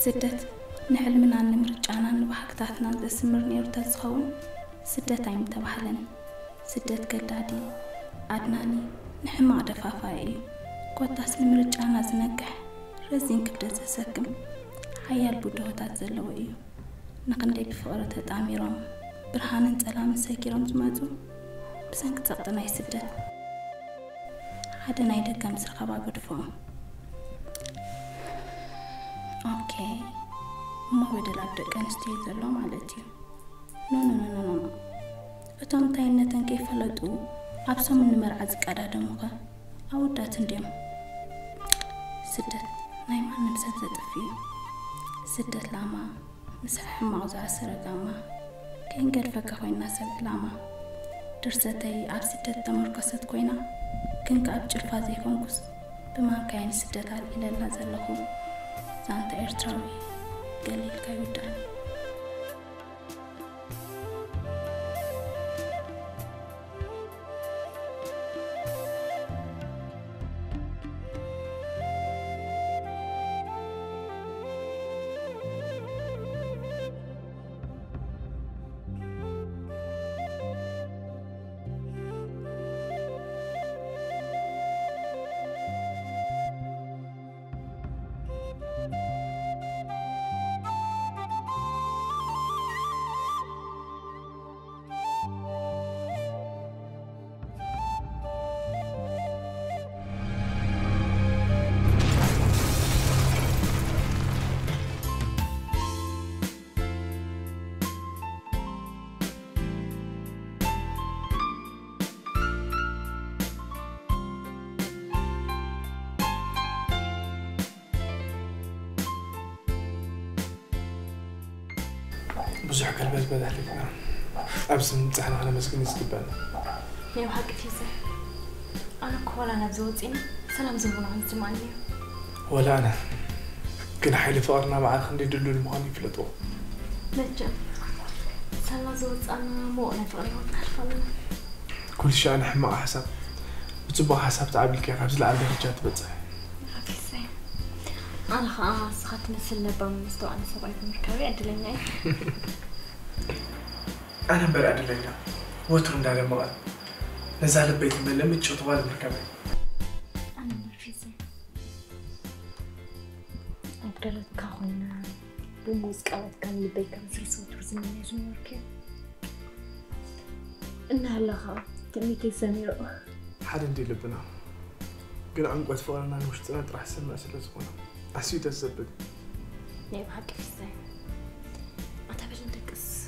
سدت نحلمنا نمرجعنا نبحكتاتنا نسمر نيرو تزخون سدت عيم تبحلن سدت قدادي عدناني نحما دفافاي قوتاس نمرجعنا زنقح رزين كبدت زسكم حيال بودوتات زلو ايو نقندي بفقرة تاميرهم برهان سلام ساكيرهم زماتو بسنك تقطناي سدت هذا نايدا كم سرقبا بدفوم اوكي ما بدل عبدك انستي زلو مالتي نو اتوم تاينتن كيف فلطو ابسم نمرع زقادا دموغا اودات انديم سدت ناي ما نمسات زطفي سدت لاما مسح معوزا سرقاما كين قد فكا خوينا سد لاما درستي اب سدت تمركزت كوينا كنك اب جلفا زي كونكس بما كاين سدت على الى لا زلخو زانت ارتراوي قليل كيوداني بزح كلمات بدح لك أبسم تحنا على مسكين يستبان نيو حق فيزا أنا كولا أنا بزوجين سلام زبون عن زماني ولا أنا كنا حيل فقرنا مع خلي يدلوا المغني في الأطوار نجم سلام زوج أنا مو أنا فقري وتعرفنا كل شيء أنا حما حسب بتبغى حسب تعب لك يا خبز العالم رجعت بتصح فيزا أنا خلاص خدت مثل لبام مستوى أنا سبعي في مركبي أدلني أنا برا أدلني وترون دار المغال نزال بيت ملم تشو طوال مركبي أنا فيزا أقدر كهونا بموسيقى كان لبيك مثل صوت رزمي نجم مركب إنها لها تميكي سميرو حدا ندير لبنا قل عنقوة فقرنا المشترات راح سمع سلسونا أسيد الزبد نيب حق في الزين أتابع ندقص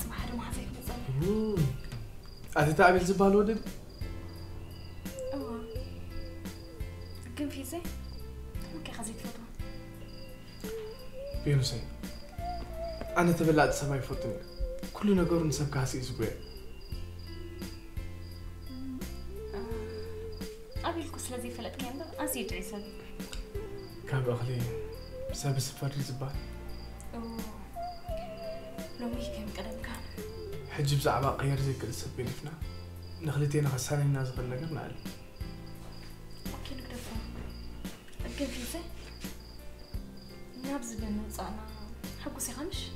صباح هذا ما حفيك مزاني أتتعب الزبال ودد؟ كم في زين؟ ممكن خزيت فوتو بينوسي أنا تبلعت سماي فوتني كل نقول نسب كاسي أسبوع أبي الكوس الذي فلت كامل أزيد عيسى كان بأخلي بسبب السفر زبال لو مش كم قدم كان حجب زعبا غير زي كل سبين فينا نخلتين خساني الناس بالنقر نعلم ممكن نقدر أكيد في زي نابز بنوصانا حقو سيخمش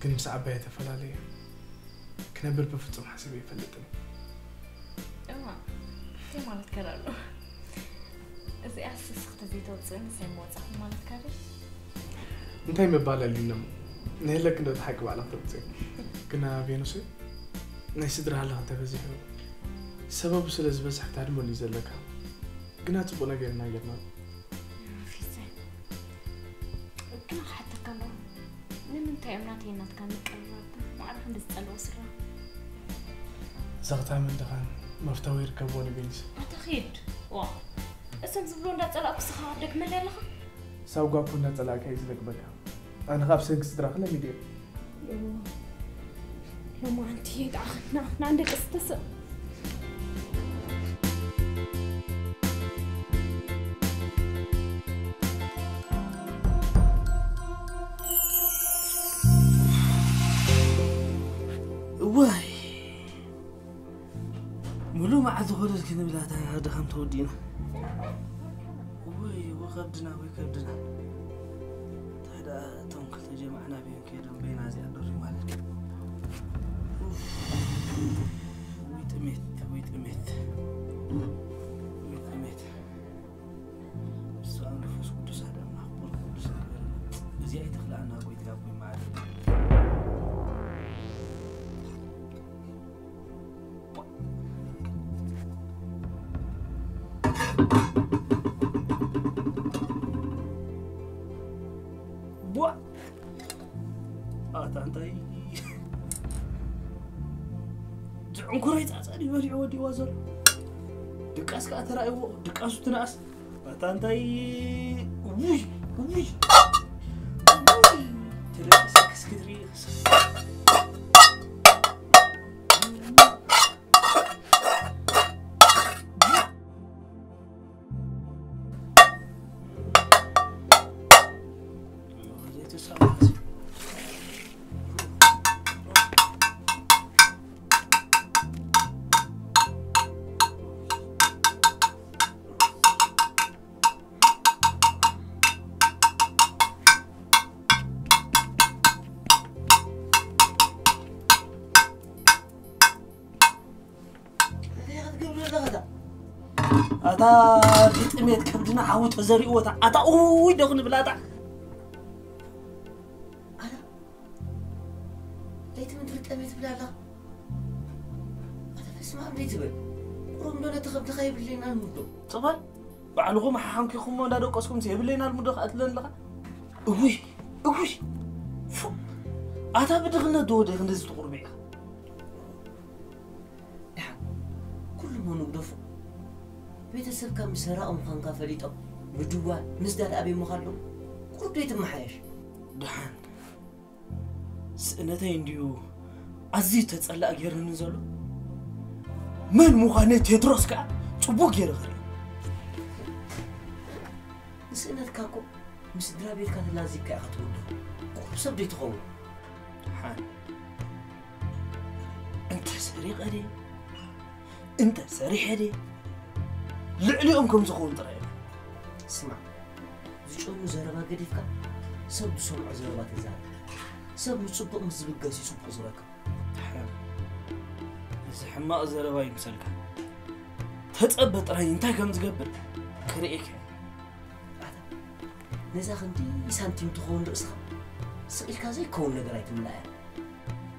كنت مسعب بيته فلالي كنا بالبفتم حسبي يفلتني تي مالت كرالو إذا أحسس اختزي توصين سي موزع مالت كرال انتي مبالا اللي نمو نهلا كنا نضحكوا على توصين كنا بينوسي ناي سدرها لها انت بزيحو سبب سلز بس حتى عدمو اللي زلكها كنا تبونا قيرنا في زين كنا حتى كمان من انتي امناتي انات كان نقرب ما عرف ندسألو سرا زغتها من دخان مفتوى يركبوني بينس أتخيل واه اسم زبلون دا تسأل أكسخا دك ملي لها ساوقا كنا تسأل كيس لك بكا أنا خاف سنك سدرا خلا ميدير لو ما أنتي يدعخنا عندك استسأل واي ملو ما عاد غلط كنا بلا هذا خم تودينا وخبدنا ويكبدنا تهدا تنقل تجمعنا بين كده بين زي الدور مالك ويتمت السؤال نفوس قدس هذا ما أخبر قدس زي أي تخلعنا ويتقابل معنا بوا تانتاي عنكريت أصلي بري ودي وزر دكاس كأثر أيوة دكاس تناس تانتاي وي ترى سكس كدري أتا بيتميت كبدنا عاود تزري وتا أتا أوي دغن بلاتا أنا ليت من بيتميت بلالا أتا اسمع بليت بل قرم لنا تخبت خايب لينا المدو طبعا بعلغو ما حنكيكم ما دادو قسكم سيب لينا المدو قاتلن لغا أوي فو أتا بدغنا دو دغن زي تقربي كل ما نقدفو بيتسب كم سراء مخان كافليتو بدوا مزداد أبي مخلو كل بيت محيش دحان سنتين ديو أزي تتصلى غير نزلو من مخانه تدرس كا صبوك غير غير سنت كاكو مسدرا بيت كان لازم كا خطو كل سب يتخو دحان انت سريق ادي انت سريح ادي لعليهم كم زخون ترى اسمع زيشون زربا قديفكا سب سمع زربا تزال سب صبق مزبقاسي صبق زرك حام إذا حما زربا يمسلك تتصبط راي انت كم تقبل كريك نزا خندي سانتيم تخون رأسها سئل كازي كون نقرايت ملايا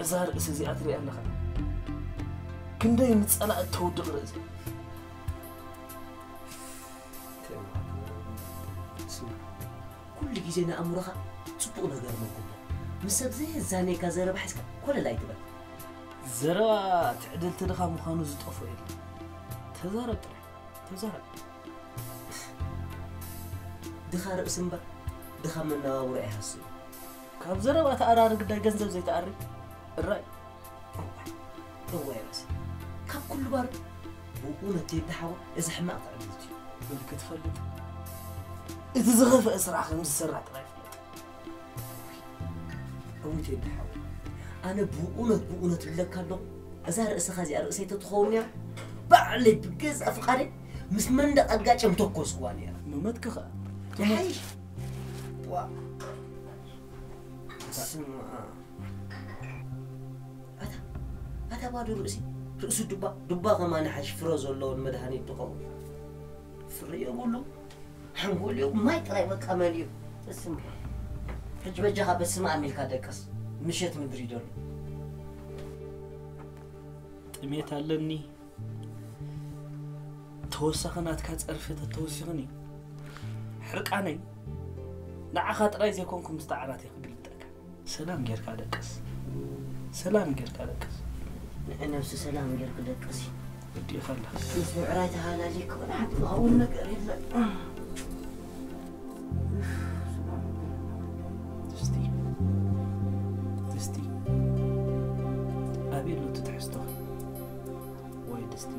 زار اسزي اتري الله كندي نتصلا تودق رزي كل جيزنا أمرها صبوا نجار مكوبا مسد زي الزاني كزرب حسك كل لا يتبع زرا تعدل تدخل مخانو زطفو إلي تزارب دخار اسمبر دخا من ناوري حسو كاب زرا تأرار قد جنزب زي تأري الرأي هو يا بس كاب كل بار وقونا تيبتحوا إذا حماق تعملتي بلك تفلت إذا زغف أسرع خمس سرع طريف هو تيبتحوا أنا بقونا تبلك كله أزهر إسخازي أرأسي تتخوني بعلي بجز أفقاري مس من دق أجاج متوكس قوانيا ممتك خا تحيش وا اسمع هذا بادو رأسي دبا كمان حش فروز ولا المدهني تقوم فريه بقوله حنقول يوم ما يطلع مكمل اسمع حج بجها بس ما أميل كادكس مشيت مدري دول تميت علني توسخنات كاتعرفت توسخني حرقاني نعا خاطراي زيكونكم مستعرات يقدلتك سلام غير كادكس سلام غير كادكس أنا بس سلام غير كادكس بدي خلها مسموع رايتها أنا ليك ولا حد أول نقر إلا تستي أبي لو تتحسطه وايد تستي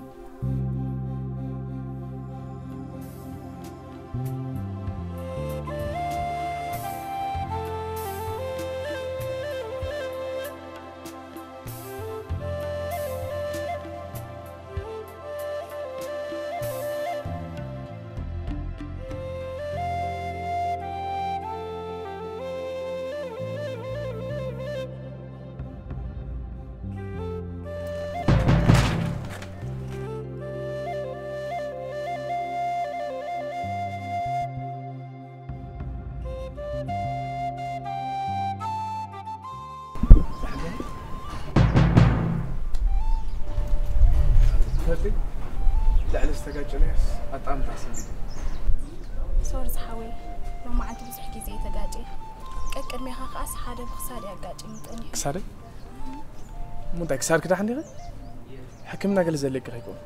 بس حدا بخساري أقاعد يمتني كساري مو ده كسار كده عندي حكمنا قال زلك هيكون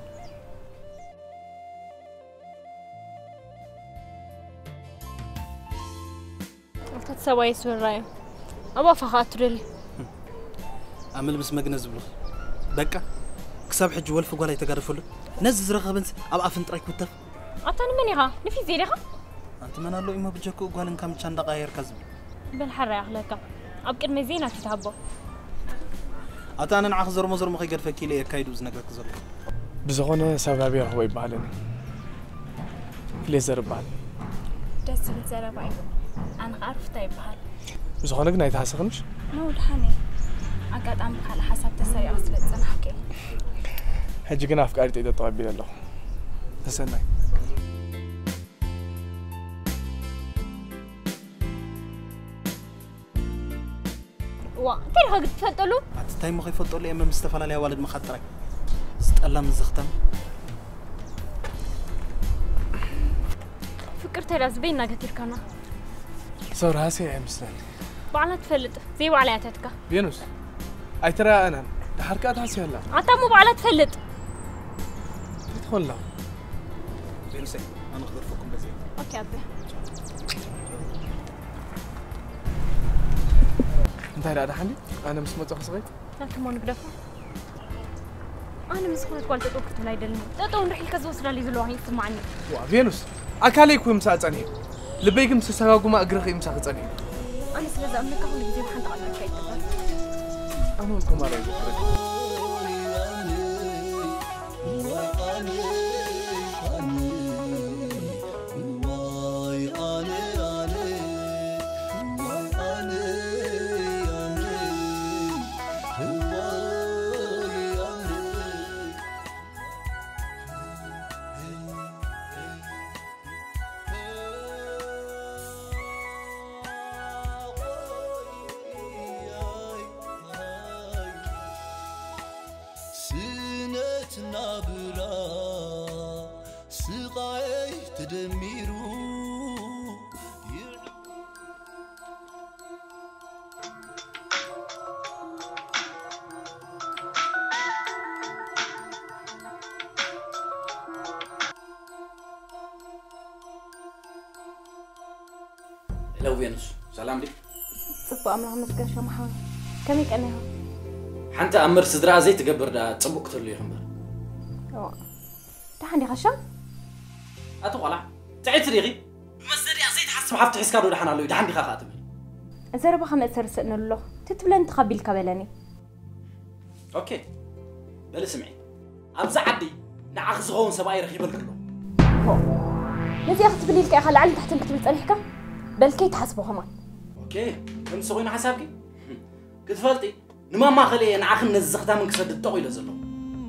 تتسوي يسوي الراي أبا فخاطرلي أعمل بس مجنز بلخ بقى كسب حج ولف قال يتقرفله نزز رغبنس أبقى فين تراك وتف أعطاني منيها نفي زيريها أنت من الله إما بجاكو قال إن كم كان دقاير كذب بالحر يا أخلاقك أبكر مزينة تتعبوا أتانا نعخ زر مزر مخي قد فكيل إيه كايدو زنقك زر بزغونه سبابي هو يبالني ليه زربال دس بتزرب عيب أنا عارف طيب بحال بزغونه قنا يتحسخنش نو الحني أقعد أعمل على حسب تسري أصل حكي هجي قنا أفكاري تيدا طيب بيلا الله تسناي ترى قد تفضلوا أتتاي مخي فضل لي أما مستفعل عليها والد مخاطرك استقلا من زختم فكرت لازبينا قتل كنا صور هاسي يا مسلم بعلا تفلت زي وعلى تتك بينوس أي ترى أنا حركات هاسي هلا عطا مو بعلا تفلت تدخل لا بينوسي أنا أخبر فوقكم بزي أوكي أبي انت هلا حالي انا مش متخصصي لا كمان نقدفه أنا مسخرة قلت توقف لا يدلني تطو نروح الكز وصل لي زلوا هي سمعني وفينوس أكالي يكون مساعدني لبيك مسساقو ما أقرخي مساعدني أنا سلازم أملك أقول لك زي ما حنت على الكيت أنا لكم على لو فينوس سلام لي صبوا أمر عمس قرشة محاوي كم يكأنها حنت أمر سدرا زي تقبر دا تصبق تلو يخمر ده عندي غشة أتوقع تعيت ريغي مصدري أزيد حسب حفت حسكارو ده حنا لو ده عندي خاطمي زربا خمس سرسقنا له تتبلن تقبل كبلني أوكي بل سمعي أبزع عدي نعخ زغون سباي رخيب الكلو نزي أخذ بليل كي أخلي علي تحت الكتب تصلحك بل كي تحسبوا همان أوكي كم سوينا حسابك كتفلتي نما ما خلي نعخ نزختها من كسد الطوي لزلو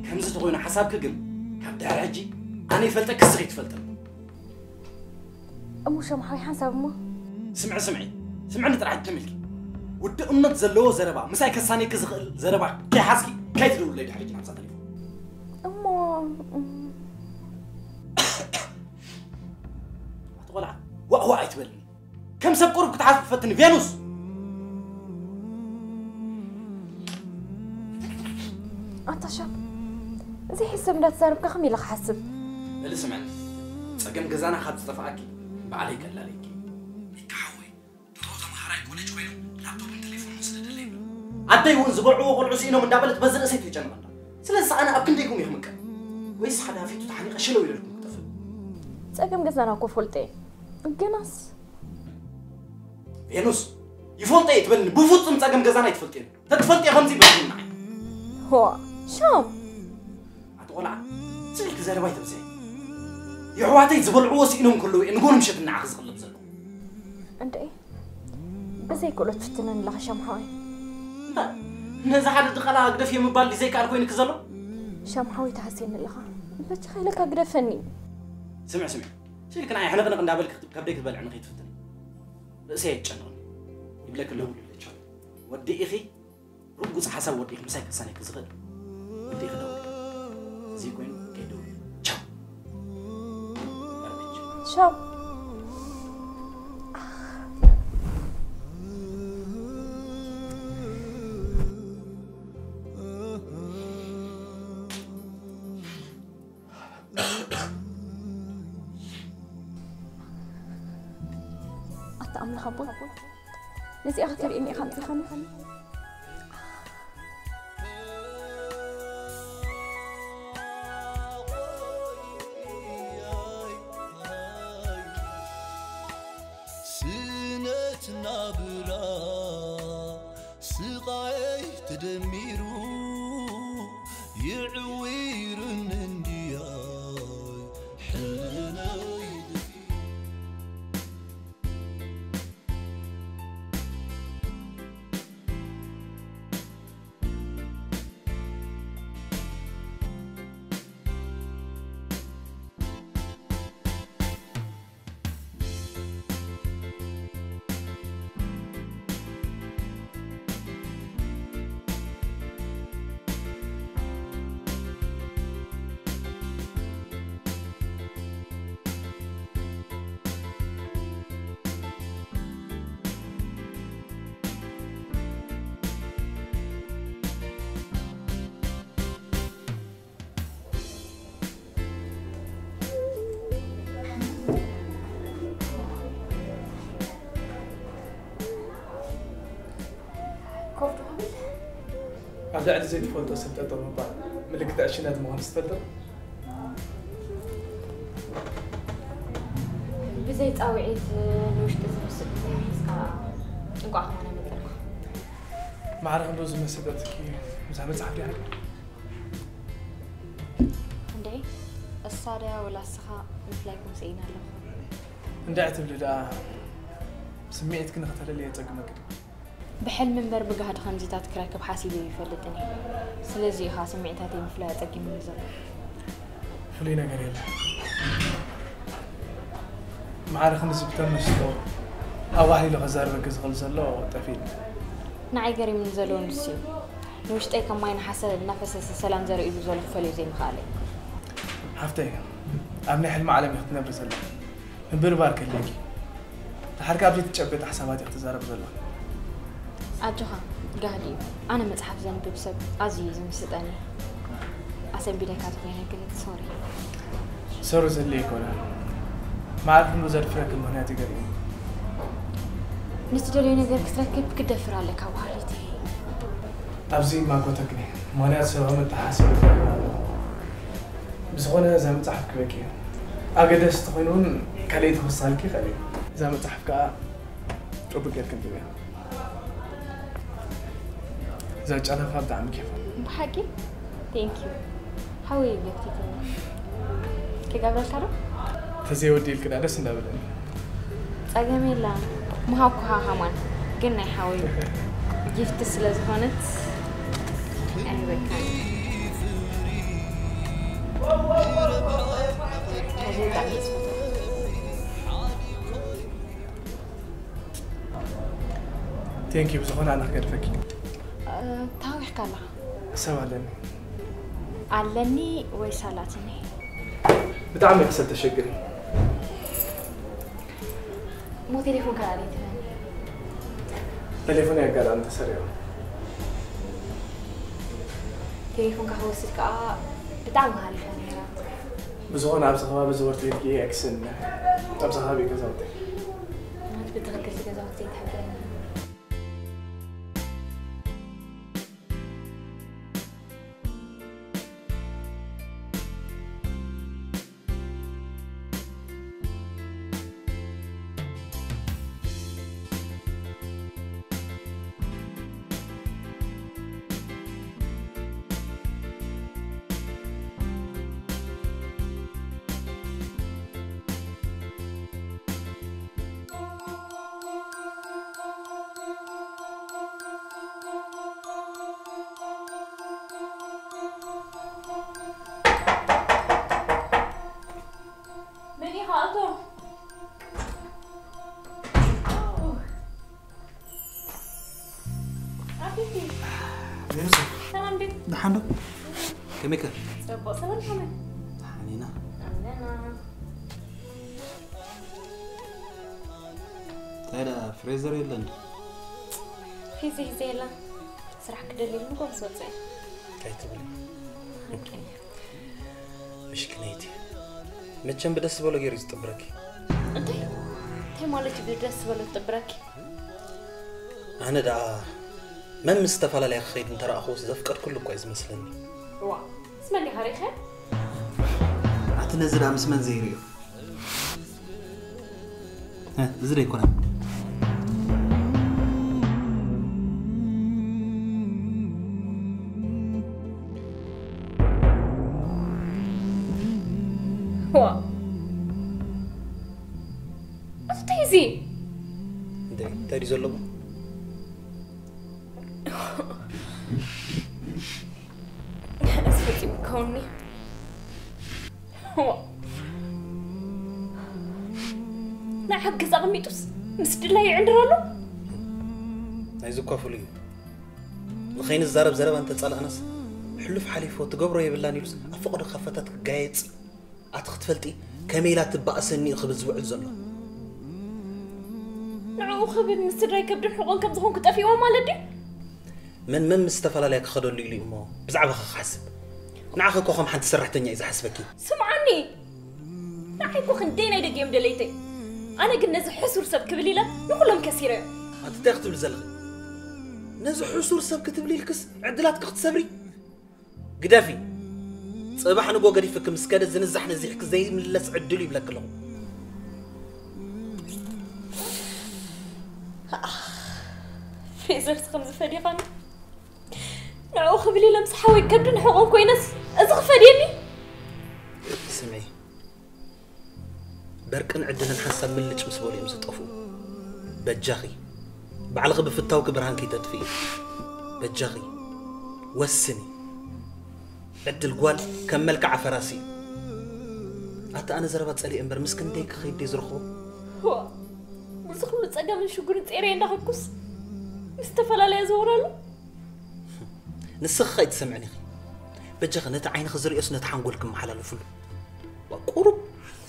كم زتقوينا حسابك قم كبدا عجي أنا يفلتك كسغيت فلتك أمو شمحوي حساب ما سمعني ترى عجملك ود أمنت زلوا زربا مساي كساني كزغل زربا كي حاسكي كي تدور لي حاجة نفسها تليفون أمو أتولع وهو أيتولني كم سب قرب كنت عارف فتني فينوس أنت شاب زي حسب لا تسارب كخمي لك حسب اللي سمعني سجن جزانا خد استفاكي بعليك لا عليك كحوي تروح ما هراي كونج وين لابتوب تليفون مسدد الليل عدي ونزبعوا وقلعسينهم من دابلت بزر اسيت يجنن سلازا انا ابكن ديكم يهمك ويس حدا فيتو تحنيق شلو يلكم تفل سأقم جزانا كفولتي الجناس فينوس يفولتي تبلني بفوتم سأقم جزانا يتفلتين تتفلتي خمسي بلني معي هو شام أتولع سلك زي رواية بزي يعواتي زبلعوا وسينهم كله نقول مشت النعخ زغلب زلو أنت إيه بزي كله تفتنن لها شمحوي لا نزا حد دخلها أقدف يمبال لي زي كالكوينك زلو شمحوي تحسين لها بس خيلك أقدفني سمع شيلك أنا إحنا قلنا قبل كبديك تبلع نخيت فتني سيد جنون يبلك له اللي جون ودي إخي رجوز حسب ودي مساك سنة كزغل ودي خدور زي كوين كيدور شو حتى أمل خبون نزي أختر إني خمسي خمس سنتنا برا سقاي تدميرو يعوير الندياي حلنا عبد العزيز زي تفضل سبت طبعا ملك تعشينات مهندس تفضل بزي تقاوعيت نوش تزمسك نقع هنا مثلكم ما عرف ندوز مسدتك مزعمة صحفي يعني عندي الصادة ولا السخاء مثلكم سئينا لهم اندعت بلدا سمعت كنا خطر لي يتقمك بحلم منبر بقعد خمزيتات كراكب حاسيبي يفلتني سلازي خا سمعتاتي مفلا تقي من زل فلينا قريلا معانا خمس بتمش أواحي لو غزار بقز غلزلو تفيد نعي قري من زلو نسي نوشتي كمان حسن نفس السلام زر إيدو زول فلي زي مخالي حفتي أبني حلم عالم يختنا برزلا نبر بارك الليكي الحركة بدي تشبت حساباتي اختزار بزلا أجوها قاعدي أنا متحف زنبي بسبب عزيز مستاني أسأل بيدك عطيني قلت سوري زليك ولا ما أعرف إنه زاد فرق المهنياتي قريب نستدلي نقدر كتركب كده فرالك أو حالتي أبزي ما قلتكني مهنيات سوا متحاسب بس هنا زي متحف كبكي أقدر تقولون كليت وصالكي خلي زي متحف كا ربك يركن بيها زوج أنا فابد عم كيف بحكي thank you حاولي بيكتي كي قبل كده تزي ودي الكنا بس ندبلني أجمع لا ما هو كها همان قلنا حاولي جفت السلاز هونت يعني بكان هذي تعيس thank you بس هنا أنا خير فيك تاوي حكالها سوا لني علني ويسالاتني بتعمل حسد تشجري مو تليفون كان علي تليفوني قال أنت سريع تليفون كهو سلك بتعمل هالي فانيرا بس هنا أبصها بزورت لي أكسن أبصها بيكزوتي ما تبتغكر كزوتي تحبين سلام بك. دحنا كميكا ربو سلام حمد. حنينة. عندنا. هذا فريزر يلن. في زي لا. صراحة كده اللي مو بس وصي. كايتبلي. اوكي. مش كنيتي. متشن بدس بولا غير يستبركي. انت እንታይ ማለት እዩ ደስ በለት ጥብረኪ أنا دا ما مستفلا لي خيد انت رأخو زفكر كله كويس مثلني وا اسمعني هاريخه أتنزل أمس من زيريو ها زري يكون وا أستيزي ده تاري زلوا أسفتي بكوني هو لا حق زغميتوس مسدلاي عندرالو عايزك كفولي الخين الزرب زرب أنت تسأل أنس حلف حليفه تجبره يبلاني لس أفقد خفتك جايت أتختفلتي كميلات بأسني خبز وعد زلوا نعم خبز مستدلاي كبدن حقن كم زخون كتافي وما لدي من مستفلا لك خدوا لي ما بزعبها حاسب نعاخ كوخم حد سرحتني إذا حسبكي سمعني نعاخ كوخن دينا يدق يوم دليتي أنا قلنا نزح حسور سب كبليلة نقولهم كثيرة أنت تاخذ بالزلغ نزح حسور سب كتب لي الكس عدلات كخت سبري قدافي صباح نقول قريب فك مسكاد زنزح نزيحك زي من اللي سعدلي بلك لهم في زرت خمس فريقان نعو خبلي لمس حاوي كبدن حقوق كوينس أزغ فريني سمعي بركن عندنا نحسب من اللي مسبولي مستقفو بجاخي بعلغ بفتاو كبرهان كي تدفي بجاخي وسني بدل قوال كملك عفراسي حتى أنا زربت سألي أمبر مسكن ديك خيد يزرخو هو مسخلو تسقى من شكر تيري عندها خكوس مستفلا لي زورالو نسخ خيد سمعني خي بجاخ نتا عين خزري أس نتحنقولكم محلالو فلو وقرب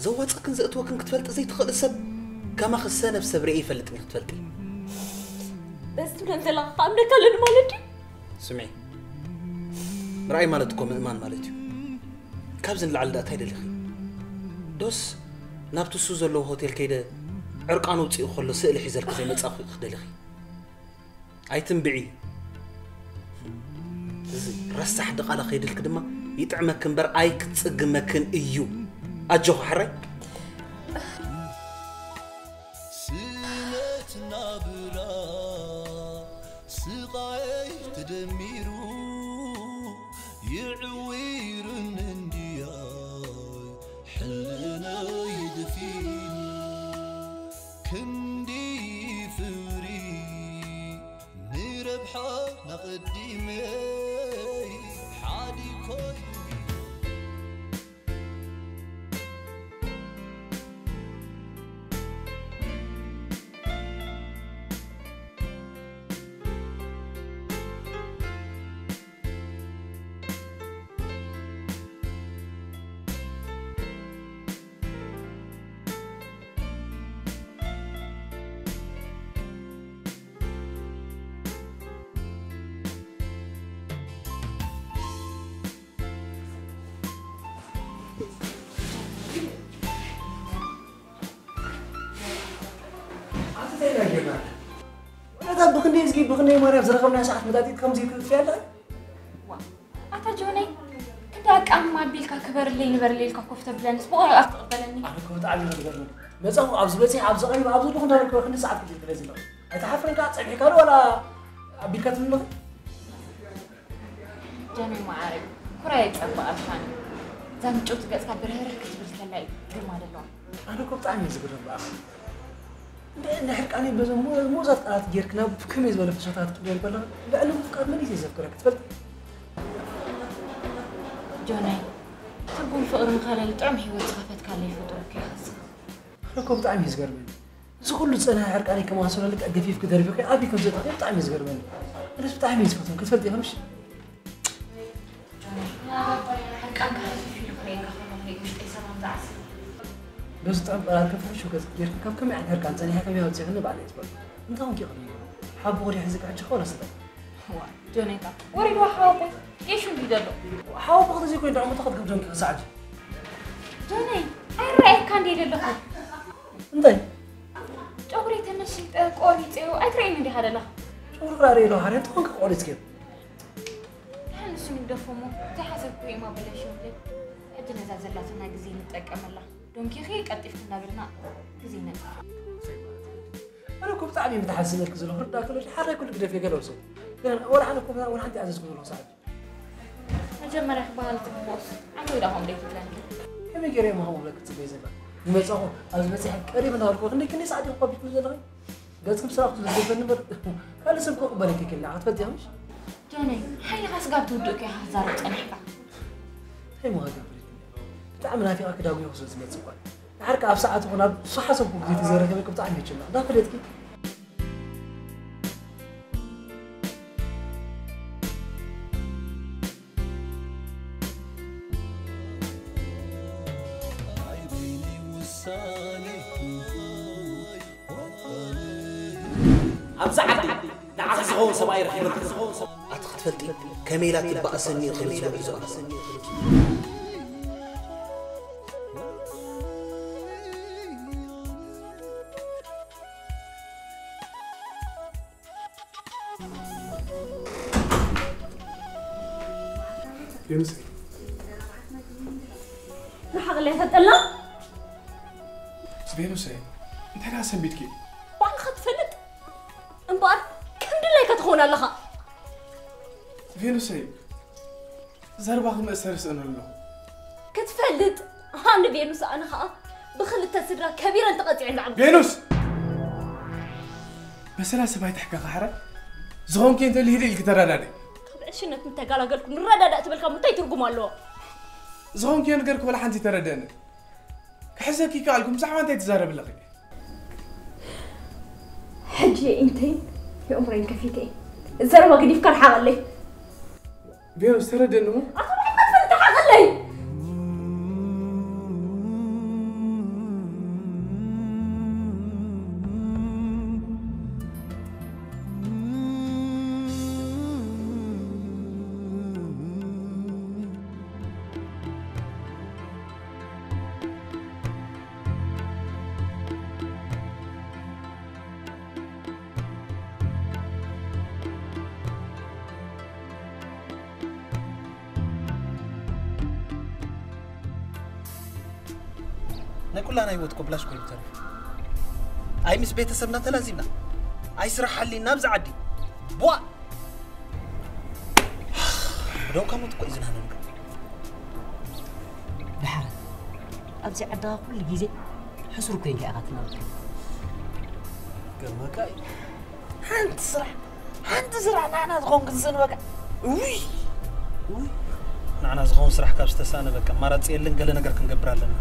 زوات كن زقت وكن كتفلت زي تخل سب كما خسانة بسبري إيه فلتني كتفلتي بس تنزل قامنا كلن مالتي سمعي رأي مالتكم إيمان مالتي كابزن العلدات هيدا اللي خي دوس نابتو سوزر لو هوتيل كيدا عرقانو تسيو خلو سئلي حيزلك زي متصافي خدالي خي أي تنبعي رسح دقالة خيدلك دما يتعمك كنبر أي كتسقمكن إيو أجو حري سلتنا برا سقاي تدميرو يعويرن اندياي حلنا يدفين كندي فري نربحا نقدمي حادي كوي أنا بخني إزكي بخني مرة زرقنا ساعة مداديت كم زيت في الله. أتا جوني كنت أم بيلك كبر اللي نبر اللي كفته بلانس بقى أتقبلني. أنا كنت عامل هذا بس أنا عبز بس عبز غريب عبز بخن دارك بخني ساعة كذي تلازم. أتحفرن قاعد صحيح كارو ولا بيلك تمنه؟ جوني ما عارف كرايك أبغى أفهم. زين جوت قاعد كبر هرك كتبت كلاي قل ما دلوا. أنا كنت عامل زي كذا بقى. نحكي عليه بس مو زات قالت جيركنا بكم يزول في شطات قبل بلا لأنه فكر من يذكرك تفضل جوني تبون فقر مخالل طعم هي وصفت كان لي فطرك يا خس ركوب طعم يزقر مني زغل سنة حرق عليك ما صار لك أجفيف كده ربك أبي كنت زات طعم يزقر مني أنا شفت طعم يزفتون كتفضل يا همش حرق عنك في الخير خلاص هيك مش أي سلام دعس بس طعم أنا كيف شو كذا يركب كم يعني حرق عن ثاني هكذا يهود زغلنا بعد يسبب أنت هون كيف حاب وري حزك عن شخوره صدق هو جوني تا وري وحاوبي ايش اللي دلو حاول بغض زي كوين دعم تاخذ قبل جونك ساعه جوني اي رايك كان يدلو انت قوليتيو أترين دي هذا لا شو راري له هاري تكون قوليت كيف هل سمي دفمو تحسب كوي ما بلا شغل أدنى زلاتنا جزين نتأكد الله دون كي خيك أتفقنا بالنا جزين أنا كنت تعبي متحسنك زلوا هردا كل حرة كل كده في جلوسه ولا أنا كنت ولا حد عزيز كله صعب مجمع أخبار تبوس عمو لهم ليك تلاني كم يجري ما هو لك تبي زمان ومسحه از مسح قريب من هالكو خليك كني ساعد يقبل بيزلغي قصكم سراق زبن نمر قال سبكو قبلك كله عتفديهمش جاني حي غاس قاب تودك يا هزار تنحبا هي ما قبل تعملها في اكداوي وخصوص ما تصبر حركه اب ساعه هنا صح حسبكم جيت زرك بكم تعمل يجنا دا فدتك أبزعتي دعك زغون سباير رحيم أتخفلتي كميلات البأسني خلص وعزوها يمسك راح أغليها تطلع سبينو سي انت قاعد سنبيتكي وعن خد فلت انبار كم دلي كتخون لها سبينو سي زرباخ مأسر سأنا له كتفلت هان فينوس أنا خا بخلت تسرة كبيرة تقطع العب فينوس بس لا سباي تحكي خحرة زغون كنت اللي هدي الكترة نادي طب إيش إنك أنت قال لكم الردى ده تبلكم متى ترجموا له زغون كان قرك ولا حنتي تردان كحزة كي قالكم صح ما أنت تزارب لقي حجي أنتين في عمرين كفيكين الزربة قد يفكر حغلي فينوس تردانه أطلع ما تفلت حغلي نقول أنا يوتكم بلاش كوي بتعرف أي مس بيت سبنا تلازمنا أي سرح حلي نبز عدي بوا بدو كم تقول إذن هنوك بحر أبزي عدا كل جيزة حسرو كين كأغاتنا قرما كاي هانت سرح نعنا زغون قنصن بقى وي نعنا زغون سرح كابستسانا بقى مرات يلن قال نقر كنقبر لنا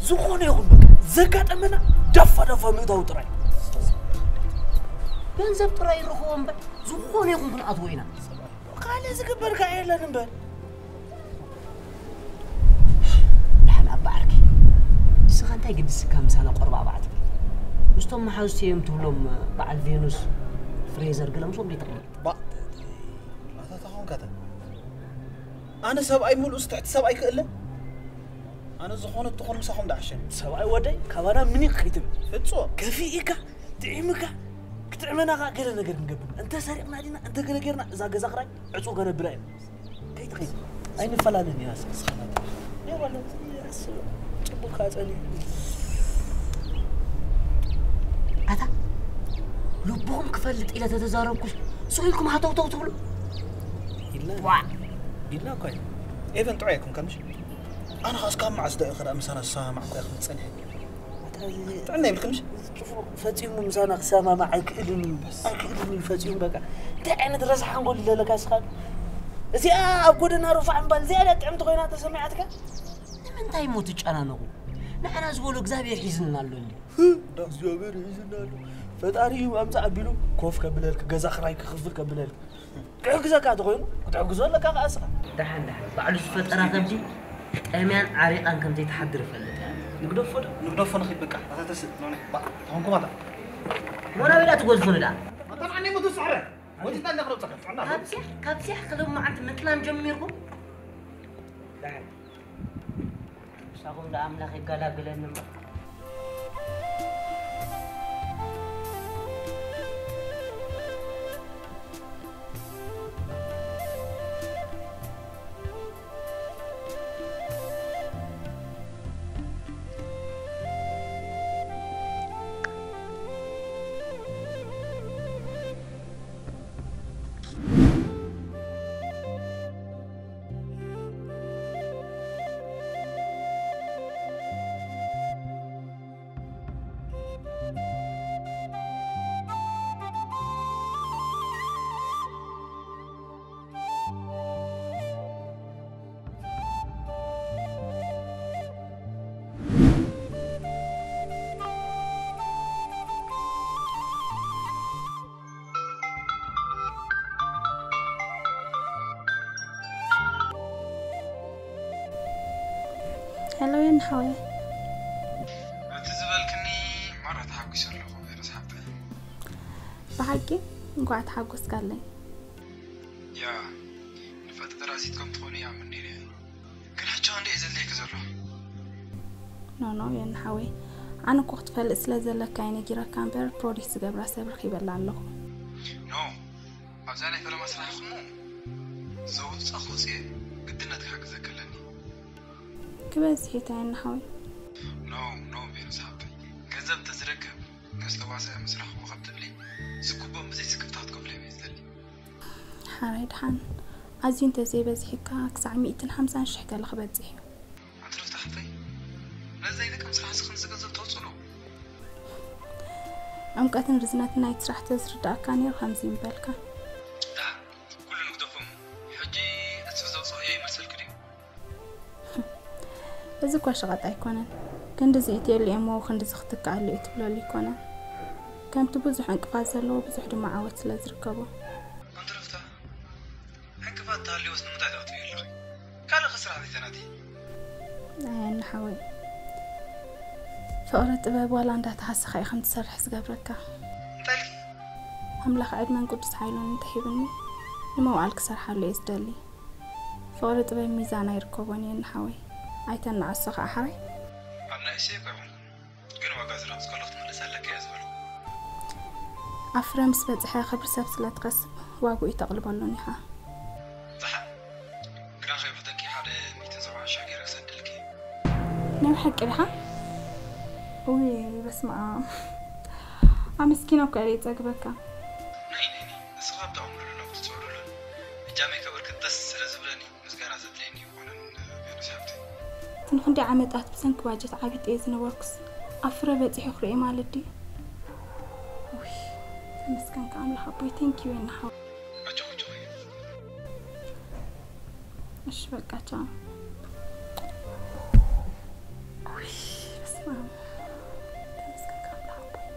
زغون يغن بقى زكاة أمنا دفا ميدو تراي ገንዘብ ጥራ ይረኹም በ ዝኾነ ይኹን ግን ኣትወይና ካለ ዝግበር ካ የለንም በል ድሓን ኣባ ዓርኪ ንስኻ እንታይ ግድስካ ምሳና ቆርባ ባዕት ምስቶም መሓዙትዮም ትብሎም በዓል ቬኑስ ፍሬዘር ገለምሶም ዲተቕበል ኣታታኾን ካተ ኣነ ሰብኣይ ሙሉእ ትሕቲ ሰብኣይ ክእለ ኣነ ዝኾነ ትኾን ምሳኹም ዳዕሸን ሰብኣይ ወደይ ካባና ምን ይኸይትብል ፍጹ ከፊኢካ ጥዒምካ كتعملنا قال نقدر نقبل أنت سرقنا علينا أنت قال غيرنا إذا جزا خراج عصو قال برايم كي تخيل أين فلانين يا أساس خلاص يا ولد يا سلام تبوك هاتني هذا لبهم كفلت إلى تتزاربكم سويكم هاتوا تقولوا إلا كوي إذا تعيكم كمش أنا خلاص كم مع أصدقائي خلاص مثلا سامع كوي خلاص تصنع تعنا يمكنش شوفوا فاتيهم مزانا سما معك إلني بس إلني فاتيهم بقى دعنا درس حنقول لك أسخان زي أقول أنا رفع عن زي أنا تعمت غينات سمعتك من تاي موتش أنا نقول نحن أزولك زابير حزننا له ده زابير حزننا له فتاريهم أمزع بيلو كوف كبلالك جزا خرايك خفل كبلالك كعجزة كات غير وتعجزوا لك أسخان دحين بعد شفت أنا تبدي أمين عريقا كم تتحضر فلت نقدر نخيب بكا هذا تسد نوني با هونكم هذا ولا بلا تقول فلدا طبعا أنا ما تسعره وجدت أنا نقدر نسقف كابسيح خلوهم معك مثلا نجميركم دحين ساقوم دا أملاخ يقالا بلن هلو يا نحوي أتزبلكني مرة تحقس له فيروس حبة بحقي نقعد حقوس قال لي يا نفات دراسيتكم تخوني عم منيري كل حاجة عندي إذا ليك زره نو يا نحوي أنا كنت فلس لازلك كاينة جيرا كامبر بروديس قبل سبر خيبل علىه نو أبزاني فيلم مسرح خمو زود أخوصي قدنا تحق ذكرني كبز هيتا يا نحوي نو فيروس حبة كذب تزركب قصة واسع مسرح وخبط لي سكوبة مزي سكب تحت قبل يزلي حريد حن عايزين تزي بزحكا كسع 150 شحكة لخبت زحيو عطرف تحتي نزي لك مسرح سخن سقزل توصلوا عمقات رزنات نايت راح تزرد أكاني وخمزين بالكا دا كل نقدفهم حجي أتفزو صحيح مرسل كريم إذا كواش غط أيكونن كند زيتي اللي أمو خند زختك على يتبلو لي كونن كم تبوزح انقفاز زلو بزح دو معاوت لازركبو عطرف تا انقفاز تهالي وسط متعدات ويلغي كان خسر هذه ثناتي أي نحوي فقرت باب ولا عندها تحس خاي خمت سرح زقبركا انتلكي أملاخ عدمان قدس حيلون انتحيبني لما وعالك سرح اللي يزدلي فقرت باب ميزانا يركبوني نحوي عيتنا عالسخ أحري عمنا إشي يقعون قنوا وقازر أمس كل وقت ملسا لك يا زبلو أفرمس بزحي خبر سبس لا تقسب واقو يتقلبالوني ها زحا قران خيبتك حدا 170 شاكيرك سندلكي نعم حق لها وي بس ما مسكينة وكاريت أقبكا نيني أسخاب دا عمر لنا وتتصور لنا الجامعة كبرك الدس سلازبلاني مسكارا زدليني وقونا بيانو سحبتي تنخندي عامتات بسنك واجت عابت إيزن وكس أفرا بزحي خرئي مالدي وي مسكنك عامل حبوي thank you إن حو أجوخي جوخي إيش بقى جام وي بس ما مسكنك عامل حبوي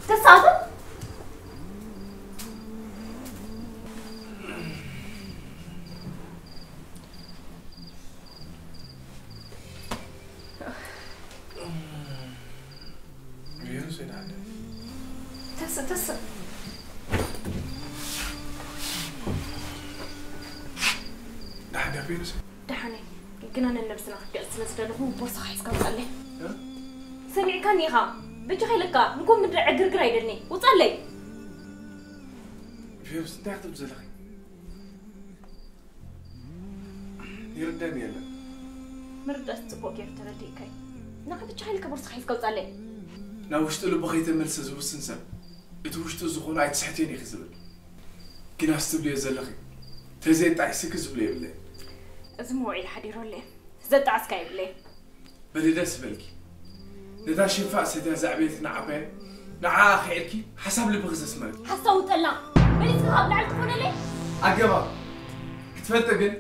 تسعة فيروس وين عندك؟ تسعة ده فيروس دحني قلنا نلبسنا قلت نزل هو بوسخ حسكم صلي سمع كان يها بيجي خيلك نقوم من عقرقر يدني وصلي فيروس انت حتى بزلخي يردني يلا مرد أستبوك كيف ترديكي نقد بيجي خيلك بوسخ حسكم صلي ناوشت له بخيت الملسة زوسن سب اتوشت زخون عيد سحتين يخزبل كنا استبلي زلخي تزيد تعيسك زبلي بلي زموعي الحديرو لي زد عسكاي بلي بدي دس بلكي ندا شفاء سيدا زعبيت نعبين نعا خيركي حسب اللي بغز اسمك حصوت الله بلي تخاب لعل تكون لي عقبا كتفتقن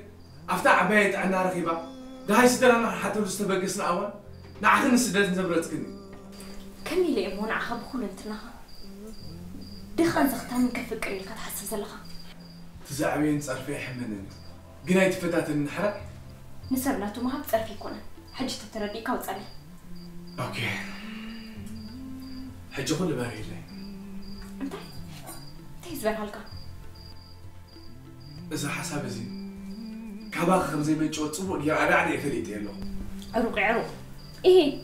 افتح عبايت عنا رخيبة ده هاي سيدا انا حتى لو استبقسنا اول نعاخن السداد نزبرتكني كمي لي امون عخب كل انتنا دخان زختان من كفكري لك تحسب زلخا تزعبين تصرفي حمنني قناي تفتات النحرة نسبلاتو ما بتصرفي كونه حج تترديك وتصلي اوكي حج كل باري لي انت تيزبر هالكا اذا حساب زين كابا خمزي ما يجوت صبور يا على يفليت يلو عروق ايه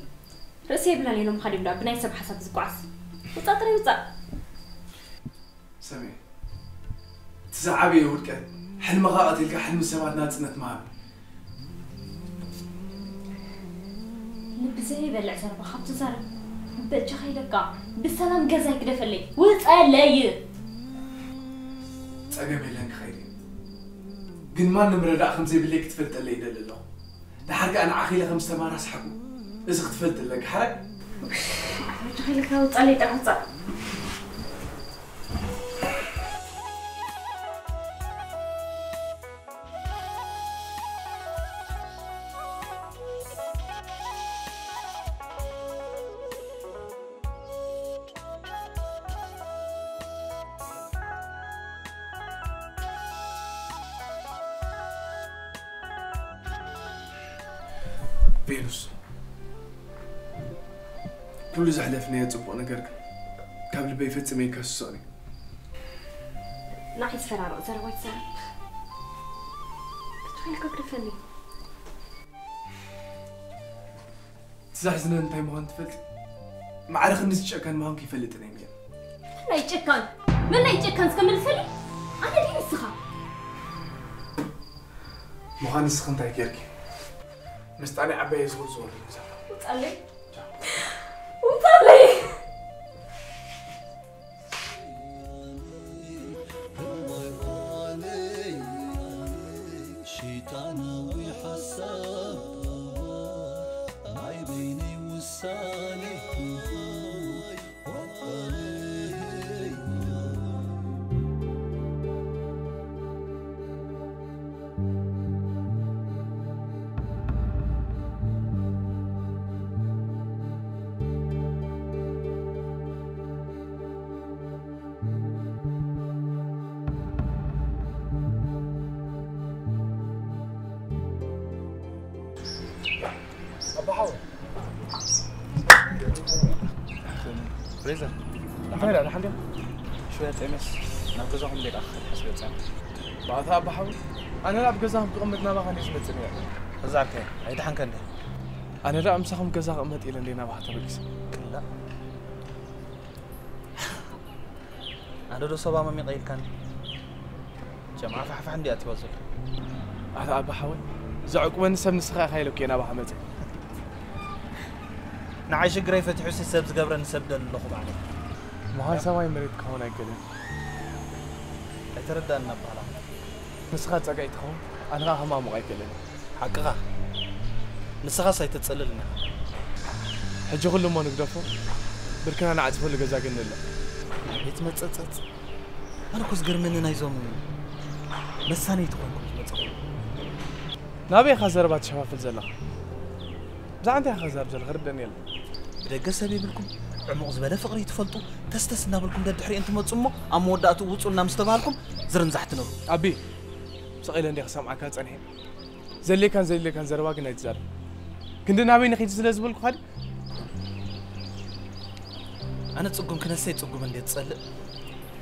رأسي بلا ليلو مخالي بلا بناي سب حساب زقواس وصاطري وصا سمي تزعبي ودك حلم غاقت لك حلم سواد ناتنت معك لبزي بلع زربا خبط زرب بجي خيلك بالسلام جزاي كده فلي وصلي تقبل لك خيري قن ما نمردا خمزي بليك تفلت اللي يدللو لحركة أنا عخيلة 5 مرات أسحبه إذا اختفلت لك حرك خليك وتصلي تقطع فينوس كل زحلفني يتصبق نقرك قبل بيفت مين كسوني ناحية فرارة زروات ساعة تخيل كفني تزحزنا انت مهون تفلت ما عارف الناس كان مهون كيف اللي تنيمين لا يتشكن من لا يتشكن سكمل فلي أنا دي نسخة مهون نسخن تاي كيركي مستعني عباية زور وتصلي وتصلي شيطانوي حساب معي بيني وساني فريزر لا لا حندي شوية تمس نركزهم لك أخر حسب تسمع بعدها بحاول أنا لا بجزاهم قمتنا ما خليش متسمع زعك هيدا حنكن أنا لا أمسحهم جزاء قمت إلى لينا بحتى بكس لا أنا دو صبا ما ميقيل كان جماعة فحف عندي أتوازل أنا بحاول زعق وين سب نسخة خيلو كينا بحمد نعيش قري فتح حسي سبز قبر نسبد اللخو بعد ما هاي سواي مريت كون أكلم أتردد أن نبغى نسخة تقعد هون أنا غا ما أكلم حقها نسخة سيتسأللنا حجي كل ما نقدفه بركن أنا عازفه اللي جزاك إنه بيت متسات أنا كوس قر مننا يزوم مساني تكون كوس متسات نبي خزر بعد شباب في الزلة زعندي خزر بزل غير دانيال بدقة سبيب لكم عمق زبالة فقري تفلطوا تستسنا بالكم ده دحري أنتم تصموا أم ودأتوا وصلنا مستبالكم زرن زحتنا أبي سقيل عندي خسام عكات عنهم زي اللي كان زرواق نيتزار كنت نبي نخيت زلزبل خالد أنا تصقم كنا سيد تصقم اللي تصل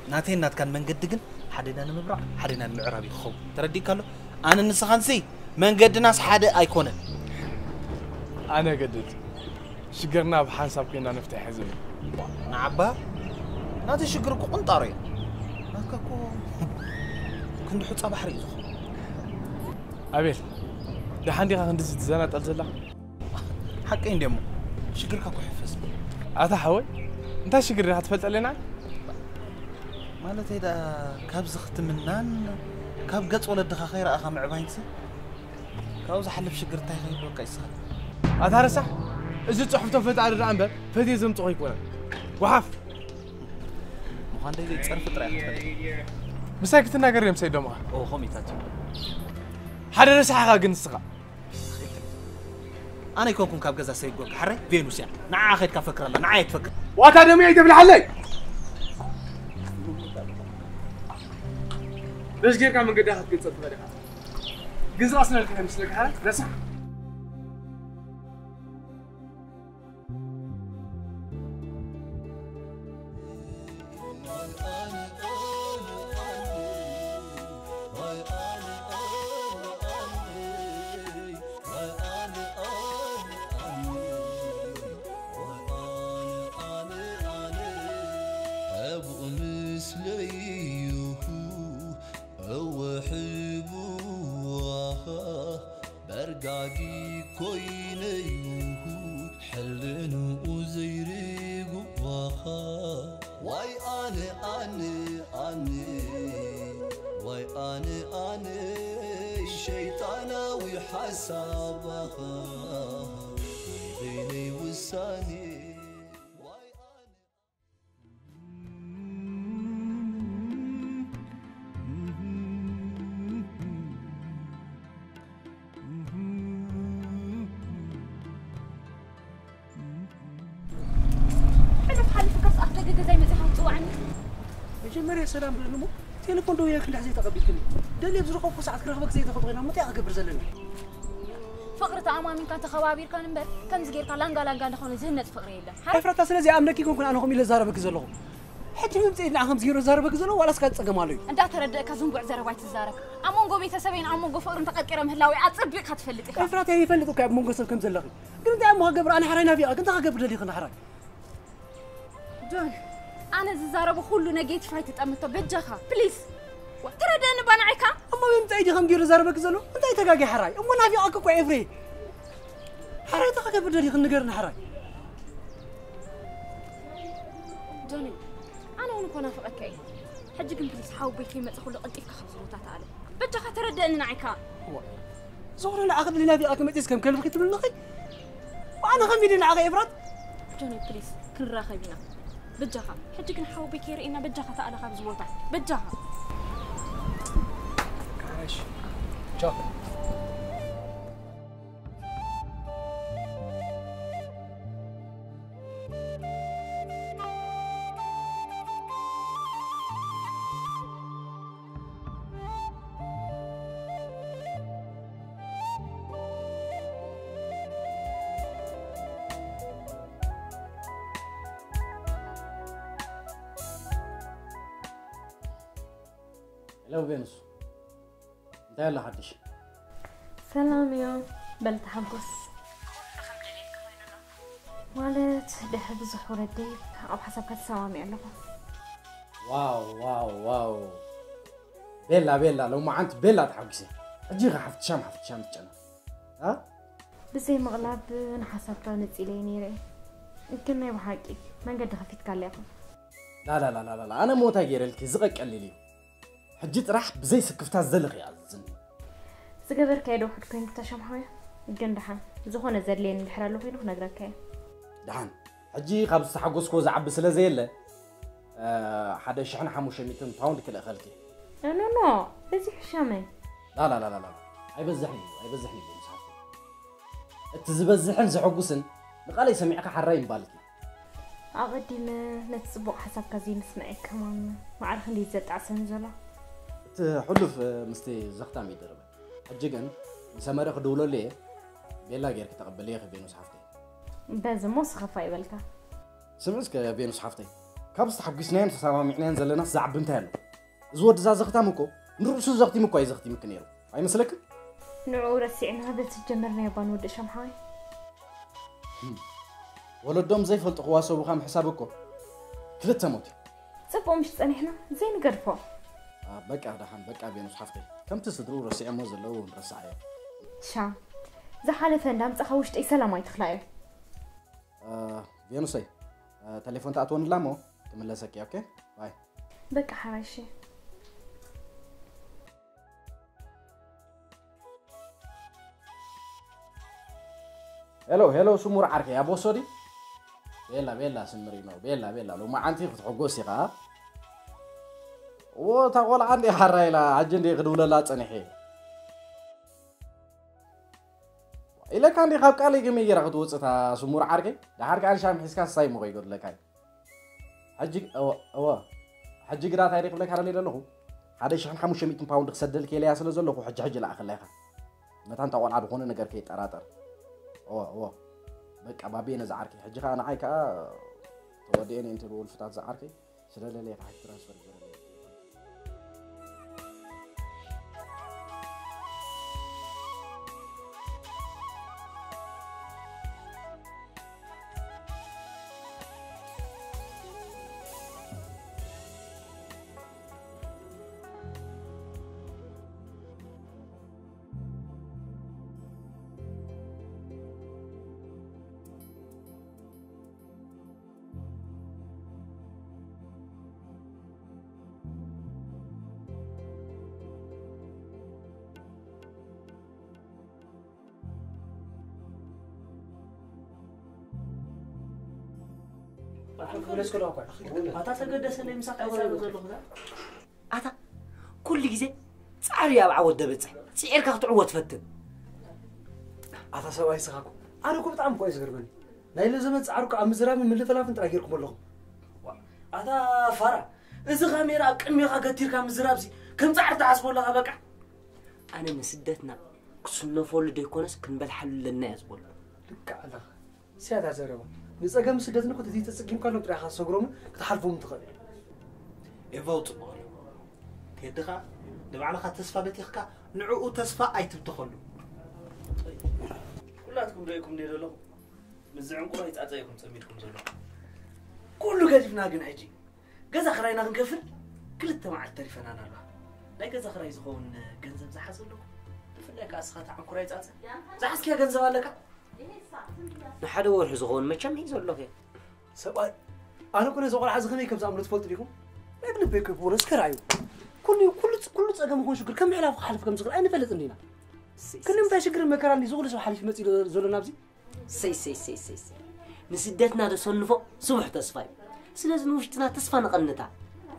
ناتين نات كان من قدقن حدنا نمبرع حدنا المعربي خو تردي قالوا أنا نسخان سي من قد ناس حدا أيكونن أنا قدت شقرنا بحساب كنا نفتح حزب نعبا ناتي شقركو قنطاري ناتكو كنت حوت بحري زخو أبيل ده عندي عندي زنات ألزلا حقين دمو شقرك أكو حفظ أتحول أنت شقري هتفلت علينا مالت هيدا كاب زخت منان كاب قص ولا دخا خير أخا معباينسي كاوز حلف شقرتاي خير لو قيسال أتعرف صح إذا صحفتهم فت على الرعنبة فدي زم تقول يكون وحف مخان دي تصرف طريقة مساكت الناقر يوم سيدو ما أو خميتاتي حدا رسحة جنسقة أنا يكون كاب جزا سيد قولك حري فينوس يعني نعا خيد كفكر الله نعا يتفكر واتادو ميعي دبل حلي ليش غير كان من قدها تقصد فريقها جزء أصلا الكلام مسلك حري رسح برقاقي كوينيو حلنو وزيريقو واخا واي اني واي اني شيطانا ويحس حسابها بيني وساني واي حلو بحالي فكرت أخذك زي ما زحمت توعني. مجمريا سلام بلنمو تليفون دو ياك ندح زي تقبلكني دلي بزرقوك ساعات كرهبك زي تخبغينا متى أكبر زلني فقرة أمامي كانت خوابير كان مبر كان زغير كان لانغا نخون زهنت فقري له حفرتا سلازي أمنك يكون أنا هم إلى زاربك زلهم حتى ممتئ نعهم زغير زاربك زلهم ولا سكات صقمالو انت تردك زنبع زرباي تزارك امونغو بيتسبين امونغو فقر تققره مهلاوي اصبيك تفلطك حفرتا يفلطك امونغو سب كم زلخي ግን እንታይ እሞ ገብር ኣነ ሓራይና ፊኣ ግን ተኸገብር ደሊኽና ሓራይ ጆን ኣነ ዝዛረቡ ኩሉ ነጌቲቭ ኣይትጠምቶ በጀኻ ፕሊዝ ትረዳኒ ባናዓይካ እሞ ምንታይ ዲ ከም ገይሩ ዛረበክ ዘሎ እንታይ ተጋጊ ሓራይ እሞ ናፊኣክ እኮ ኤፍሬ ሓራይ ተኸገብር ደሊኽ ንገርና ሓራይ ጆኒ ኣነ እውን ኮና ፍቐካ እየ ሕጂ ግን ፕሊዝ ሓው ቤት ይመፅእ ኩሉ ቀልጢፍካ ካብ ዝቦታት ኣለ በጀኻ ትረዳኒ ናዓይካ زوري لا أخذ لنا في أكل متيس كم كلب خيت من لقي وأنا خميني نعقي إفراد جوني بليز كل راخبنا بجها حتى كن حاو بكير إن بجها تأنا خبز بوتا بجها عايش شوف لو فينوس انت يلا حدش سلام يا بل تحبس والد ده بزح وردي او حسب كتسوامي له واو بيلا لو ما انت بيلا تحبسي اجي حفت شام تجنا ها بزي مغلب نحسب كانت الي نيري يمكن ما يبحقي ما قد خفيت قال لكم لا انا موتا غيرلك زقق قليلي حجيت راح بزي سكفتها زلق يا زن زغبر كايدو حد كنت تشمحويا جندحا زخونه زلين دحرالو خيلو نغركاي دحان حجي خبز تحقسكو زعب سلا زيله حدا شحن 500 باوند كل اخلكي نو بزي حشامي لا ايبزحني بمصحف اتزبزحن زحقسن نقالي سمعك حراي مبالكي اقدم نتصبق حسب كزي نسمعك كمان ما عارف اللي زت عسن زلا حلف مستي زختامي دربه حجيغن مسمره خدولو ليه بيلا غير تقبليه بينوس حفتي باز موس خفاي بالك سمعسك بينوس حفتي كابس حقسنين سامعين زلنا زعب انتهل زود زختامكو نرسو زختيمكو اي زختيمك نيرو اي مسلك نعو رسعنا هذا تجمرنا يبان ود شمحاي ولدهم زي فلط قواسو بخام حسابكو كلتا موت صفو مش صنيحنا زي نقرفو بقى بينوس حفتي كم تسدرو رسعي مو زلو نرسعيه شام زحالفه اندام صخوشت اي سلاماي تخلايو بينوسي تليفون تاعتون لامو تملسك اوكي باي بقى حراشي هلو سمور عركي يا بوسودي بيلا سمرينو بيلا لو ما عندي تحقوسي ها وتقول عندي حرايلا عجندي غدوله لا صنيحي إلا كان دي خاب قالي جمي يرغد وصتا سمور عركي دا حركه شام حسكا ساي مو يقول لك حجي او حجي قرا تاريخ لك حرالي دلخو هذا شحن 500 باوند خسدل كيليا سلا زلخو حجي لا اخليها متى انت قول عاد هون نغير كي طراطر او بقى بابينا زعركي حجي انا عايكا توديني انت الولفتات زعركي سلالي راح ترانسفير ليش كده أقول أتا تقدس اللي مساق عيسى زلوا أتا كل جزء سعر يا عود دبت سعر كتعود فتن أتا سوي سخاكم أنا كنت عم كويس غير مني نايل زمان سعرك عم زراب من اللي فلافن تراجعكم الله أتا فرع إذا غاميرا كم يخا كتير كم زرابسي كم سعر تحسبوا لها بقى أنا من سدتنا كسرنا فول ديكونس كنبل حل للناس بقول لك على سيادة زرابة نسأجم سدتنا كنت تيجي تسقيم كانوا تريح الصغرهم كتحلفوا متخل إيفوت كيدخا دبعنا خا تصفى بتيخكا نعو تصفى أي تبتخلوا كلاتكم رأيكم دير له مزعم كل يتعطيكم سميتكم زلوا كله قادفنا جن حجي جزا خراينا نكفل كل التمع التريفنا أنا لا جزا خراي زخون جنزب زحصل لكم تفلك أسخات عن كل يتعطي زحص كيا جنزب لك نحد ورح زخون ما كم يزول لك سؤال أنا كنا زغال عزخني كم زعمل تفولت ليكم ما ابن بيك بورس كرايو كل تسأجم كون شكر كم حلاف حلف كم زغال أنا فلت إننا كلهم باشكر المكان اللي زغل سو حلف مثل زول نابزي سي نسدتنا رسولفو صبح تصفى سلازم وشتنا تصفى نقنتها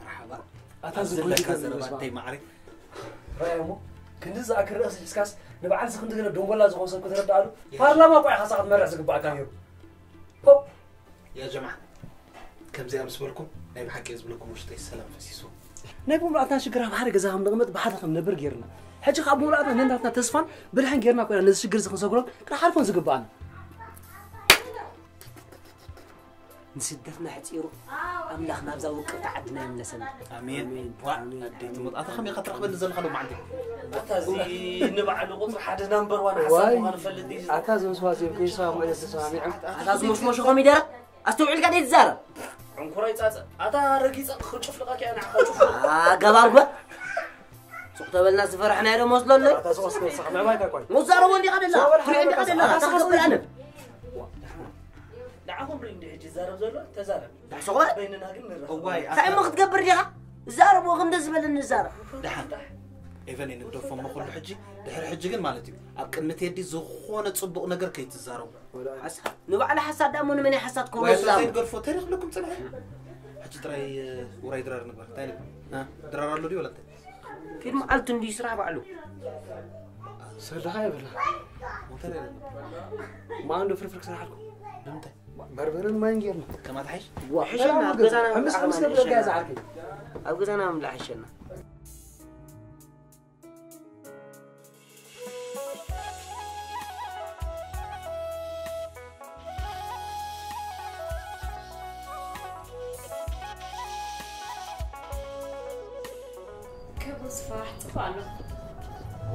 مرحبا أتنزل لك كل هذا تي معرف رايمو كندز أكر رأس الإسكاس نبعد سخن تقدر دونغلا زغون سب كتر دارو بارلما قاعد خاصة مرة زق كاميرو هوب يا جماعة كم زي أمس بالكم نايم حكي يزبلكم وش السلام فسيسو نايم ملاتنا شكرها بحرق زاهم نغمت بحرق نبر غيرنا حاجة خاب ملاتنا ننداتنا تصفن بالحين غيرنا كنا نز شكر زخن سقولن كنا حرفون زقبان نسدتنا حتيرو أملاخنا بزاو وقت عدنا من لسنا آمين أديت مط أتخمي خطر قبل نزل خلوا معندي أتازي نبع القطر حد نمبر وأنا حسب وأنا فلدي أتازم سواسي يمكن يسوي ما يسوي معهم أتازم مش خمي دار أستوعب قاعد يتزار عنكرة يتأذى أتا رقيص خشوف لقاك أنا خشوف قبل بقى سقط بالناس فرحنا يوم وصلوا لي أتازم وصلنا صح ما يبغى كوي مزارو وندي قبل لا فري عندي قبل لا أسقط أنا دعهم بريندي هجي زارب زلوا تزارب سقط بيننا قلنا هواي تعال ما تقبر ديها زارب وغندز بلن زارب دحن إيفاني ندوف ما كل حجي دحر حجي جن مالتي أكمل يدي زخونة صبوا نجر كي تزاروا حسن نبغى على حساد دامون مني حساد كم وزارب قرفو تاريخ لكم سنة حجي تراي وراي درار نقبر تاني ها درار لودي ولا تاني في المعلت ندي سرعة بعلو سرها يا بلا ما عنده فرفرك سرحلكم بمتى بربرن ما ينجرنا كما تحش وحشنا أبغى أمس نبغى جاهز عارفين أبغى أنا من حشنا كبس فرح تفعله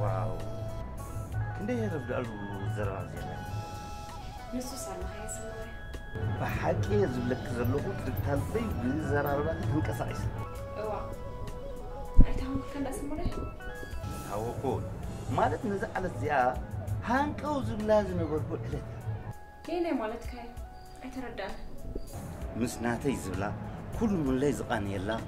واو كنت يهرب قالوا زرع زينا نسو سالنا هيا سنوي بحكي يزبلك زلوكو تتنطي بزرع ربا تنكسعيس اوعى ايتهم كان اسمه هاوكو مالت نزعلت زيا هانكو زبلاز نقول عليه ليه مالتك هاي ايتردان مسناتي زبلا كل من لي زقان يلا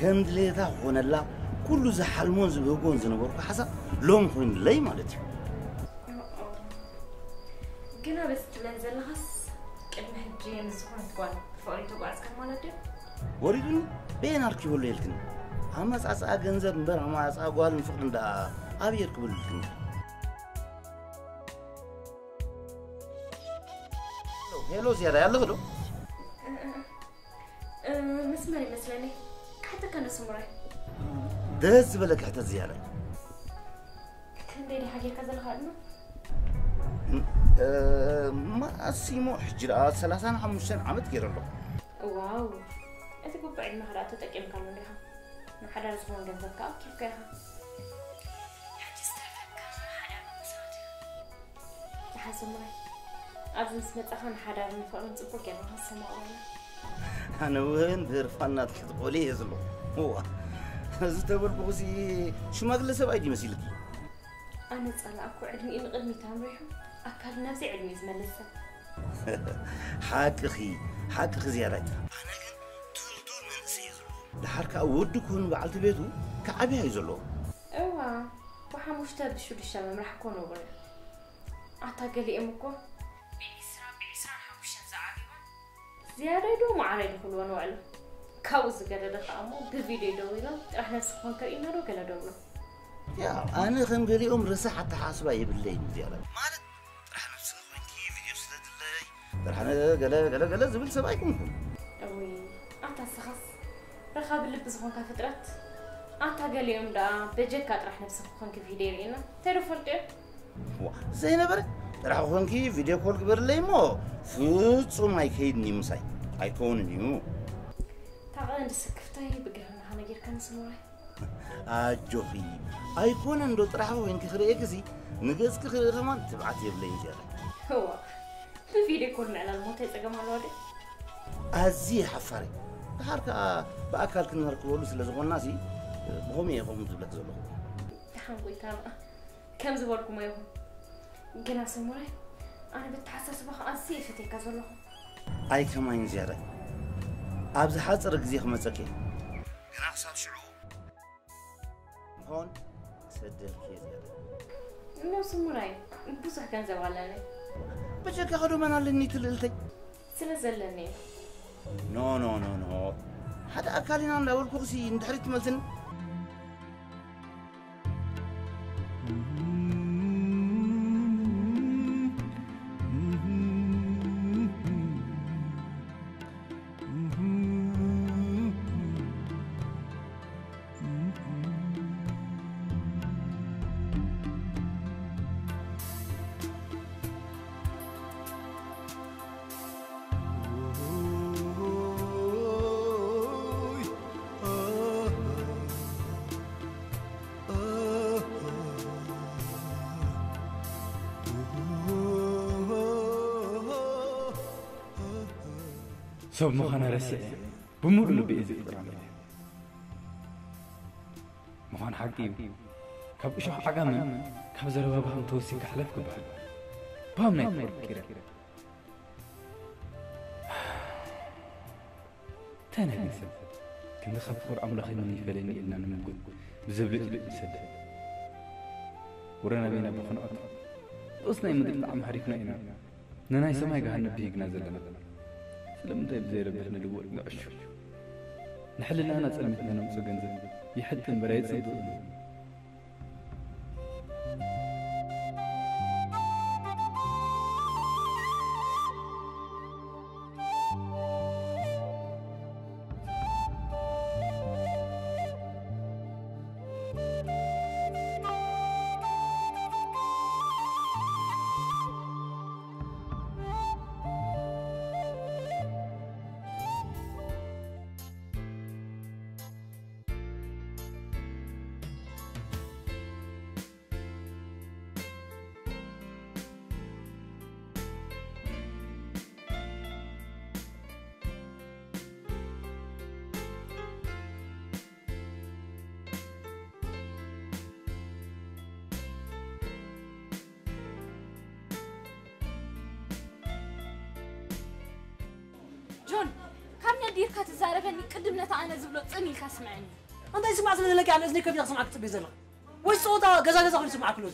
كم دليتا هون الله كل زحلمون زبوقون زنبورك حسب لون خوين لي مالتي قنا بس تنزل خص قدم هجي مزخون تقول فوريتو بعد كم مالتي وريدون بين أركي ولا يلكن أما أسعى جنزر مبر أما أسعى قال نفقد دا أبي يركب الفن هلو زيادة يلا غدو مسمري مسلني حتى كان سمري دز بالك حتى زيادة كنديري حاجة كذا الخادمة ما أسيمو حجرات 35 عمت غير له واو أنت كنت بعد ما خلات تتأكد كم منها ما حدا رسمون جنبك كيف كيها حاسة مري أبز سمعت أخان حدا من فوق نصبك يعني حاسة معانا أنا وين بيرفعنا تقولي يزلو هو زتقول بقصي شو ما قلت سبعي دي مسيلتي أنا أسأل أكو علمي إن قدمي تامريحو أكل نفسي علمي زمان لسه حاك أخي زيادة أنا كان تون من سيزلو لحركة أودك هون بعلت بيتو كعبي هيزلو أيوة وحا مشتاق بشو الشمام راح أكون أقول أعتقد لي أمكو بإسران حمشان زعابيبا زيادة دو معنا يدخلوا ونوعلو كاوز قال دخل أمو بفيديو دوينا إحنا نسخن كرينا رو كلا دونا يا أنا خم قالي رسا حتى حاسبة يبلين زيادة مالت رح نفسنا خوين كيف فيديو سلاد اللي رح أنا قلا زبل سبايكم أوي أنت سخص رخاب اللي بزخون كفترات أنت قال يوم دا بجكات رح نسخن كفيديو رينا تعرف فرق زين بري راح خوينكي فيديو كول كبر لي مو فوتو ما يكيدني مساي ايكون نيو تعال نسكفتي بقهنا هنا غير كان سموي اجوفي ايكون اندو راح خوينكي خري اكسي نغسك خري كمان تبعت يبلين زياده هو الفيديو كول على الموت يتقم على الوادي ازي حفاري حركه باكل كنا نركبوا سلازغون ناسي بهم يقوم تبلك زلو تحنقوي تمام كم زبالكم ما يهم قنا سموي أنا بتحسس بخ أنسي فتي كذا أي كمان زيادة أبز حاصر جزيخ مسكين قنا حساب شعو هون سدل كي زيادة نو سموي بوسح كان زوالاني بجاك أخذوا من اللي تللتي سلزلني نو هذا أكلنا من أول كرسي ندحرت مثلا سوف مخانا رسئ بمرلو بإذن إبراهيم مخان حقيب كاب إشو حقاما كاب زروا بهم توسي كحلت كبال بهم نايفور كيرا تانا نسب كنا خبفور أمر أخي من يفلني إلنا نمقود بزبلت الإنسان ورانا بينا بخنقط أصنا يمدل طعم حريفنا إنا نانا يسمعي قهنا بيقنا زلنا سلام طيب زي ربنا لقوا نعشوا نحل لنا تسلمتنا نمسو جنزل يحد المرايات صدقنا جون كم ندير كتزاربني قدمنا أنا زبلو صني كاسمعني أنت يسمع زلنا لك على إذنك كيف يسمعك تبي زلنا وش صوتها جزا خلي يسمعك لوز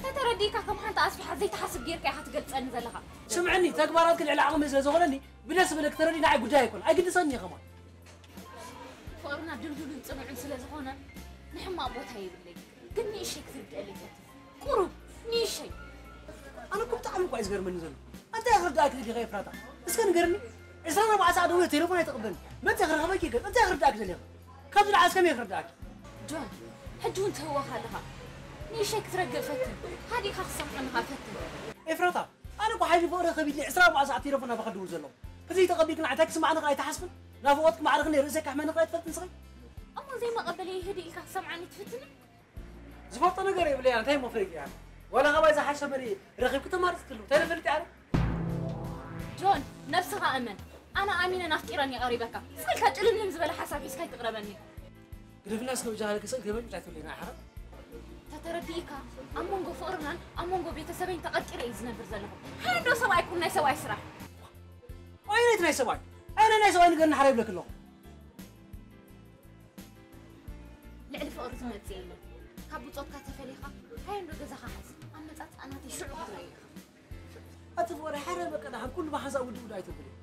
تترديك كم حنت أصبح زي تحسب غيرك حتقلص أنا زلها سمعني تكبرات كل علاقة مثل زغلني بالنسبة لك ترى لي ناعي قداي يكون أي قد صني كمان فقرنا دلدل نصنع سلازخونا نحما أبوتها يبلي قلني إيش كثير تقلي قرب نيشي أنا كنت أعمل كويس غير من زلنا أنت آخر داك اللي غير فراتا بس كان قرني إذا أنا بعد ساعة تليفون يتقبلني ما تاخر خباك يقول أنت آخر داك زلنا كم العاس كم ياخر داك جون حجون تهوى خالها نيشي كثير فتن هذه خاصة عنها فتن إفراطا أنا بحاجة فورا خبيت لي إسراء بعد ساعة تليفون بخد وزلنا فزي تقبلك نعتك سمعنا قاعد تحسبن لا فوتك ما عرفني رزقك أحمد قاعد تفتن صغير أما زي ما قبلي هدي لك سمعني تفتني زبطت أنا قريب لي أنا تاي مفرق يعني ولا غبا إذا حشة مري رغيب كنت مارس كله تاني فرقت عارف جون نفسها أمن أنا آمنة نفتيرني قريبك سألك أجلم زبالة حسابي سكاي تقربني قريب الناس لو جاهلك سألك كمان بتاعت لي ناحرة تترديك أمونغو فورنا أمونغو بيتسبين تقدر إذن برزلهم هاي دو سواي كنا سواي سرح وين ناي سواي أنا ناي سواي نقدر نحارب لك الله لعل فقر زمت زيلو كابو صوتك تفليخة هاي دو جزاها حس أما تات أنا تشعر بريخ أتفوري حربك أنا كل ما حزا ودي ودا يتبلي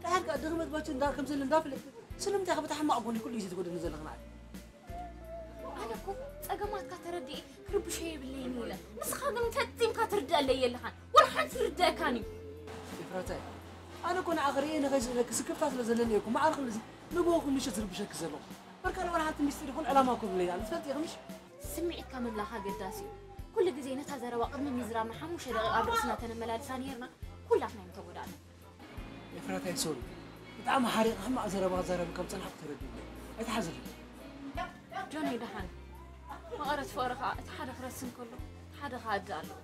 تعال دغمت باش ندار كم زل ندافل سلمت يا بتاع ما اقول كل شيء تقول نزل غنا انا كو صقمات كتردي كرب شيء بالليل ولا بس خاغم تتيم كترد علي لهان ولا حنت ردا كاني افراتي انا كون اخري انا غير لك سكفت لزلني يكون ما عارف لزي نبوكم مش ترب شك زلو بركان ولا حتى مستري يكون علاماكم لي يعني فهمت يا غمش سمعت كامل لها قداسي كل جزينة هذا رواق من مزرعة محموش رقا برسنا تنملال ثانيرنا كلها احنا متوقعنا يا فراتي سوري بتعمل حريق هم زرب كم سنة تردي اتحزن جوني دحان ما قرأت فورقة اتحدث رسم كله اتحدث هادالو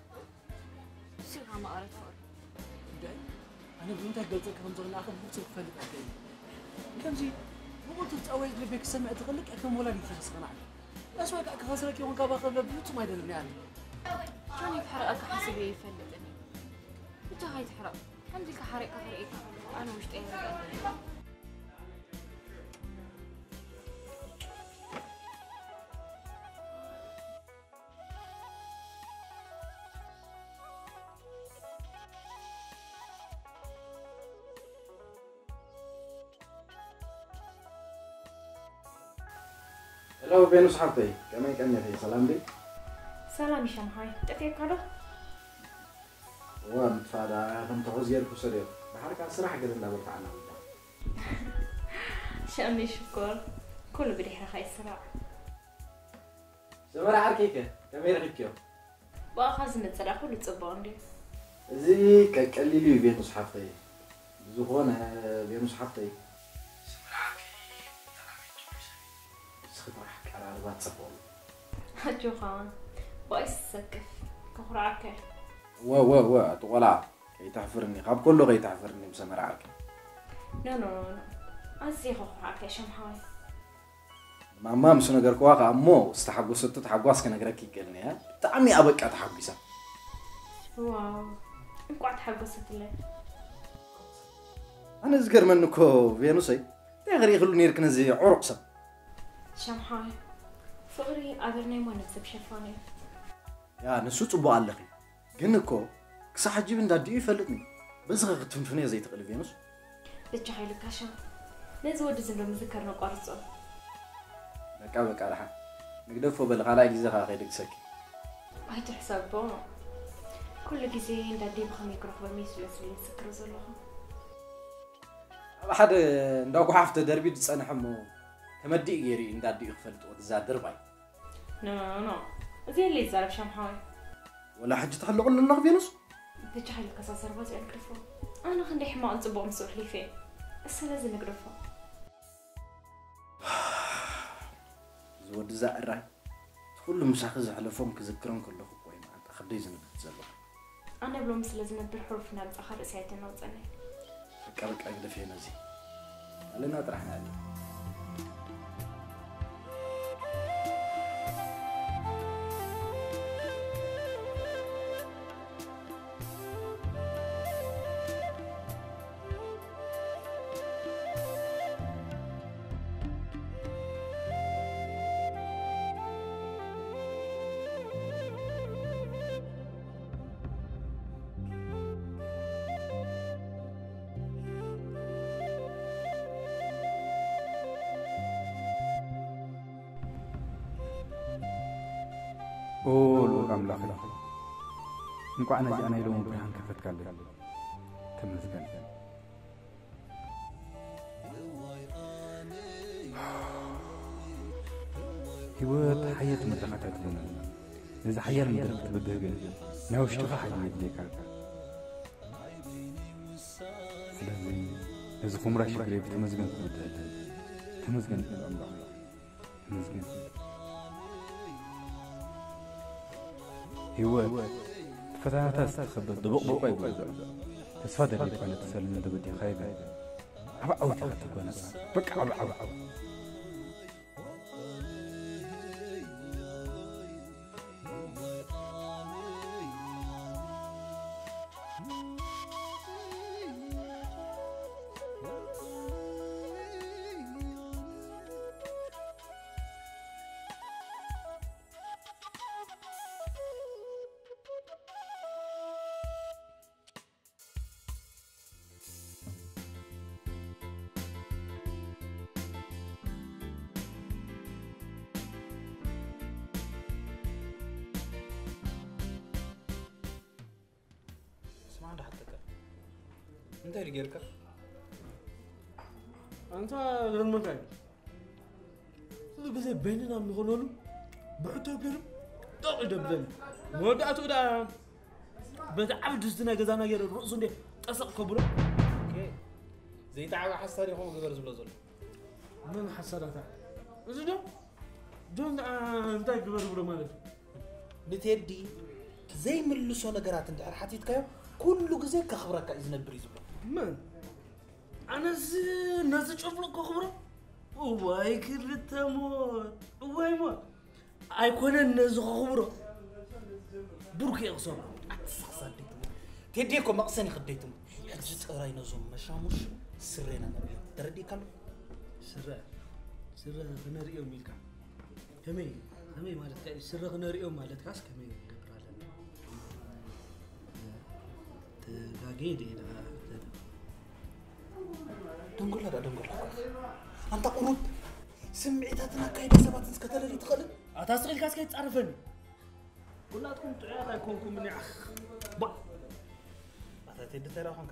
سيرها ما قرأت فورقة أنا بنت قلتلك كم زغنا آخر بوصل فلك عليه كم زي مو قلت تأويل لبيك سمع تغلق أكم ولا بيتخلص قناعي بس ما كخسرك يوم كابا قبل بيوت ما يدري يعني جوني بحرقك حسبي يفلتني انت هاي تحرق عندك حريقة أنا مش تقهر لو بينو صحابتي كمان كان يا سلام دي سلام شمهاي تفيك هذا ومتفادا كم تغوز يركو سرير بحركة صراحة قد لا برتعنا شأمي شكر كله بدي حرخة السرعة زمرة عركيكة كمير غيكيو وأخذ نتسرع كله تصبون دي زي كقليلي بينو صحابتي زخون بينو صحابتي زمرة عركي سخط راح على عربات صبون هاتشو خان بايس سكف كخرعك وا تقولع كي تحفرني قاب كله غي تحفرني بسمرة عركي نو أزي خرعك شمهاي ماما مش نقدر واقع مو استحقوا ستة تحقواس كنا قرأكي قلني ها تعمي أبك أتحقيسا واو إنكو أتحقوست اللي أنا أذكر منكو فينوسي تغري يخلوني يركن زي عرقسا شمهاي فغري أغرني ما نكسب شفاني يا نسو صبوا على لقي جنكو كسح جيب ندادي يفلتني بس غير تنفني زي تقل فينوس بتجي لك عشان نزود زندو مذكرنا قارصو بقى على حق نقدفو بالغلاء جزاها غير سكي هاي تحسب بونو كل جزء ندادي بخمي كروح بميسو يسوي سكر زلها حد نداكو حافته دربي تصنع حمو تمدي غيري ندادي يخفلت وتزادر باي نو زي اللي زارب شمحاي ولا حاجه تخلق لنا فينوس بتجي لك اساس رباز ينكرفو انا خندي حما انصبو مسوح لي فيه بس لازم نقرفو زود زائر كل مساخ زحلفهم كذكرون كله خوي ما انت خدي زنك تزلق انا بلو مثل لازم ندير حروفنا بتاخر ساعتين وصلنا بقى قد فينا زي لنا طرحنا عليه قول أملاخ نقول أنا يلوم برهان كفت كله تمزجن هو حياة مدخلات لنا إذا حياة مدخلات بدهجن ناوش تفاحة يديك لازم إذا خمرة شقريب تمزجن تمزجن أملاخ تمزجن هو فتاة تستخبى دبق يقول تسفادر لي قالت تسلم دبدي خايبة عبا أو تغطي قوانا بك عبا أنت اللي جيرك أنت لما كان بس بيننا نقولوا بعتوا بيرم دق دبلن ودعتوا ده بتعبد الزنا جزانا غير الرؤوس ده تسق كبره اوكي زي تعب حساري هو غير زبل زل من حسارته زين دون انت غير برو مالك نتيدي زي ملسو نغرات انت حتيت كايو كل غزي كخبرك يزنبر يزبل من انا ناس تشوفلك خبره واي كل تموت واي ما ايكون الناس خبره بركي يقصر صدق تديكم مقصني خديتم حجي تقراي نزوم مشاموش سرينا نبي تردي كلو سر غنريو ميلكا كمي مالت كاي سر غنريو مالت كاس كمي قبرالنا تغاغيدي دنقول انت قرود سمعتاتنا كايده سبات اسكتلري تخلل اتاسقل كاس كاي تصرفني كلاتكم تعيا يكونكم من اخ با اتاتيد تراخنك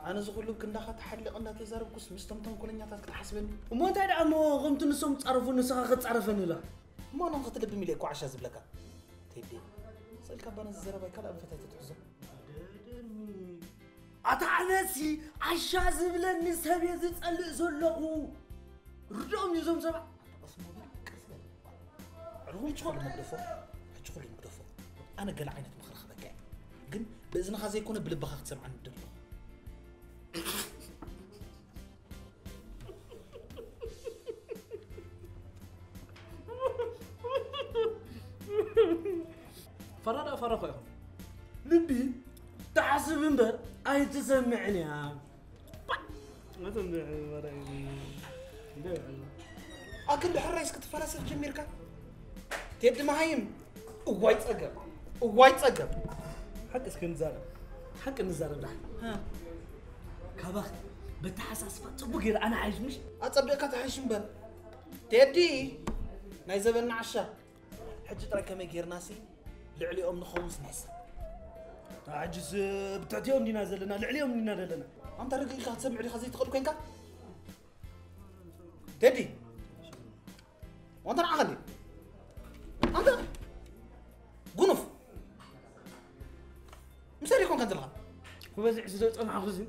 انا زغلو كندا تحلقنا تزارب كوس مستمتم كلنياتات كتحسبني وما انت دا مو قمت نسوم تصرفوا نسخه تصرفني لا ما انا قتلب ميليكو عشا زبلكا تيدي سلكا بان الزرباي كلا انفتات تحزم اتعنسي عشا زبلني سبي زصلق زلقو ردهم يزوم سبع اسمو بالكسل عرهم تشغل المقدفو تشغل المقدفو انا قال عينت مخرخبك ግን بإذن خازي يكون بلبخ تسمع عن الدلو فرق يا لبي تحسب انبر اي تسمعني يا ما تسمعني وراي اكل حرايس كتفرس جميركا تيد مهايم واي تصقب حق حق نزارب ده ها كبخ بتحساس فطبو غير انا عايش مش اصبقك تعيش مبر تيدي ناي زبلنا عشا حج ترى كما غيرناسي لعليهم نخومس ناس عجز بتعطيهم دينا زلنا لعليهم دينا زلنا انت رجل كتسمع لي خزي تقول كينكا تيدي وانت عقلي انت قنف مسالي يكون كنتلها وبس عزيز انا خزي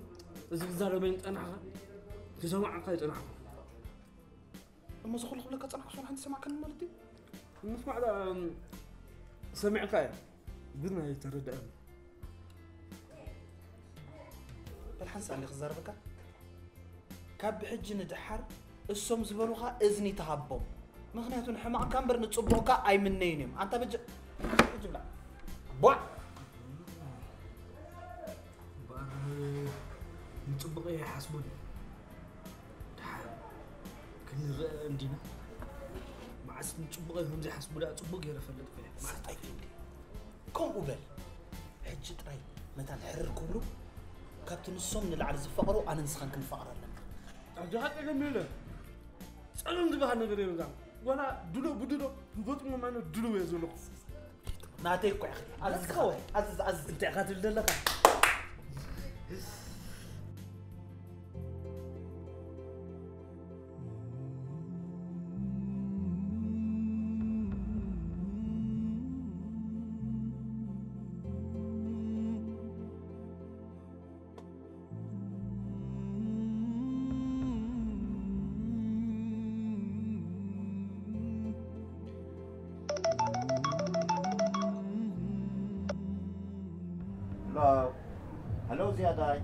زاربين انا تسمع قايت انا لما زخل لك انا شلون عندي سمع كلمه مالتي نسمع على سمع قايت بدنا يتردد بالحنس اللي خزربك كاب حج ندحر السم زبلوها اذني تهبم مخنياتو حماق كامبر نصبوكا اي منينم انت بج بلا بوا نصبق يحسبون كن عندنا مع اسم نصبق هم زي حسبوا لا صبق يرفلت فيه ما طيب كم قبل حج طراي متى الحرر كبرو كابتن السم نلعب زفقرو انا نسخن كنفقر لنا اجاك جميله صلم دبا ነገር ይወዛም ወላ ድሎ ብድሎ ጎጥሞ ማነው ድሎ ያዘሉ ናተይ እኮ ያኺ አዝከው አዝ እንተኻት ልደለካ هلو زيادة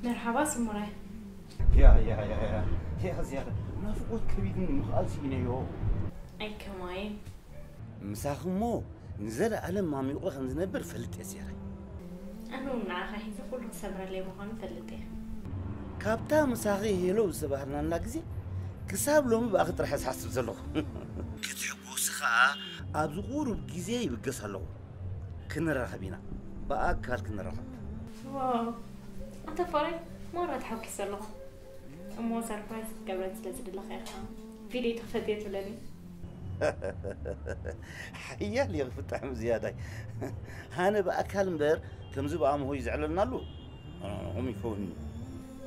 مرحبا سمورة يا زيادة نافقوت كبيدين مخال سينيو أي كماين مساخمو نزل على مامي وخن زنبر فلت يا زيادة أنا ونعاها هيدا كله سبرا لي مخان فلته كابتا مساخي هيلو سبحنا نلاقزي كساب لهم باخد رح يحسب زلو كتحبو سخاء أبزغور بجزي بقصلو كنرا بينا بأكل كنرا واو أنت فري مرة تحكي سلو مو سربرايز قبل تلزد الله خير فيديو تخفيت ولاني حيا لي فتح زيادة أنا بأكل مبر كم زبا هو يزعلنا له هم يكون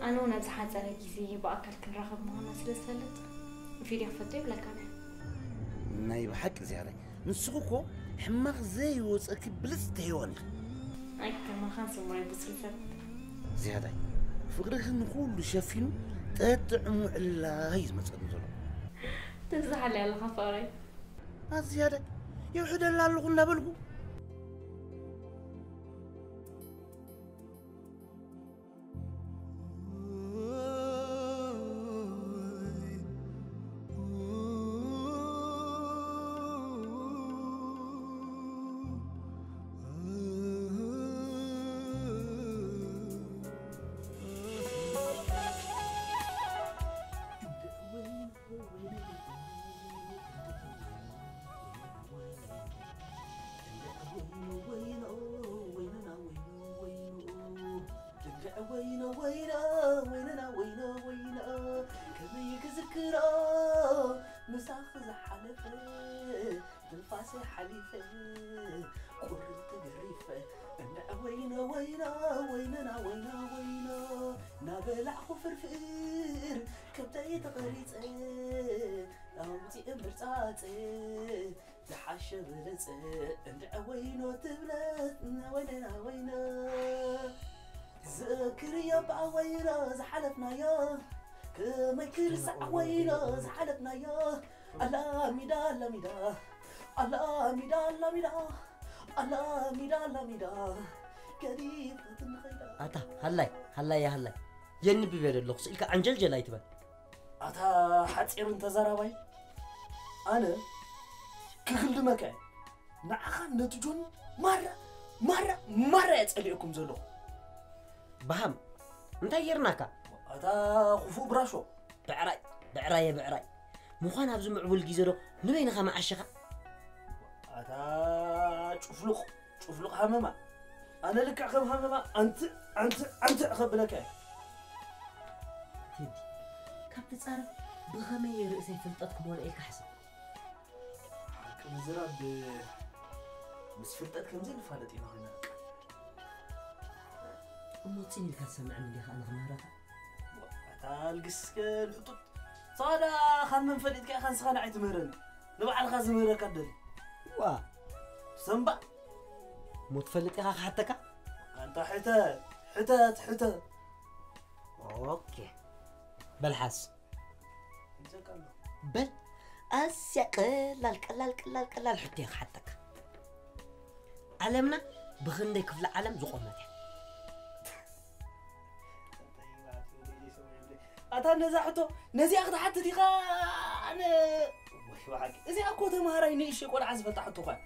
أنا ونزحت على كيسي بأكل كنراخب معنا سلسلة في ريح فتي ولا كان نايب حق زيادة نسوقو حماق زي وصك بلس تهيوان أي كمان خمسة مرات بسلسلة زيادة فقرك نقول شافينو تطعموا الله يزمت نزلو تزعل على الخفاري زيادة يوحد الله اللي قلنا بلقو تحشب لص عند عوينو تبلت ويننا وينا ذكر يا بعوينا زحلفنا يا كما كرسع وينا زحلفنا يا الله ميدا الله ميدا الله ميدا الله ميدا الله ميدا الله ميدا كريم تنخيلا أتا هلا يا هلا ينبي بير اللقص إلك عنجل جلاي تبا أتا حتير انت زراوي أنا كخل مكان نعخان نتجون مرة يتسأليكم زلو بهم انت يرناكا أتا خفو براشو بعراي مخان هبزو معبول جيزرو نبين خا مع الشخا أتا شوفلق همما أنا لك أخذ همما أنت أخذ لك تدي كابت صار بخمي رأسي فلتتكم ولا إلك حسن كم زراب بس فلتت كم زي الفالتين هنا موتيني لك سمعني لي خان غمارة أتا القسكل صادا خان من فلت كي خان سخان عيت مهرن نبع الخاز مهرن كدل وا سنبا متفلت يا حتى أنت حتات اوكي بالحس بل اسيا قلال حتى حتك علمنا بخندي كفل عالم زقومات أتا نزحته نزي أخذ حتى دي أنا وحاج إذا أكو تمهري نيشي ولا عزفة تحته خا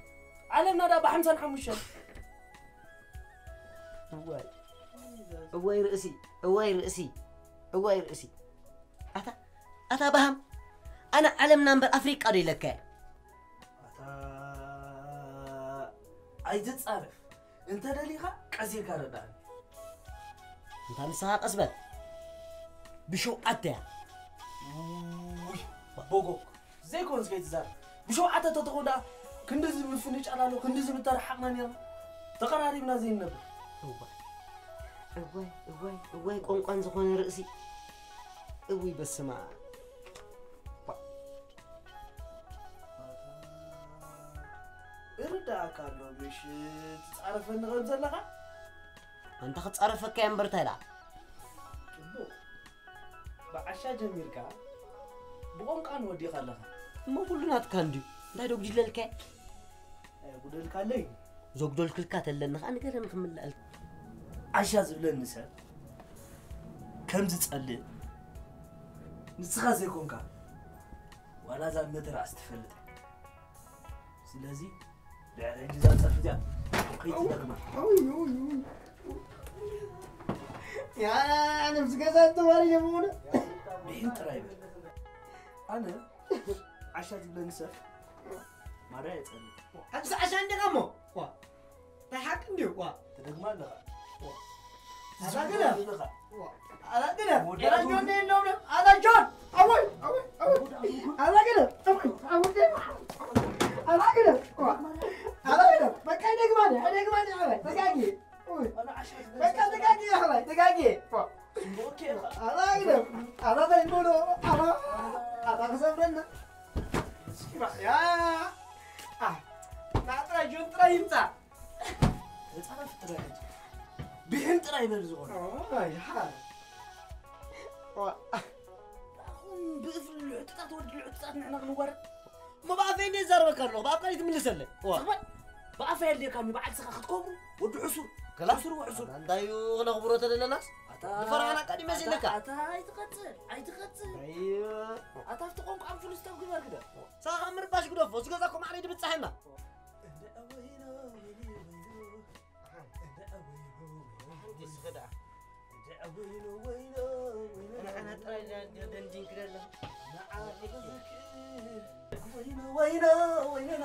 علمنا ده بحمسن حمشة أواي رأسي أتا بهم أنا علمنا من أفريقيا دي لك أتا عايز تعرف أنت دليخا كازي كاردان أنت نساق أسبت بشو أتى بوغو زي كونس كيت زار بشو أتى تتغودا كندز بفنيش على لو كندز بترحقنا نيا تقراري من زين نبي أواي قنقن زخون رأسي أوي بس ما إرداك الله بيش تعرف إن غير زلها أنت خد تعرفك كم برتلا بعشا جميلك بقوم كان ودي خلها ما كلنا تكندي لا دوق جلالك بدل كالي زوج دول كل كاتل لنا أنا كده نكمل الألف عشا زبل النساء كم تتسأل نسخة زي كونكا وأنا زال مدر أستفلت سلازي بعد جزء صرفتها قيت نغمة أوي يا أنا مسكت تواري جمونة بين ترايب أنا عشا زبل النساء ما رأيت أنت عشان نغمو تحكم دي تدقما لها هذا كده هذا كده هذا جون دي النوم هذا جون أوي هذا كده هذا كده هذا كده بكاي دقماني بكاي أين أنا بيقولوا أنا خسرنا يا ناترا جون ترى يمتع أنا في التراجع بحين ترى يبرزون يا حال بقفل العتات ودي العتات نحن نور ما بقى فين يزار بكرلو بقى قريت من لسله بقى فين اللي كان بعد سخاختكم ودي عسر كلا عسر وعسر عندايو انا خبرت للناس فرعنا قاعد يمزي لك اي تقتل ايوه اتفتقون عم فلوس تبغى كده صح عمر باش قدوف سقزاكم علي دبت صحنا انا ترى دندين كده وينه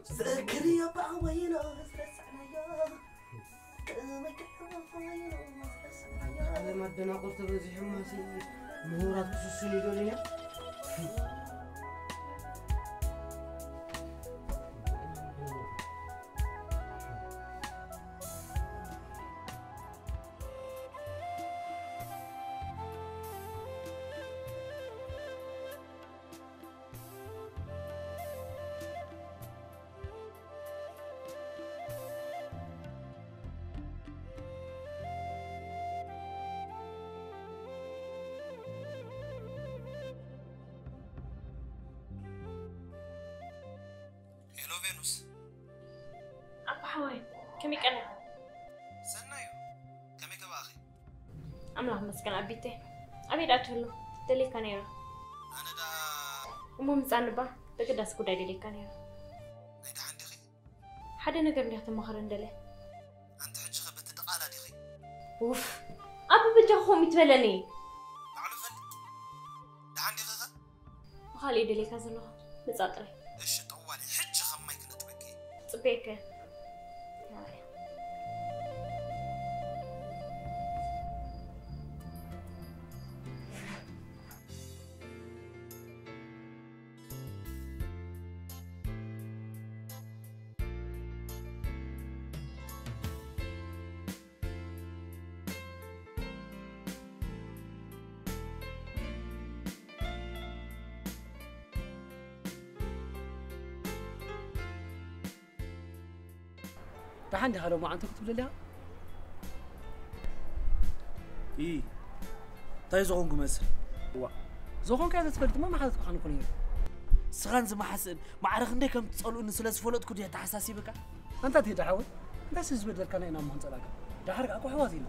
زكريا بقى وينه رسعنا يا كمك وينه رسعنا يا على ما ادنا قلت بزي حماسي مهورات كسوسني دوليا هلو فينوس أبو حواي كمي كنا سنايو كمي كباخي أملا مسكن أبيته أبي داتولو دلي كانيرو أنا دا المهم زانبا تقدر سكوت دلي كانيرو نيت عندي خي حدا نقدر نحتم مخرن دلي أنت حج خبت تقالة دي خي أوف أبو بجاخو متولني معلوفة دا عندي خي خالي دلي كازنو نزاطري إيش طوالي حج خمي كنت بكي صبيك تحندي هذا ما أنت كتب لها إيه طيب زغون قمص زغون كذا تفرد ما حد تخانق كوني سخان زما حسن ما عرف عندك كم تسألوا إن سلاس فلوت كده تحساسي بك أنت تحاول بس زبد لك أنا ما هنصلك ده حرق أكو حوازينا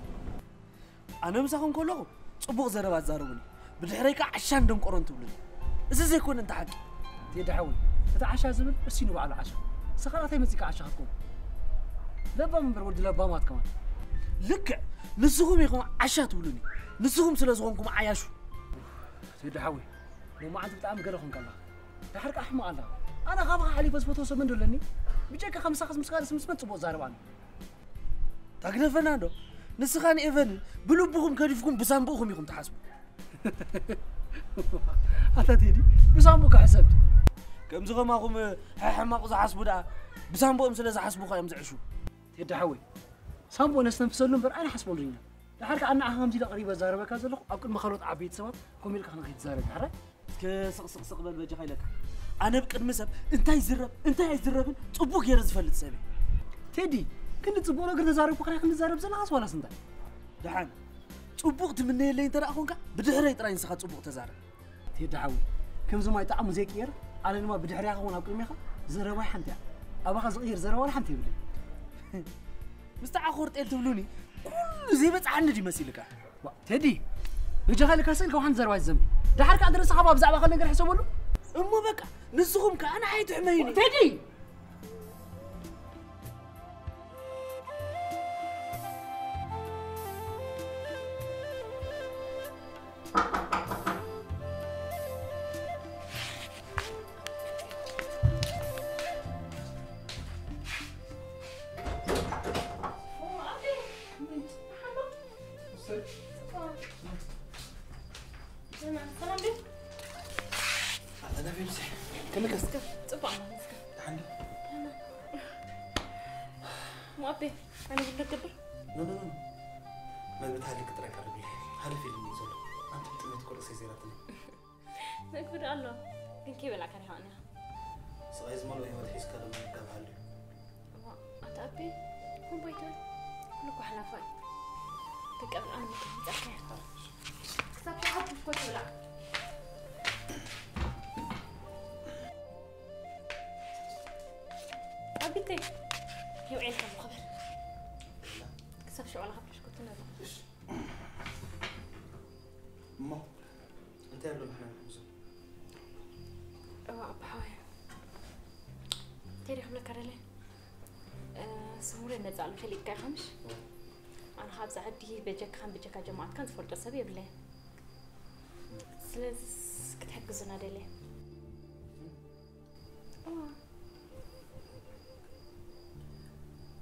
أنا مسخون كله صبغ زربات زاروني بدحريك عشان دم قرن تبلي إذا زي كون أنت حكي تحاول أنت عشاء زبد بس ينو على عشاء سخانات هي مسك عشاء حكون لبا من برود لبا مات كمان لك نسخهم يكون عشاء تبلوني نسخهم سلازغونكم عياشو تحاول لو ما عندك بتعمل قرخهم كلا ده حرق أحمق الله أنا غابها علي بس بتوصل من دولني بيجيك 5 مسكال اسمه صبو زاربان تاكل فنادو نسخاني إيفن بلوبكم كيفكم بسامبوكم يكون تحسبوا هذا تيدي بسامبوك حسبت كم زغماكم حماق زحسبوا ده بسامبوهم سلا زحسبوا خايم زعشوا تدحوي سامبو نستنفسلون بر أنا حسبوا لينا لحرك أنا أهم زيد قريبة زاربة كذا لو أكل مخلوط عبيد سوا كميل كان غيت زارب حرك كسق بالبجي خيلك أنا بقد مسب أنت يزرب صبوك يرز فلت سبي تيدي كنت صبوا لو قرنا زارب بكرة كنت زارب زلاص ولا سنتا دحان صبوك تمني اللي ترى أخونك بدحري ترى ينسخ صبوك تزارب تدحوي كم زمان يطعم زي كير على ما بدحري أخون أكل ميخا زربة حنتي أبغى صغير زربة ولا حنتي بلي مستعخور تقل تبلوني كل زي بس عندي دي مسيلك تدي يجي كاسل كوحن زربة الزمي ده حركة أدرس صحابة بزعبة خلنا نقدر حسبوا له أما بقى نسخهم كأنا حيت عميني تدي أنا بيمسح كم كسكة طبعا عندي مو أبي أنا بدي أكبر نو ما بتهلك ترى قربي هل فيلم يزول انت بتمت كل شيء زيرتني نكبر الله كن كيف لك انا هنا سوايز مالو هي وتحس كلام قال حلو اتابي هو بيتر كلكم حلافات تقبل انا متذكر كسبت حط في كل لا أبيتي يوعي لكم خبر كسب شو على خبر شو كنت نازل ما انت يا لون احنا بحاول تاريخ ملك رلي سمور النزال في اللي كخمش أنا خابز عدي بجك خم بجك جماعة كانت فرصة سبي بله سلز كنت حجزنا دلي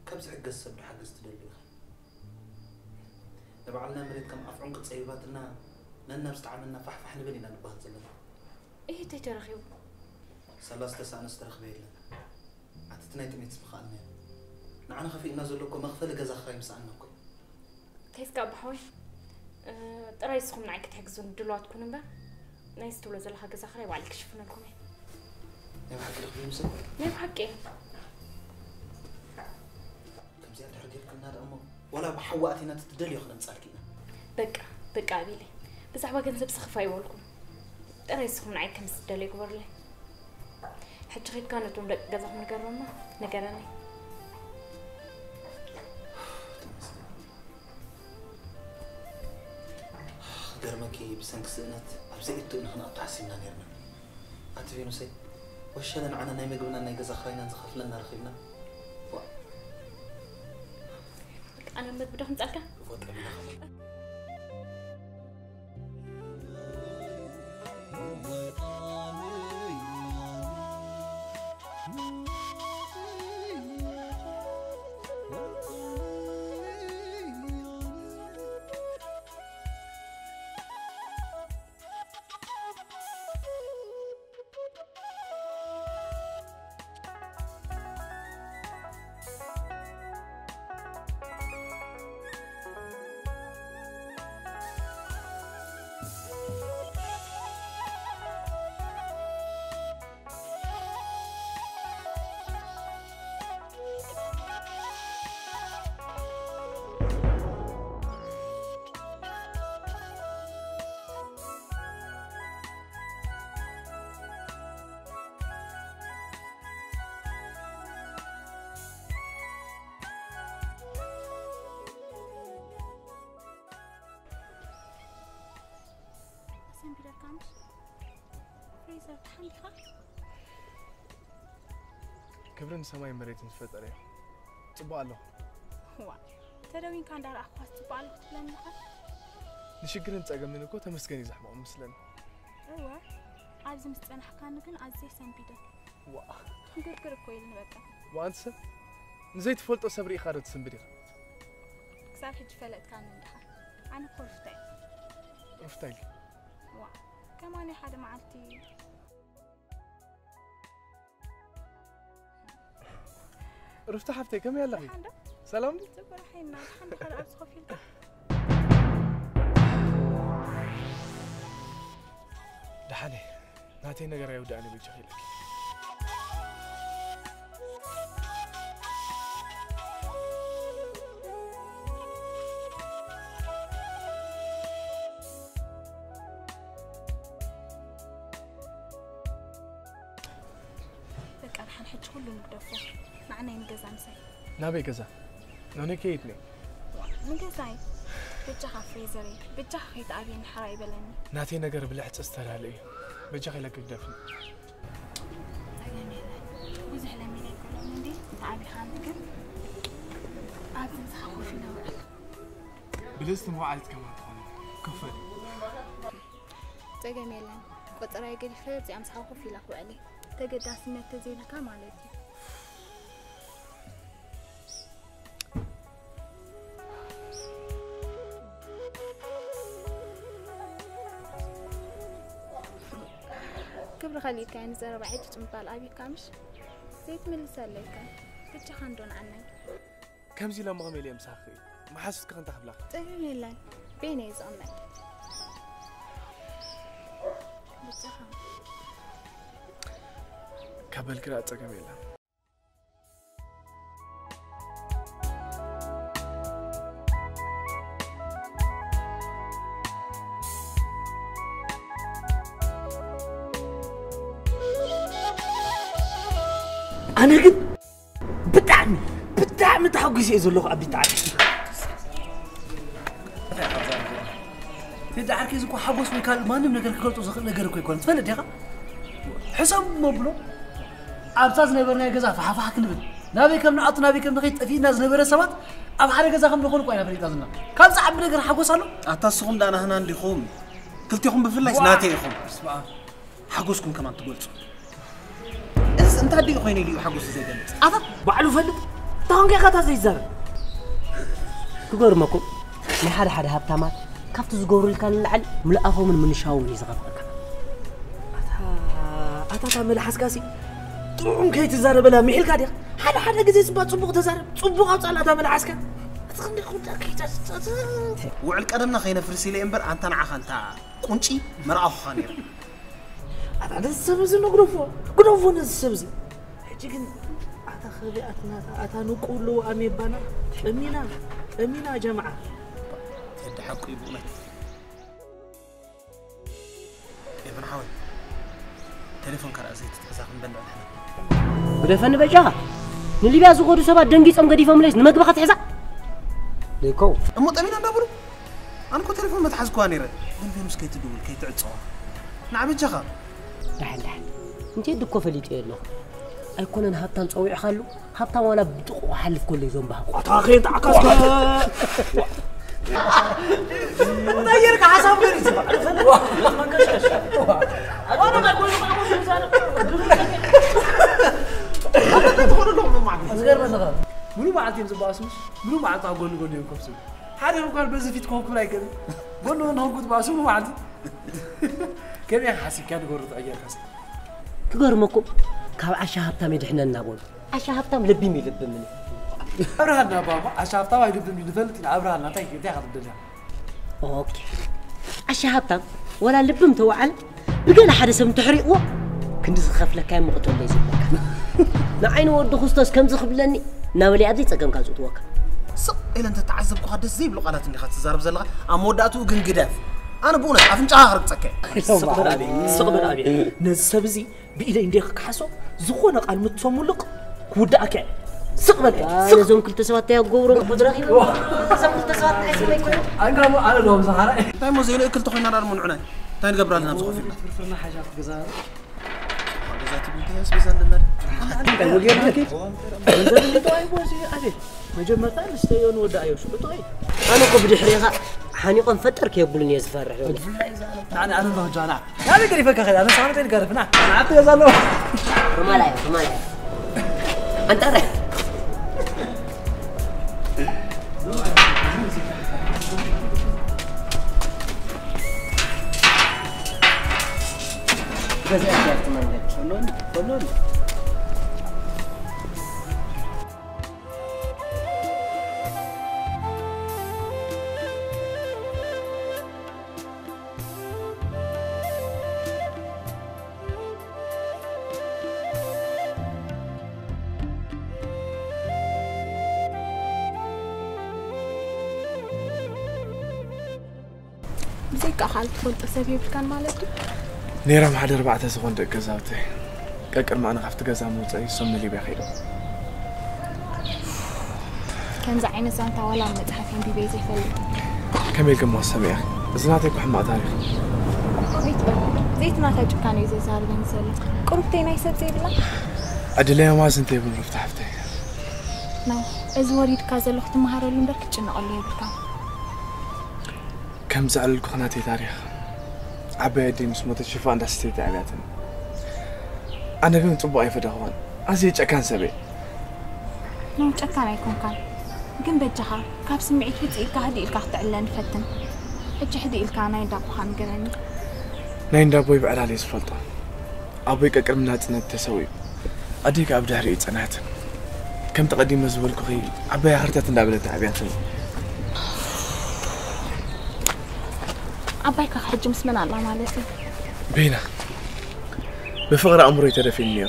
كبز حجز سب حجز تدلي نبعلنا مريت كم أفعون قد صيباتنا لأننا مستعملنا فحفح نبنينا نبهت زلنا إيه تترخيو سلاسة ساعة نسترخ بيلا عتتناي تميت سبخاننا نعنا خفي نازل لكم مغفلة جزا خراي مسعناكم كيف قاب حوي رايسكم معك تحجزون دلوقتكم بقى نايس تقولوا زلها جزا خراي وعليك شوفنا لكم يا حكي لك بيمسك نعم حكي كم زيادة حرقيت كنا أمه ولا بحواتنا تتدلي يخنا نسألكينا بقى بيلي بس عبا جنزب سخفاي ولكم رايسكم معك كم سدلي قبر لي حتى خيط كانت ولك جزاهم نقرني درمكي بسنك سنت أبزيتو إنه خنا أتحسنا نيرنا أتفينو سي وشلن عنا نايم قبلنا ناي جزا خرينا نزخف لنا رخيبنا أنا بدهم تسألك كبرن سماي مريت نتفطر يا صبا الله هو تدوين كان دار اخواس صبا الله لنا نشكرن تصقمن እኮ ተመስገን ይزحمው መስለን هو عايز مستنح كان ግን አዘይ ሰንቢደ ዋ ግርግር እኮ ይልን በቃ ዋንስ نزي تفلطو صبري خارج سنبدي كساب حج فلت كان ندخل انا كورفتاي رفتاي وا كمان حدا معلتي رفت حفتي كم يلا سلام تبر حينا حنا خلاص خفيل دحاني ناتي نغير يوداني بجخيلك بقى رح نحج كله ندفع معنا ينجزا مساي نابي كذا نوني كيتني نجزاي بجخا فريزري بجخا خيط أبين حراي بلني ناتي نغير بلحت استرالي بجخيلك دفن وزح لمي لي كلهم عندي تعبي خان كم أبي مسخو في نوع بلست موعد كمان كفر تجمع لنا بطريقة قل فرز يا مسخو في لك وعلي تجد سنة تزيد كمالتي كبر خليك كان زرب عيد تمطال أبي كامش زيت من لسالك بتجي خندون عني كم زي لما غمي لي مساخي ما حسيت كنت أخبلك طيب لا بيني زعمت بتفهم كابل كلا أتجمعنا أنا قد بتعمل تحقيسي إذا الله أبي تعالى تدعي عاركي زكو حبوس مكان ما نم نقدر كلتو زخل نقدر كوي كون تفلت يا خا حسب مبلو أبساس نبرنا جزاء فحفا كنبل نبي كم نعط نبي كم نخيط في ناس نبرة سمات أب حركة جزاء خم نخون كوينا فريق أزنا كم صعب نقدر حبوس له أتصهم ده أنا هنا عندي خوم كلتيهم بفلة سناتي خوم حقوسكم كمان تقول إذا أنت هدي خويني لي حقوس زي ده أتا بعلو فلت تانجي خطأ زي زر كقول ماكو نحر حد هبتامات كافت زجور الكان العل ملأفه من شاوم يزغفك أتا تعمل حسكاسي طعم كي تزارب لها محل كاديا حدا جزء سبات صبغ تزارب صبغ أو تعال تعمل حسكا تخلي خد أكيد وعلى قدمنا خينا فرسيلي إمبر أنت نعخ أنت كونشي مرأة خانير أتا السبز نقرفه السبز هجين أتا خلي أتا نقول أمي بنا أمينا يا جماعة تهد حقي بقولك ابن حاول تليفون كرأسي تتحزاق من بندق الحنا بدفن بجاها نلي بيازو غورو سبا دنجيس أم قديفة مليس نمك بخت حزاق ليكو أمو تأمين أنا بقوله أنا كنت تليفون ما تحزقوا أنيرا دل فينوس كي تدول كي تعد صواب نعم الجخا لحل انت يدكو فليت إيه الله أيكون هبتان صويع خلو هبتان وانا بدقو حلف كل زوم بها أتاخي تعكسك طيرك حسب غيري ما كشكش وانا بقول لك انا تدخل لهم معك اصغر ما صغر منو معك يمز باسوس منو معك اقول يكم سو حدا قال بس فيت كوكو لا يكذب قول له نهقد باسو ما عندي كيف يا حاسب كان غورت اجر كاس كغرمكم كاب عشا هبتام يدحنا نقول عشا هبتام لبي مي لب مني أبرهنا بابا عشان طبعا يقدر يدفلت أبرهنا تيجي تاخذ الدنيا. أوكي. عشان هبطان ولا لبم توعل بقى حدا سم تحريق كنت خاف لك كان مقتول ليس بك. نعين ورد خصوص كم زخب لني ناولي أدي تقام كازو توك. صق إلا أنت تعذب كهذا الزيب لو قالت إني خدت الزرب زلقة أموداتو جن جداف. أنا بقولك أفنش آخر تسكى. صقبر أبي نسبزي بإلى إنديك حسو زخونك على متصملق ودأك. سقبل أنا زوم كنت سوات يا جورو بدرخي سام كنت سوات عايز ما يكون أنا لو زهرة تاي موزيل أكل تخينا نار من عناي تاي نقبر لنا بزخوفي فرنا حاجة في جزارة جزاتي بنتي بس بزن لنا أنا وجينا كيف نزل اللي توي بوسي أبي ما جاب مثلا استيون ودا أيوش توي أنا قبل حريقة حنيقا فتر كي يقولني يزفر أنا الله جانا يا بيقري فك أخي أنا صارت لي قرفنا أنا عطي يزالو ما لا أنت أنا بس أعرف من فنون زيك حالت فلت سبيب كان مالتي نيرم حد 4 سكون دق زاوتي كقر ما انا خفت غزا موصي سم لي بخير كان زعين سانتا ولا متحفين ببيت يفلت كمل كم سمع زناتك وحما تاريخ زيتنا تاج كان يزي صار بنسل قربتين يسب زي بلا ادلي ما سنتي بنفتح فتي نو از وريد كازل اخت مهارو لي برك تشنقل لي بركا كم زعل كخناتي تاريخ عبادي مسموت الشفان دستي تعباتن انا كنت طباي فدهوان ازي كان سبي نو كان يكون كان ግን በጃኻ ካብ ስምዒት ፍጽኢካ ህዲ ኢልካ ክትዕለ ንፈትን እጅ ሕዲ ኢልካ ናይ ዳቦኻ ንገረኒ ናይ ዳቦይ ብዕላል እየ ዝፈልጦ ኣቦይ ቀቅርም ናፅነት ተሰዊዩ ኣዲካ ኣብ ድሕሪ ፀናት ከም ተቐዲመ ዝበልኩኺ ዓባይ ኣኽርታት እንዳበለት ዓብያትን عبايك حج مسمن الله مالتي بينا بفقر عمري تدفين نير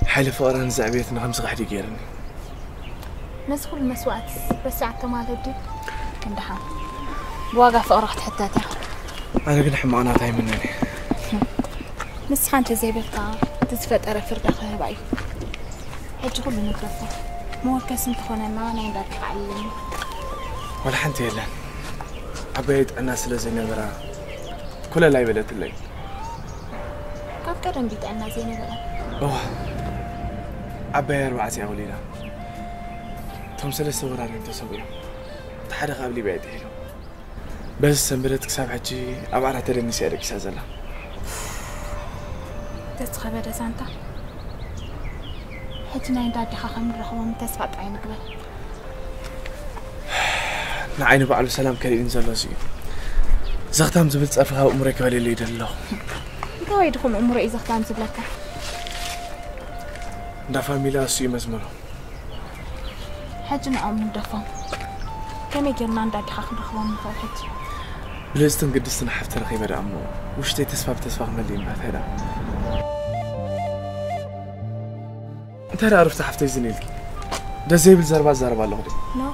حالي فقر نزع بيتنا 5 قحدي غيرني مسخول المسوات بس عت مالدي كندحا بواقع فقر رحت حتاتها انا كن حمانات هاي منني نسخ انت زي بلتا تتفطر فرقه خباي حج كل نكرفه مو كاس انت خونا ما انا عندك علم ولا حنت يلا عبيت الناس اللي زي نبرا كلها لا يبلت الليل كيف كرم بيت انا زي نبرا اوه عبير وعتي اولينا توم سلسة وراني انت سوي تحرق قبلي بعيد حلو بس سنبلت كساب حجي ابعنا ترني سيارك سازلا تتخبر زانتا حجنا عند دادي خاخم رخوم تسفط عينك بل نعينو بعلو سلام كريم زلوزي زختام زبل تصرفها اموري كبالي اللي يدلو انت وايد خم اموري اذا زختام زبلك دا فاميلا سي مزمرو حجنا ام ندفا كم يجرنا عند دادي خاخم رخوم حج بلستن قدستن حفت رخيبة دا امو وشتي تسفى مليم بعد هيدا انت هلا عرفت حفتي زنيلك دا زي بالزربة الله دي نو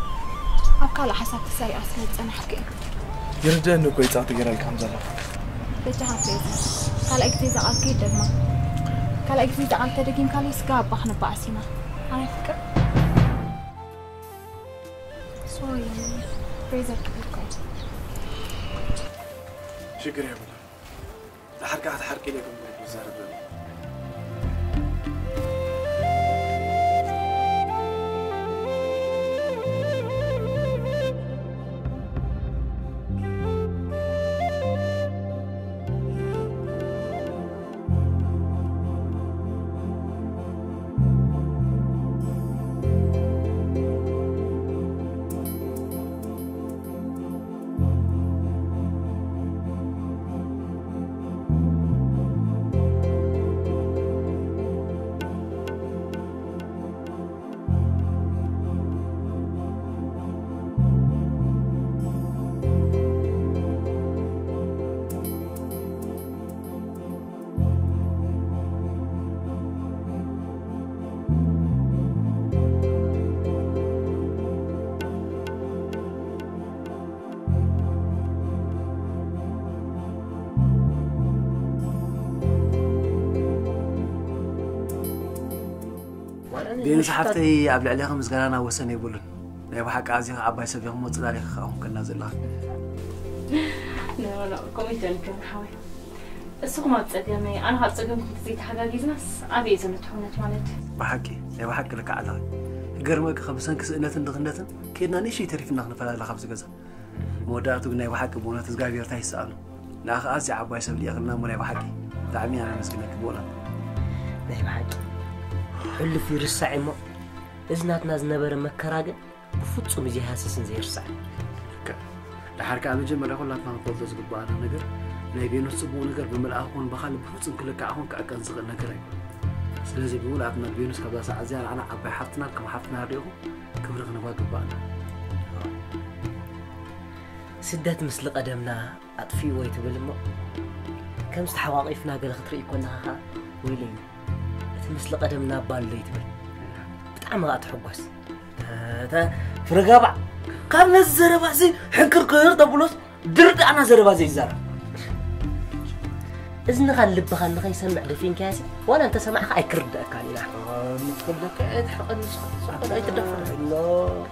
أبقى حسب تساري أصلاً أنا حكي يرد إنه كويس أعطي جرال كم زلمة بجها فيز قال أكتيز أكيد دما قال أكتيز أنت دقيم قال يسقاب بخنا باسينا أنا فكر سوري فيزر كبير شكرا يا بلا لحركة حتحركي لكم بالزربة بين صحفتي قبل عليها مسغرانا وسن يقولون لا بحق ازي عباي سبيهم مصداري خاهم كنا زلا لا كوميتن كان حاوي السوق ما تصقمي انا هتصقم زيت حاجه ناس ابي زنتحونت مالت بحقي يا بحق لك على قرمك خمسان كسئنت دخنتن كنا نشي تعرفنا نفلا خبز غزا موداتو غناي بحق بونات زغابير تايسالو لا ازي عباي سبلي اخنا مولاي بحقي دعمي انا مسكينك بولا لا بحقي حل في رسع ما إذناتنا زنبر مكراجن بفتصم زي حاسسن زي رسع لحركة أنا جمرة كلها تنقل تزقط بعد النجر نبي نصبون نجر بملأهون بخال بفتصم كل كأهون كأكن صغر نجرين سلازي بقول عتنا بينوس كذا ساعة زين أنا أبي حفتنا كم حفتنا ريهم كبرنا نبغى بعد سدات مثل قدمنا أطفي ويتبل ما كم استحواقفنا قال خطري كنا ها ويلي مثل قدمنا باللي تبل بتعمل أتحبس تا فرقابع كم الزربة زي حنكر قير طبلوس درد أنا زربة زي الزرب إذن غلب بخان نخي سمع دفين كاسي ولا أنت سمع خاي كرد أكاني نحن متقبلك أتحق النسخة أي تدفر الله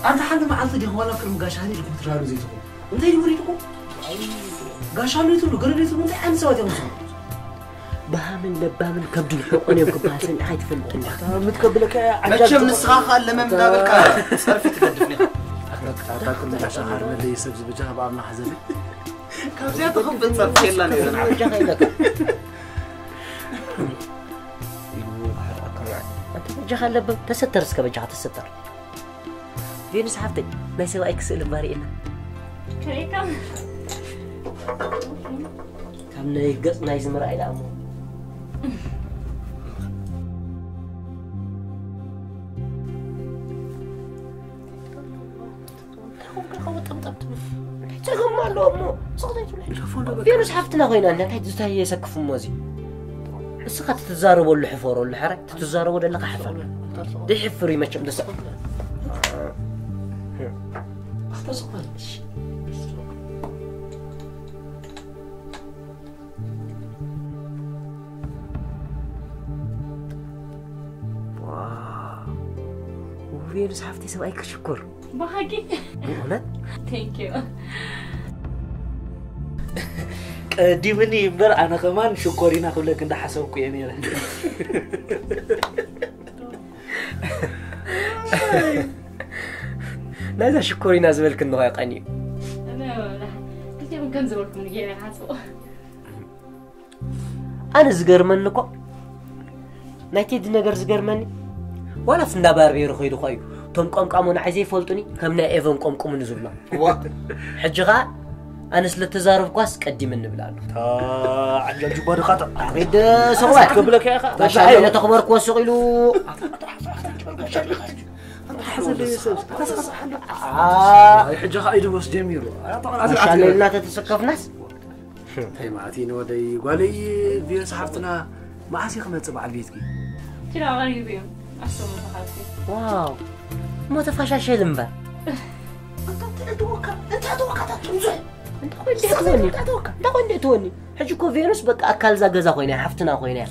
أنت حد ما عالت جه ولا كرم قاشاني لكم ترارو زيتكم أنت يوريتكم قاشاني يتولو قرر يتولو أنت أنا سويت يوم بهامن لبامن كبد الحقن يوم كباسن هاي تفلت متقبلك متشم نسخة لما مدابلك صرفي تقدفني أتاكل من عشان هارم اللي يسبز بجاه بعضنا حزني كم زيادة خب بتصرف يلا نيزن بجاه لك أنت بجاه لب تستر سك بجاه تستر فين سحبتك ما يسوي أي كسل بارينا كريكم كم نيجس نايز مرأي لامو غم الله مو صغير فيروس حفتنا غينا أنت هاي تستهي يسكف موزي السقط تتزاربوا اللي حفروا اللي حرك تتزاربوا اللي حفر دي حفري ما شم دسق أختصر فيروس حفتي سوايك شكر باقي هنا ثانك يو دي مني بر انا كمان شكرينا كلك انت حسبك يعني لا شكرينا زبلك انه يقني انا قلت لهم كم زبلكم يجي حاسبوا انا زغرمنكو نايتي دي نجر زغرمني ولا فندا باربيرو خيدو خيو توم قمقمون عايزي يفلطني كمنا ايفن قمقم نزبلا حجغا انا سلتزارب كواس قديم نبلالو عجل جبار خاطر قد سوات قبلك يا اخي باش عيله تخبر كواس قيلو حجغا ايدو بس جميل عشان لنا تتسكف ناس هي معتين ودي قالي فيروس حفتنا ما عسي خمت بعد بيتكي كلا غريب يوم أحسن من تخلصي واو ما تفاشى لمبا انت توني حجكو فيروس بقى اكل زغزا خوينا حفتنا خوينا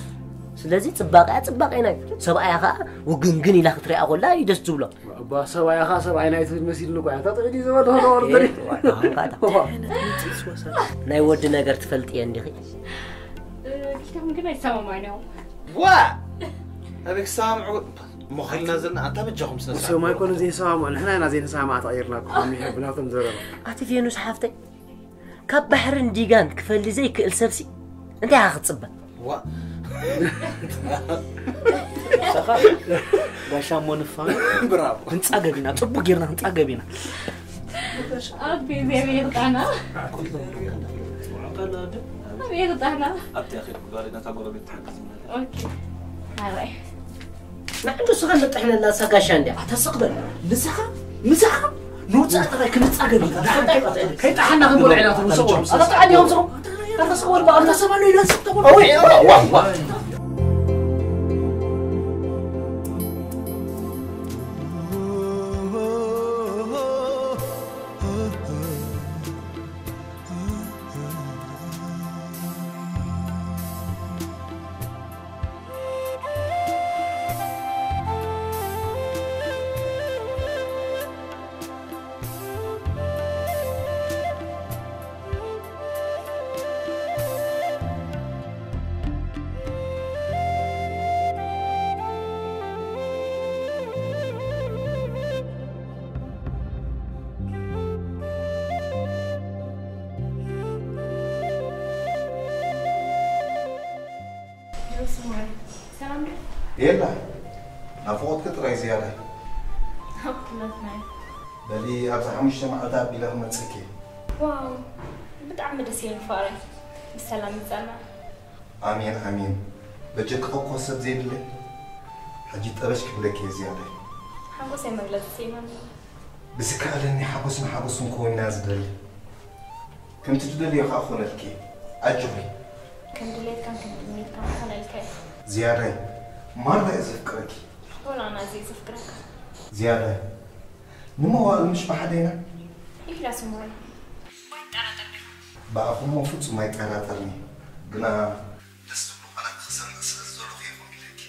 سلازي صباقينا سبعي خا وغنغن الى خطري اقولا يدس تبلو با سبعي خا سبعي نايت مسيل نكو يا تقدي زبد هو اوردري ناي ود ነገር تفلط يندخ كتاب ممكن يسمع معنا وا ابيك سامع مخلنا زلنا انت بتجاهم سنه سو ما يكون زي سامع احنا زي نسمع تغيرنا كم يحبناكم زرر اتي فينوس حافتي كاب بحر نديغان كفل زي كل سبسي انت هاخد صبا وا سخا غاشا مونفان برافو نصاغبينا طبو غيرنا نصاغبينا ابي زي يقطعنا ابي يقطعنا ابتي اخي قالنا تاغورو بتحجز اوكي هاي ما عنده سغل نطحنا لنا سقاش عندي تسقبل مسخه نوصل تراك نصاغبينا كي طحنا غنقول عليها نصور انا طحني يوم صور انا صور بقى انا سمع له ينسق تقول واه يلا نفوت كتر زيادة بلي أبز حمش معتاب بلا متسكي واو بتعمل دسين فاري بالسلامة زعما آمين آمين بجيك قوق وسط زيد لي حجيت أبشك بلك يا زيادة حبوسي مغلط سيما بس كألني حبوس مكون نازل لي كنت تدلي يا أخو لك أجري كان دليت كان خلالك زيادة مرة أذكرك ولا أنا زي زفكرك زيادة نمو مش بحدينا إيه لا سموي بأخو مو فتو ما يتعرضني قنا دستو أنا خسر الزور فيكم لك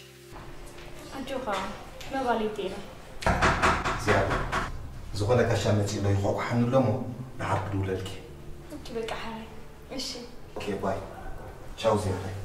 أجوها ما باليتينا زيادة زغلك عشان لا يخوك حنو لمو نعبدو لك أوكي بقى حالي إيش اوكي باي تشاو زيادة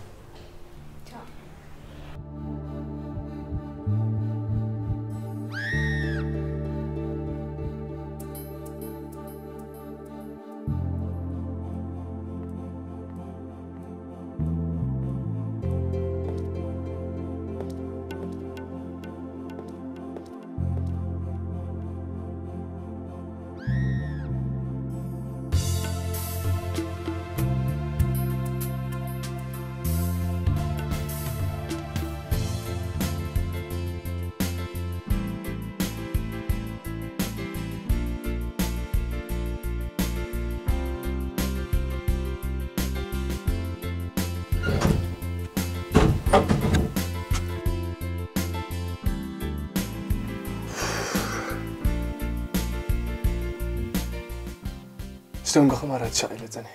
استونغ خمارات شايلة تاني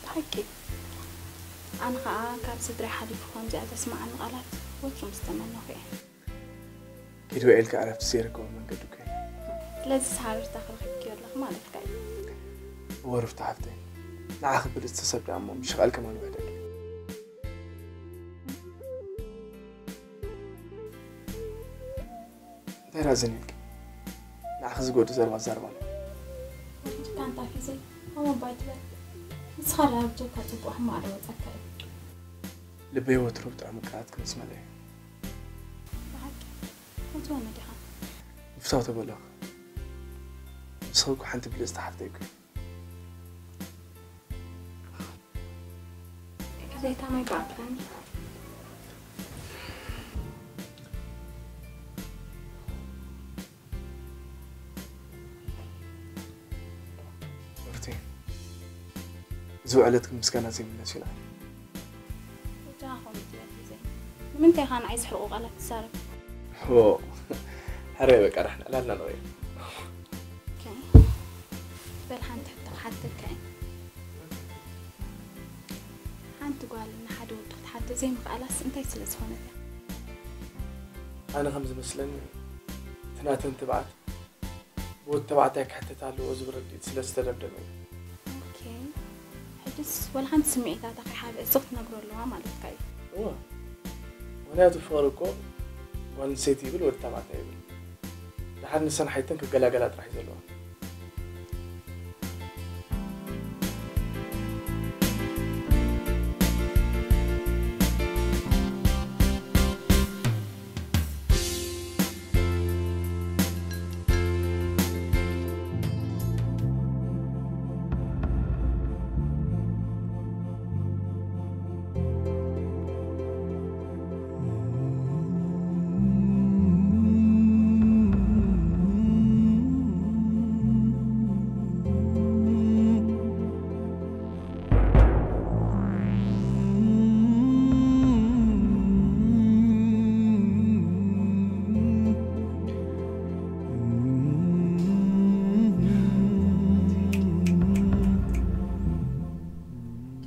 حكي أنا خا كاب صدري حليف خون زي تسمع عن غلط وترم استمنوا فيه إذا وعيلك عرفت سيرك ومن قدوك لازم حاول تاخذ خير لك ما لك كاي ورفت عفتي ناخذ بالاستساب دعمه مش غال كمان وحدك داير زنيك ناخذ قود زربا زربا كان طافي زي هو بايت بقى نسخرها بجوكا تبو أحمى على وتأكد لبي وتروب دعمك قاعد كل اسمه ليه وتوانا ديها مفتوى تقول صوك وحنت بلست حفتيك زي تامي باكلاني ورتي زوعلتك مسكانة زي من نشيلها وتاخذ زي من تي خان عايز حقوق على تسارب هو هريبك رحنا لا لا نويا بالحان حتى كاين حانت قال إن حد وقت حتى زي ما قالس أنت يسلس هون أنا خمس مثلاً ثلاثة تبعت وتبعتك حتى تعلو أزبر اللي تسلس تربدني أوكي حدث ولا حنت سمعت هذا حاجة صوت نقول له ما لك كاي وانا تفارقو ونسيتي بل وتبعتي بل لحد نسان حيتنك قلاقلات راح يزلوها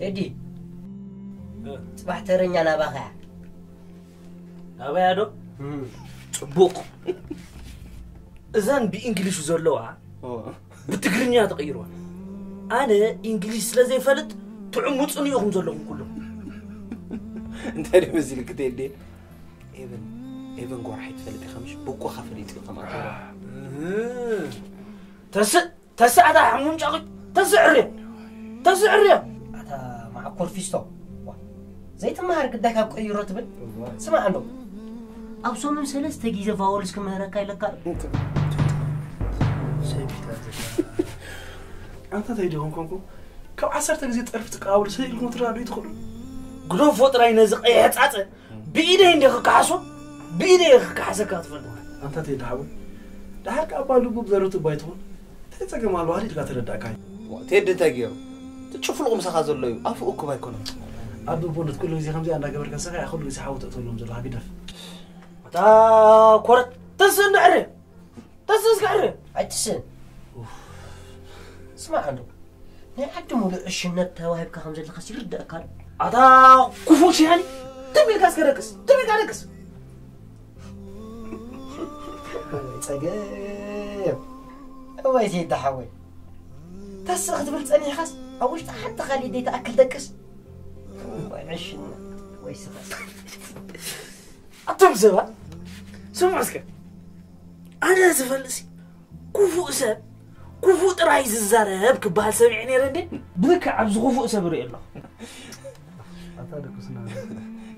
تدي صباح ترنيا نباخا نبا يا دو صبوق إذن بإنجليش زلوا بتقرنيا تغيروا أنا إنجليش لازم فلت تعمصني أخم زلهم كلهم أنت اللي مزيل كده دي إيفن قرحت فلت خمش بوكو خفريت كمان تسع هذا حمون جاك تسعري أتا مع كورفيستو زي تمهر قدك أبقى قيرت سمع عنده أو صوم سلسة جيزة فاولس كم هنا كاي لك أنت تيجي كم عصرت جزء تعرفتك أول شيء لكم ترى بيدخل قلوب فترة ينزق إيه تعطى بإيده عندك كحسو بإيده كحسك كاتفن أنت تيجي حاول ده هرك أبالو ببذرت بيتون تيجي كمان الواحد كاتر داكاي تيجي تجيو تشوف لهم سخاز الله أفو أكو بيكونوا أبو بونت كل زي خمسة أنا قبل كسر يأخذ لي سحاوة تقولهم زلها بدف تا كورت تسن عري تسس عري أتسن اسمع عنده نعدم الشنات تواهب كخمسة الخسير الدأكار أتا كفوش يعني تبي كاس كركس تبي كركس تجيب هو يزيد حوي تسرق تبلت أني خاص أوش حتى خالي دي تأكل دكس وعشنا ويسرق أتم زبا سمع اسكت أنا زفلسي كفو أساب كفو ترايز الزراب كبال سمعني ردي بذكر عبز كفو أساب رئي الله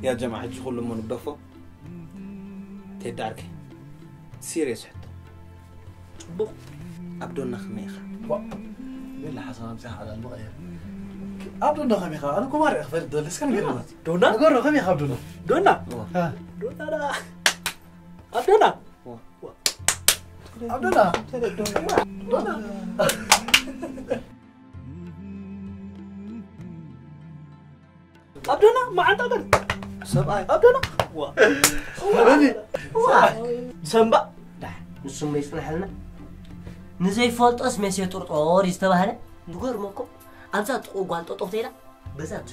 يا جماعة حج كل من بدفو تدارك سيريس حتى بو عبدنا خميخة بالله حسن امسح على المغير عبدنا خميخة أنا كمار أخبر دولس كان قررت دونا قرر خميخة عبدنا دونا ها دونا عبدنا عبدنا دونا عبدنا ما عندك سبعة عبدنا سنبا نسمى يسمح لنا نزي فولت اسمه سيطور طور يستبهله دغرمكم أبزا تقوال تطوتيلا بزات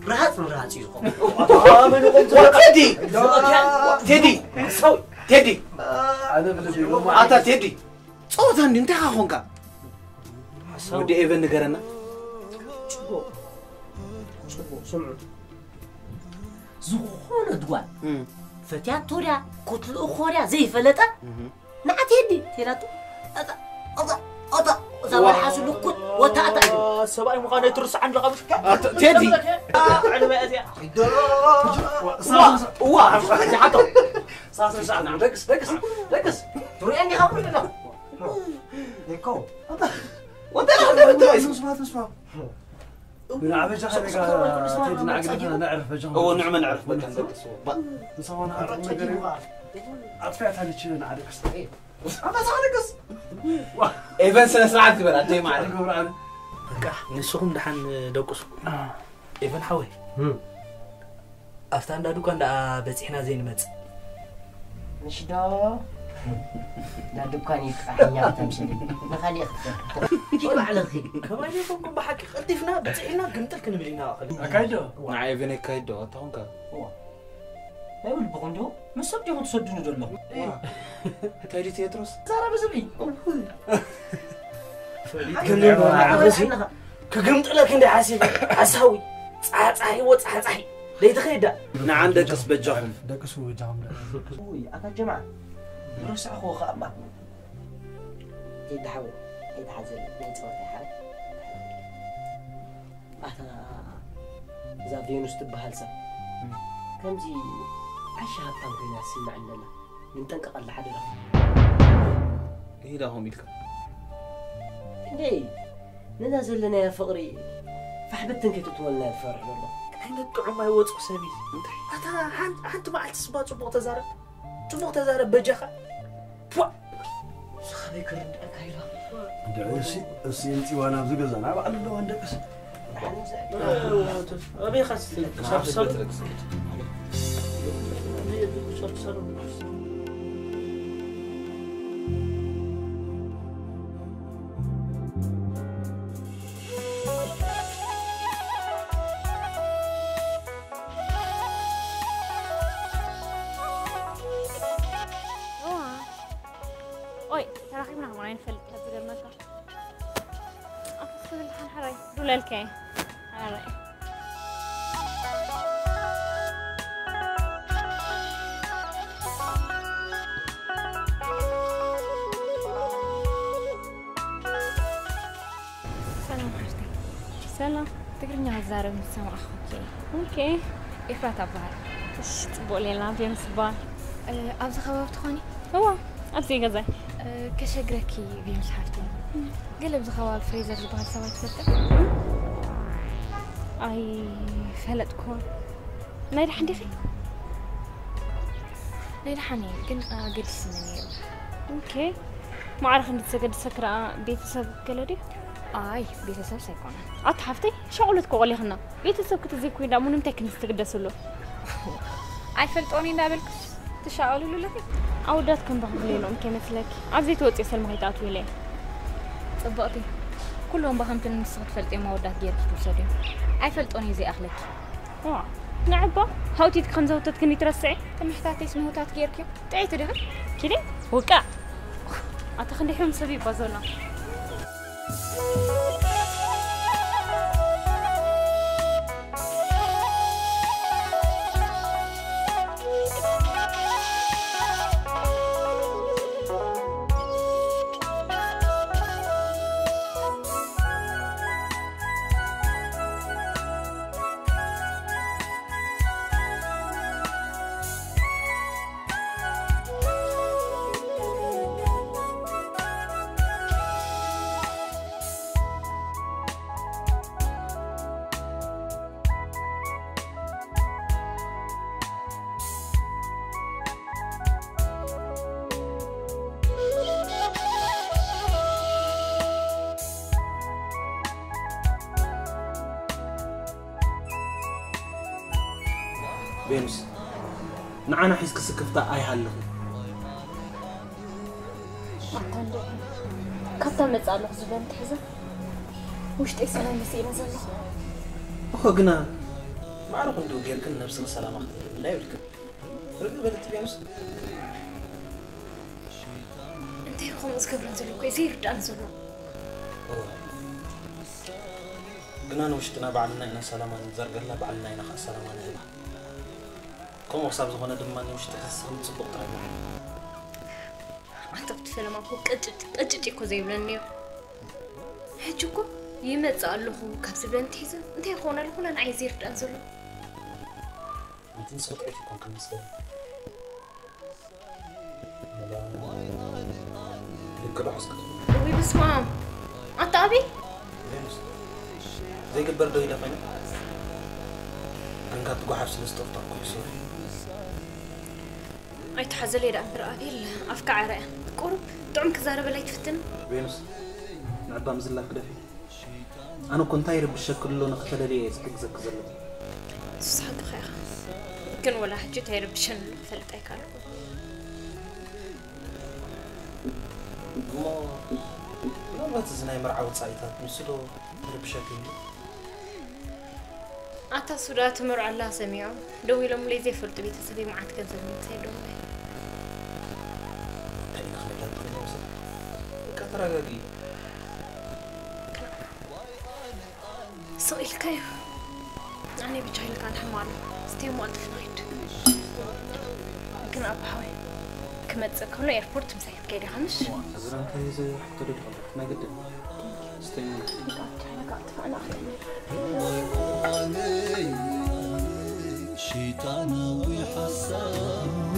رهاص يزقو تيدي سوي تيدي أنا بلدي أتا تيدي صوت عندي انت خونكا ودي ايفن نغرنا شبو سمعوا زخونة دغوال فتيات توريا كتل أخوريا زي فلتا نعت يدي تيراتو أتا زوال حاسو لكت وتأتا سباي مقانا يترس عن رقم تيدي على ما أزياء واه حتى صاص ساعة ركز توري أني خبر لنا نيكو وانت لا اسمع من عبجة خليك تيجي نعقدنا نعرف بجهم هو نعم نعرف مكان نصورنا أطفئت هذه الشيء نعرف أنا صارقص إيفن سنة سرعة كبيرة أنتي معي أنا نسوهم دحين دوقسو إيفن حوي أفتان دادو كان دا بتحنا زين مت مش دا لا دكاني يفتحني تمشي نخلي اختار كيف على الخير كمان يفكم بحكي خلتفنا بتحنا قمت لك نبلينا أكيدو مع إيفن أكيدو أتونك ما يقول بقندو مش صدق يوم تصدقني دول كايدي تيتروس زارا بزبي كنا عغزي كقمت لك عندي حاسب حساوي صحي وصحي ليه تخيدا عندك قص بجاهم دقسوا بجاهم وي أكا جماعة رسع أخو خأبا يدحو يدحزل يتصور في حالك أتا فينوس تبهالسا كمزي عشها بطنقنا سمع لنا من تنقق اللي حد إيه ده هم يلك ليه ننزل لنا يا فقري فحبتن كي تتولنا الفرح والله عندك طعم ما يوصف سبيل أتا حنت ما عتسبا تبغى تزارب بجخة فوا خليك رد أكايلا دعوسي أنتي وأنا بزق زنا بعد لو عندك بس أبي خس صب أوي ترى خيمنا هم عين فل هذا المكان أفصل الحين حراي ولا الكاي حراي سلام حرتي سلام تقرني هزار من سما أخوكي أوكي إفرات أبغى إيش تقولي لا بيم صباح أبغى خبر تخوني هو أبغى جزاي كشجركي بيمس حرتي قلب زخوال فريزر جبها سويت فتة أي فلت كون ما رح ندفي لا رح ني كن قد سنين أوكي ما أعرف إن تسجد سكرة بيتسب كلادي أي بيتسب سيكون أتحفتي شغلت قولي هنا بيتسب كتزي كوين دامون متكن تستجد سلو أي فلتوني نابلكس تشاؤلوا له لكن عوداتكم بخلي لهم كمثلك عزيت وقت يسال مهيتات ويلي صبقتي كلهم بخمت نسخت فلتي ما ودات جيرك توسدي اي فلطوني زي اخلك نعبا هاوتي تخنزوتت كني ترسعي تمحتاتي اسمه هوتات جيرك تعيت ده كده وقع اتخندي حم سبي بازولا فينوس نعنا حيس كسكفتا أي هالله كابتن متصالح زبان تحزن وشتي سلام مسينا زلو أخو قنا ما أعرف أنتو غيركن نفس السلامة لا يبلكن رجل بدت بيانس انت يخون اسكبرن زلو كيسير دان زلو قنا نوشتنا بعلنا إنا سلاما نزرقلنا بعلنا إنا خاص سلاما نزلها كم وصاب زخونا دماني وشتي خسر نتصبق طيبا أنت بتفهم أكو قجت يكو زي بلنيو هجوكو يمت قالوه كابس بلن تيزن انت يخون الهون أنا عايزير تنزلو انت نسوت عيش يكون كم نسوي يكرا حسكت وي بسمام أنت أبي زي قبر دوي دفعنا كان قاعد تقول حبس الاستوفتا كل سوري أي تحزلي ده أمبر أبي أفكار عراء قرب دعم كزارة بلا يتفتن بينس نعبا مزلا كده فيه أنا كنت هايرب بالشكل اللي نقتل لي استقزك زلو صحق خيخ كن ولا حجي تايرب بشن فلت أي كارو ما تزناي مرعى وتصايتات مسلو هايرب بشكل أتا سودا تمر على سميعو دوي لهم ليزي فرد بيت سبي معات كنزل من سيدو تاني خليتها تخلي وصل كثرة قاقي سؤال كيف أنا بجاي لك عن حمار ستيو مالت فنايت ممكن أبحوي كما تسكرنا إيربورت مسايد كيدي خمش أزران كيزي حتى لي خلق ما قد ستيو أنا شيطانوي حسان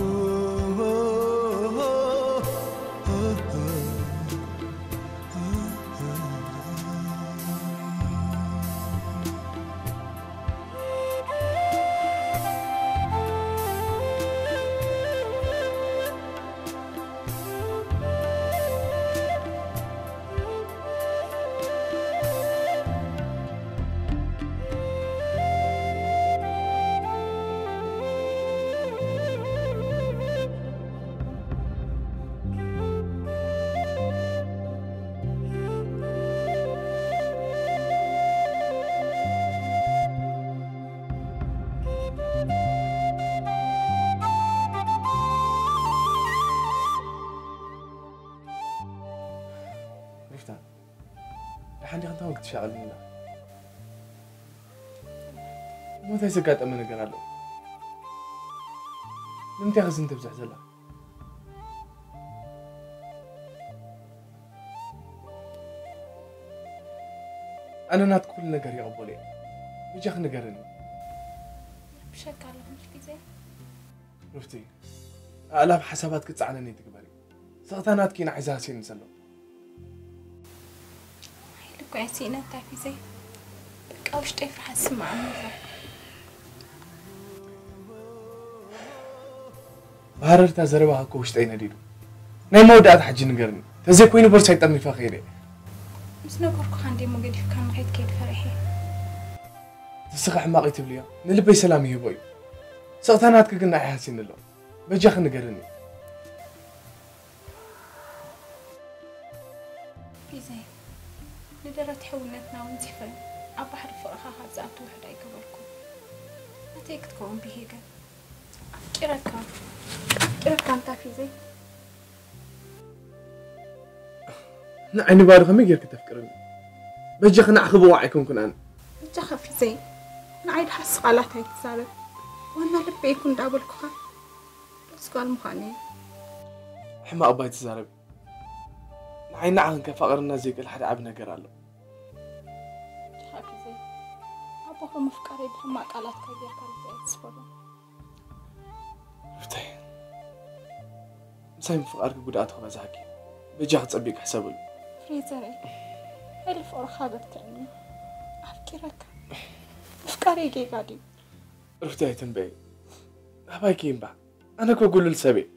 لحد أنت وقت شغل منا ما تيسقط أمانة قرالو لم تأخذ أنت بزح زلا أنا نات كل نجار يا أبولي بيجاك نجارني بشكل مش في زي رفتي ألاف حسابات كتصعنني تكبري سقطانات كينا عزاسين نسلو كويسين تعرفي زي بقى وش تعرف حاسس مع عمرها بحرر تزربها كوش تاينا ديدو ناي مودات حجي نغرني تزي كوين بورساي طمي فخيري بس نقولك عندي موجود في كان غيت كيد فرحي تسخ حماقي تبليا نلبي سلامي يبوي سقطانات كنا حاسين له بجاخ نغرني زي ندرت حولتنا ونزفن أبحر فرخها هزات واحد يقبلكم أتيك تكون بهيجا أفكرك أنت في زي نعني بارغ ما يقدر تفكرني بجاخ نعخب وعيكم كن أنا بجاخ في زي نعيد حس قالت هاي تسابق وانا لبي يكون دابلكم بس قال مخاني حما أباي تزارب نعي نعهن كفقرنا زيك الحد عبنا قرالو حافظي أبوه مفكري بحما قالت كبير كان زي تسفره فتاي مسايم فقرك قدات خبازاكي بجاخ تصبيك حسابل فريزري هل فرخا بكتعني أفكرك مفكري كي قادي رفتاي تنبي أباي كيمبا أنا كوقول لسبي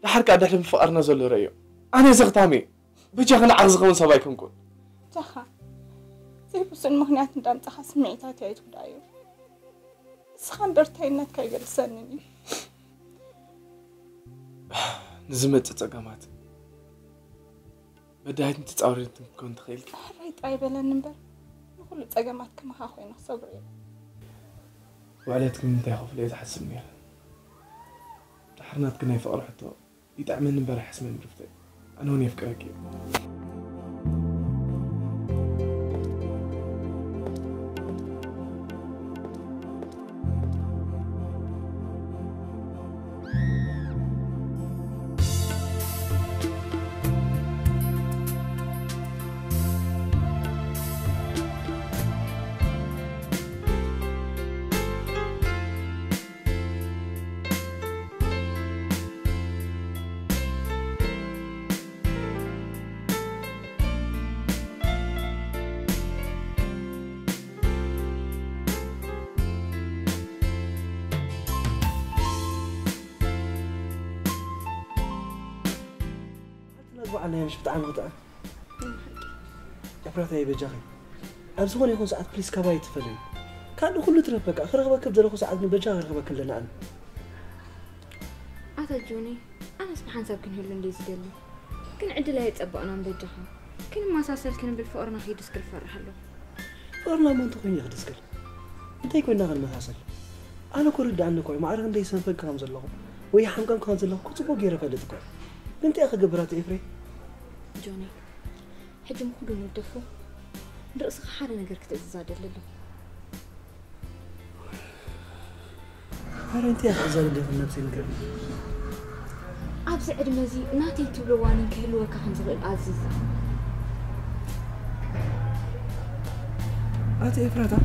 لحرك عدحلم فقرنا زولو ريو أنا زغطامي بجاخ نعغزغون سبايكم كون جاخا زي بس المهنات ندان تخا سمعيتات يعيد قدايو سخان برتاينات كي قرسانني نزمت تتقامات بدايت انت تصورين تكون تخيل رايت أي بلا نمبر كل تجمعت كما خوينا صبري وعليتك من انت يخاف ليه تحسبني حرنات كنا يفقر حتى يتعمل امبارح اسمي مرفتي انا هوني افكارك أنا مش بتعامل غدا أفراد أي بجاهي أبزغون يكون ساعات بليس كواي تفري كان كله تربك آخر غبك بدل أخو ساعات من بجاهي غبك كلنا أنا أتجوني أنا سبحان سب كن هلون ديز دلي كن عدل يتأبقنا من بجاهي كن ما ساسل كن بالفقر ما هي دسكر فرح له فقرنا ما نتقين يا دسكر أنت يكون نغل ما ساسل أنا كورد عنك ما أعرف أن ليس فيك كم زلهم ويا حمكم كم زلهم كنت بقى رفلتك أنت أخي قبرات إفري جوني حجم كله ندفو رأسك حالة نقدر كتزاد لله هل أنت يا أخي زاد في نفسي نقدر أبزع المزي ناتي تبلواني كهلوة كهم زغل عزيز أتى إفراطا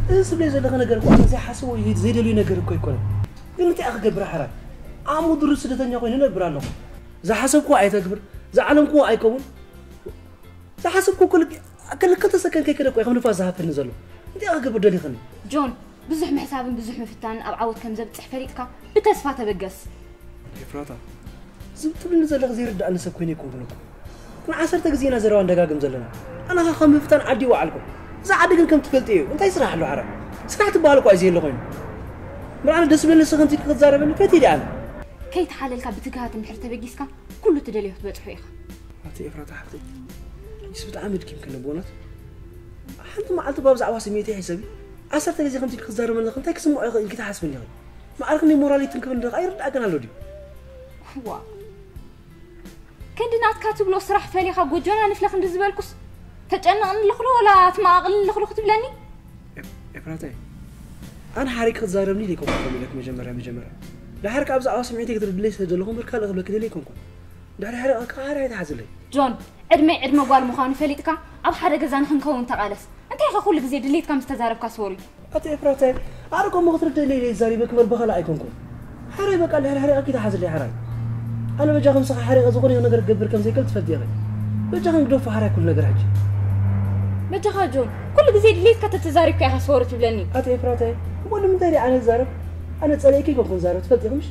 إنسب لي زاد نقدر وأنا زي حسوي زي دلوي نقدر كوي كله أنت أخي قبر حرام عمود درس دتنيا كوي هنا برانو زي حسب كو عيت أكبر زي عالم كو عيكون زي حسب كو كل كنت سكن كده كوي خمن فازها في النزلو أنت أخي قبر دلي خلني جون بزح محساب بزح مفتان أو عود كم زبط حفريتك بتسفات بقص إفراطا زبط بالنزل غزير د أنا سكويني يكون لكم كنا عصرت جزينا زروان دقاقم زلنا أنا خم مفتان عدي وعلكم زي عدي كم تفلت إيه وأنت يسرح له عرب سمعت بالك عايزين لغين مرة أنا دسبني سخنتي كتزارب إنه كتير أنا كي تحللك بتجهات محرتة بجسك كله تدليه تبتحيخ هاتي إفراطا حبتي يسبت عامل كيم كنا بونت حنت ما عالت بابز عواصي ميتي حسابي عصرت جزي خمتي كتزارب من لغين تاكس مو إنك تحاسبني غير ما أعرفني مورالي تنكمل لغ أيرد أكن على لودي وا كندنات كاتب له صراحة فالي خا جوجونا نفلخ ندزبالكوس تجأنا نلخلو ولا تماغل نلخلو تبلاني إفراطا أنا حريك تزاربني ليكم أقول لك مجمرة لا حرك أبز عواصي ميتي كتر بليس هدولهم بركال أغلب كده ليكم داري حرك يتحزن لي جون عدمي قال مخان فليتك أب حدا جزان خنكون تقالس أنت يا أخو كل جزيد اللي تكمل تزارب كاسوري أتى إفراطا أركم مغتر دليل زاري بكبر بخلا أيكمكم حري بقى الحري أكيد حزن لي حري أنا بجاهم صح حري أزغوني ونقدر قبر كم زي كل تفدي غير بجاهم قدوف حري كل نقدر حجي بجاها جون كل جزيد اللي تكتر تزارب كأها صورة تبلاني أتى إفراطا وأنا من داري على زارب أنا تسأليكي كم زارب تفدي غمش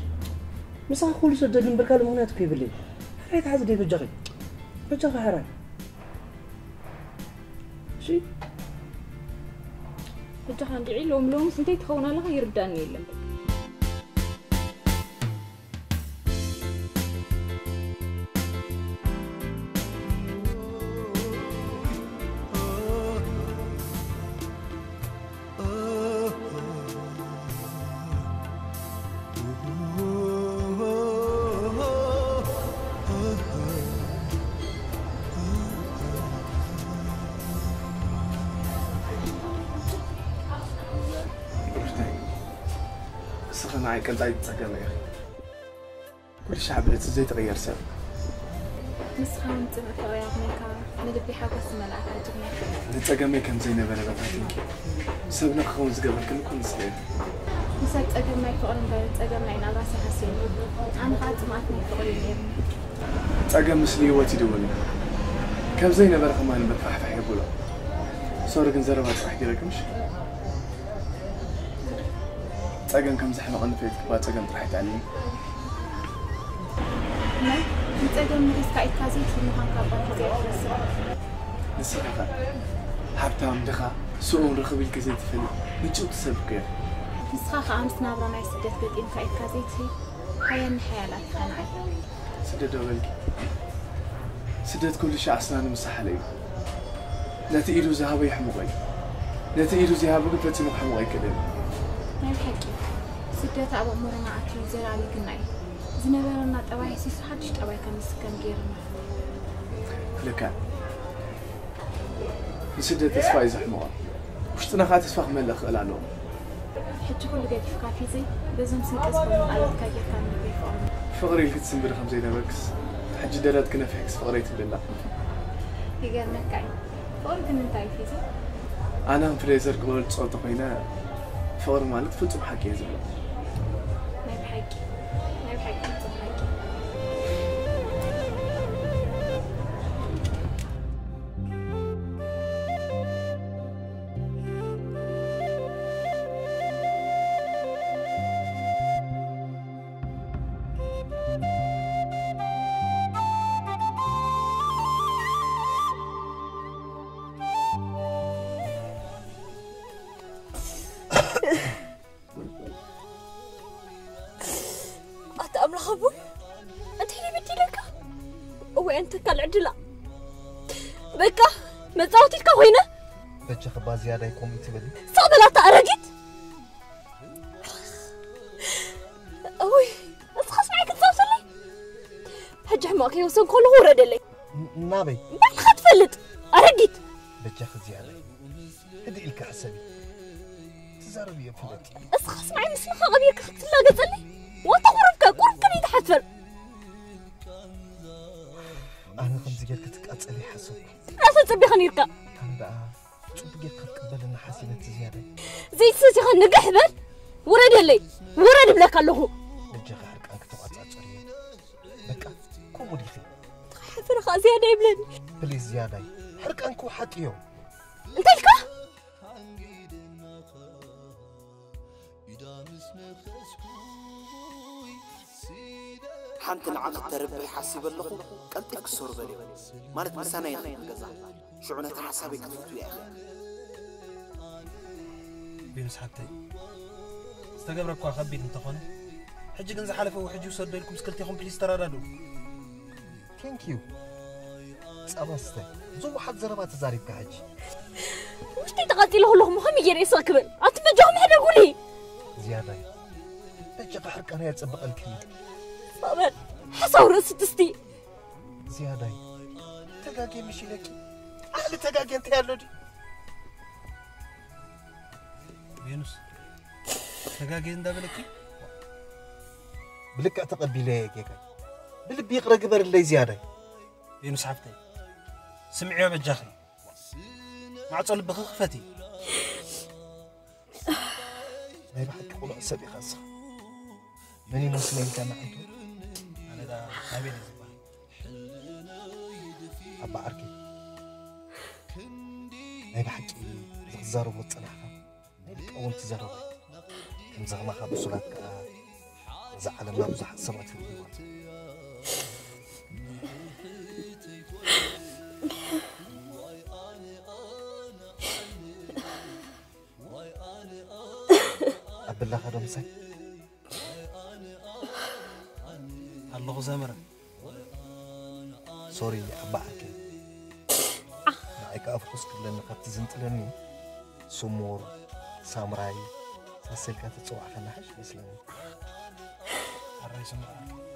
مسا خول سدد بركال مهنات كيف اللي حري حزن لي بجاها حري شيء بجاها ندعي لهم سنتي تخونا لها يرداني لهم معي كنت عايز تسجل يا أخي كل شعب اللي زي تغير سبب مسخان تغير ميكا ندبي حاجة سملعة تجمع نتسجل كم زينة بنا بفاتنك سبنا خونز قبل كل سنة مسات تجمع فقرن قال تجمعين على راسي حسين أنا قاعد سمعتني فقرين تسجل مسلي واتي دولي كم زينة بنا كمان بتفح في حبولا صورة كنزربات راح يجيلكمش تاجن كم زحمة عند فيك بعد تاجن راح يتعلم. لا تاجن مريض كايت كازي في مكان كابر كزي لسه كذا حبتهم دخا سؤال رخبي كزي تفلي بتشوف تسبق يا مسخة أمس نابرة معي سدت بدين كايت كازي تي هيا الحيالات خنعي سدت أولك سدت كل شيء أصلاً مسح عليه نتي إيدو ذهب يحمقي نتي إيدو ذهب قلت لي محمقي كده ما يحكي سدات أبو مرنا عتلو زي عليك النعي زنبرنا طبعا سيس حدش طبعا كان مسكن غيرنا لكان نسدت تسفاي زحمه وش تنخات تسفخ من الأخ العنو حتى كل قاعد في كافي زي لازم سنقص من على كاجر كان بيفهم فقري اللي تسمبر خمسة دبكس حج دلات كنا في حكس فقريت بالله يقال نكاي فقر كنا نتاي في زي أنا فريزر قبل تصور تقينا فقر مالك فتم حكي زبل ما بحكي فتم حكي أبوي أنت اللي بدي لك وأنت كالعدلة بكا ما صوتي كوينة بتش خبا زيادة يقوم يتبلي صادلة تأرجت أوي أسخص معك تصوت لي هجح معك يوصل كل غورة لي نابي ما خد فلت أرجت بتش زيادة هدي لك حسبي تزاربي يا فلت أسخص معي مسلخة غبيك خدت لا قتلي وانت قربك كني تحتفل أنا خمس جيل كتقاتلي حسب راسل صبي خنيركا أنا بقى شوف جيل كتقبل إن حسينة زيادة زي سيسي خنقح بل ورد لي ورد بلاك الله بجي غيرك أنك تقاتلي بكا كومو ديخي تحفر خا زيادة يبلن بلي زيادة حرك أنكو حقيو انت الكا حنت العقد تربي حاسب اللخو قلت كسر بلي مالت مسانا يخي غزا شعونة حسابي كتبتو يا اخي بينس حتى استقبرك خبيت انت خونه حجي كنز حلفه وحجي وصد لكم سكلتيكم بليز ترادو ثانك يو صباستي زو واحد زربات زاريب كحجي وش تقاتل له مهم يري ساكبل اتمجهم حدا قولي زياده بجي قحرك انا يتصبق الكلمه صابر حصور ستستي زيادة تقاقي مشي لك أهل تقاقي انت يا لودي بينوس تقاقي انت بلكي بلك اعتقد بليك يا كاي بلب يقرا قبر اللي زيادة بينوس حفتي سمعي يا بجاخي ما عطل بخفتي ما يبحك قول أسبي خاصة مني مسلم كان عنده أنا نبي نزبا أبا عركي ما يبحك زغزار ومتصنحها ما يبحك أول تزارب كم زغمها بسولاتك زعل ما بزح صبعت الديوان أبلا خدو مساي الله زمرا سوري أبا عركي معك أفقس كلنا قد زنتلني سمور سامراي ساسلك تتصوع خناحش مسلمي الرئيس سمراي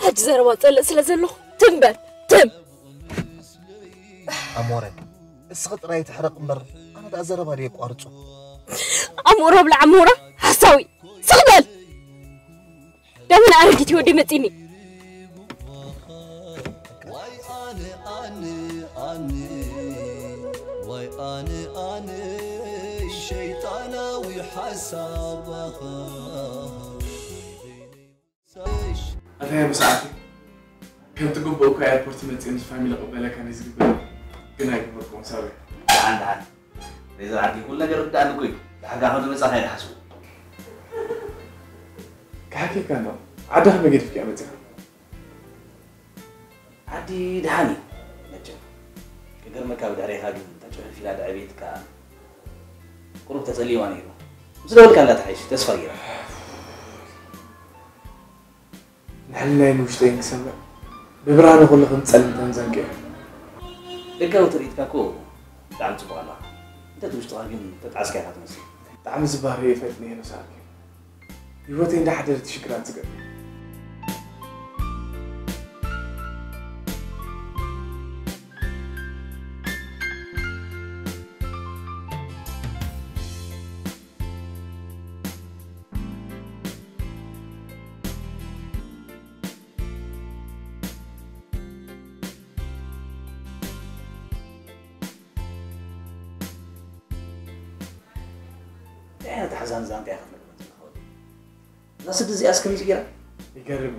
هج زروات سلازلو تنبل تم أموري السقط راي تحرق مر أنا دا زرب عليك وأرجو أمورة بلا أمورة حساوي سقبل دمنا أرجتي ودي متيني واي أنا الشيطاناوي حسابها أنا مساعتي كنت قبل كاي ايربورت متين فاميلي قبل كان يزقبل كنا يقبلكم سوري عند إذا عندي كل نجار رد عنك كوي حاجة هذا مسا هاي حسو كحكي كانوا عدها ما قد في أمتها عدي دهاني نجم كدر مكاب داري هاجم تجاه في هذا عبيد كا قرب تسلي وانيرو زلول كان لا تعيش تسفير نحلنا نوشتين كسمة ببرهان أقول لكم تسلم تنزنكي دقاو تريدكاكو دعم تبغى الله انت توشتغل ግን ተጣስካ ኢኻ ትመስል ብጣዕሚ ዝባህሪ የፈትኒ እየ ነሳርኪ ህይወተይ እንዳሓደረ ትሽግራት ዝገብ أنا تحزن زانتي أخذ ناس تزي أسكم زيرا يقرب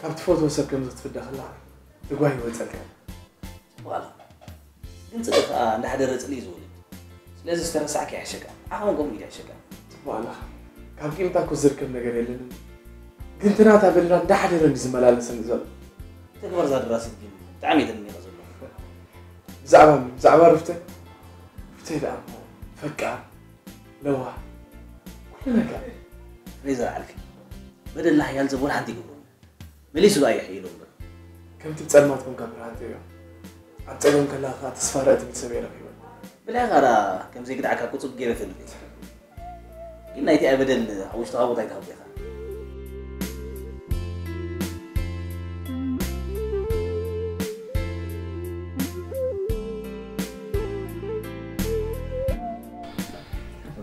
كم تفوت وسكم زت في الداخل لا تقوي وتسكر والله أنت دفع نحد رزقلي زولي لازم استرسعك يا شكا أهم قوم يا شكا والله كم كيم تاكو زركم نجار يلين كنت ناتا بالله نحد رنجز ملال سنزل تكبر زاد راسك تعميد إني غزل زعما رفته لا فكر لوها كلنا كان ريزر عليك بدل الله يلزم ولا حد يقول مليس لا يحيلون كم تتسلماتكم كاميرا انت اليوم عتقهم كلها خاطر صفارات بتسوينا فيهم بلا غرا كم زي كده عكا كتب جيرة في البيت قلنا يتي أبدا أوش تغابط هاي تغابط يخا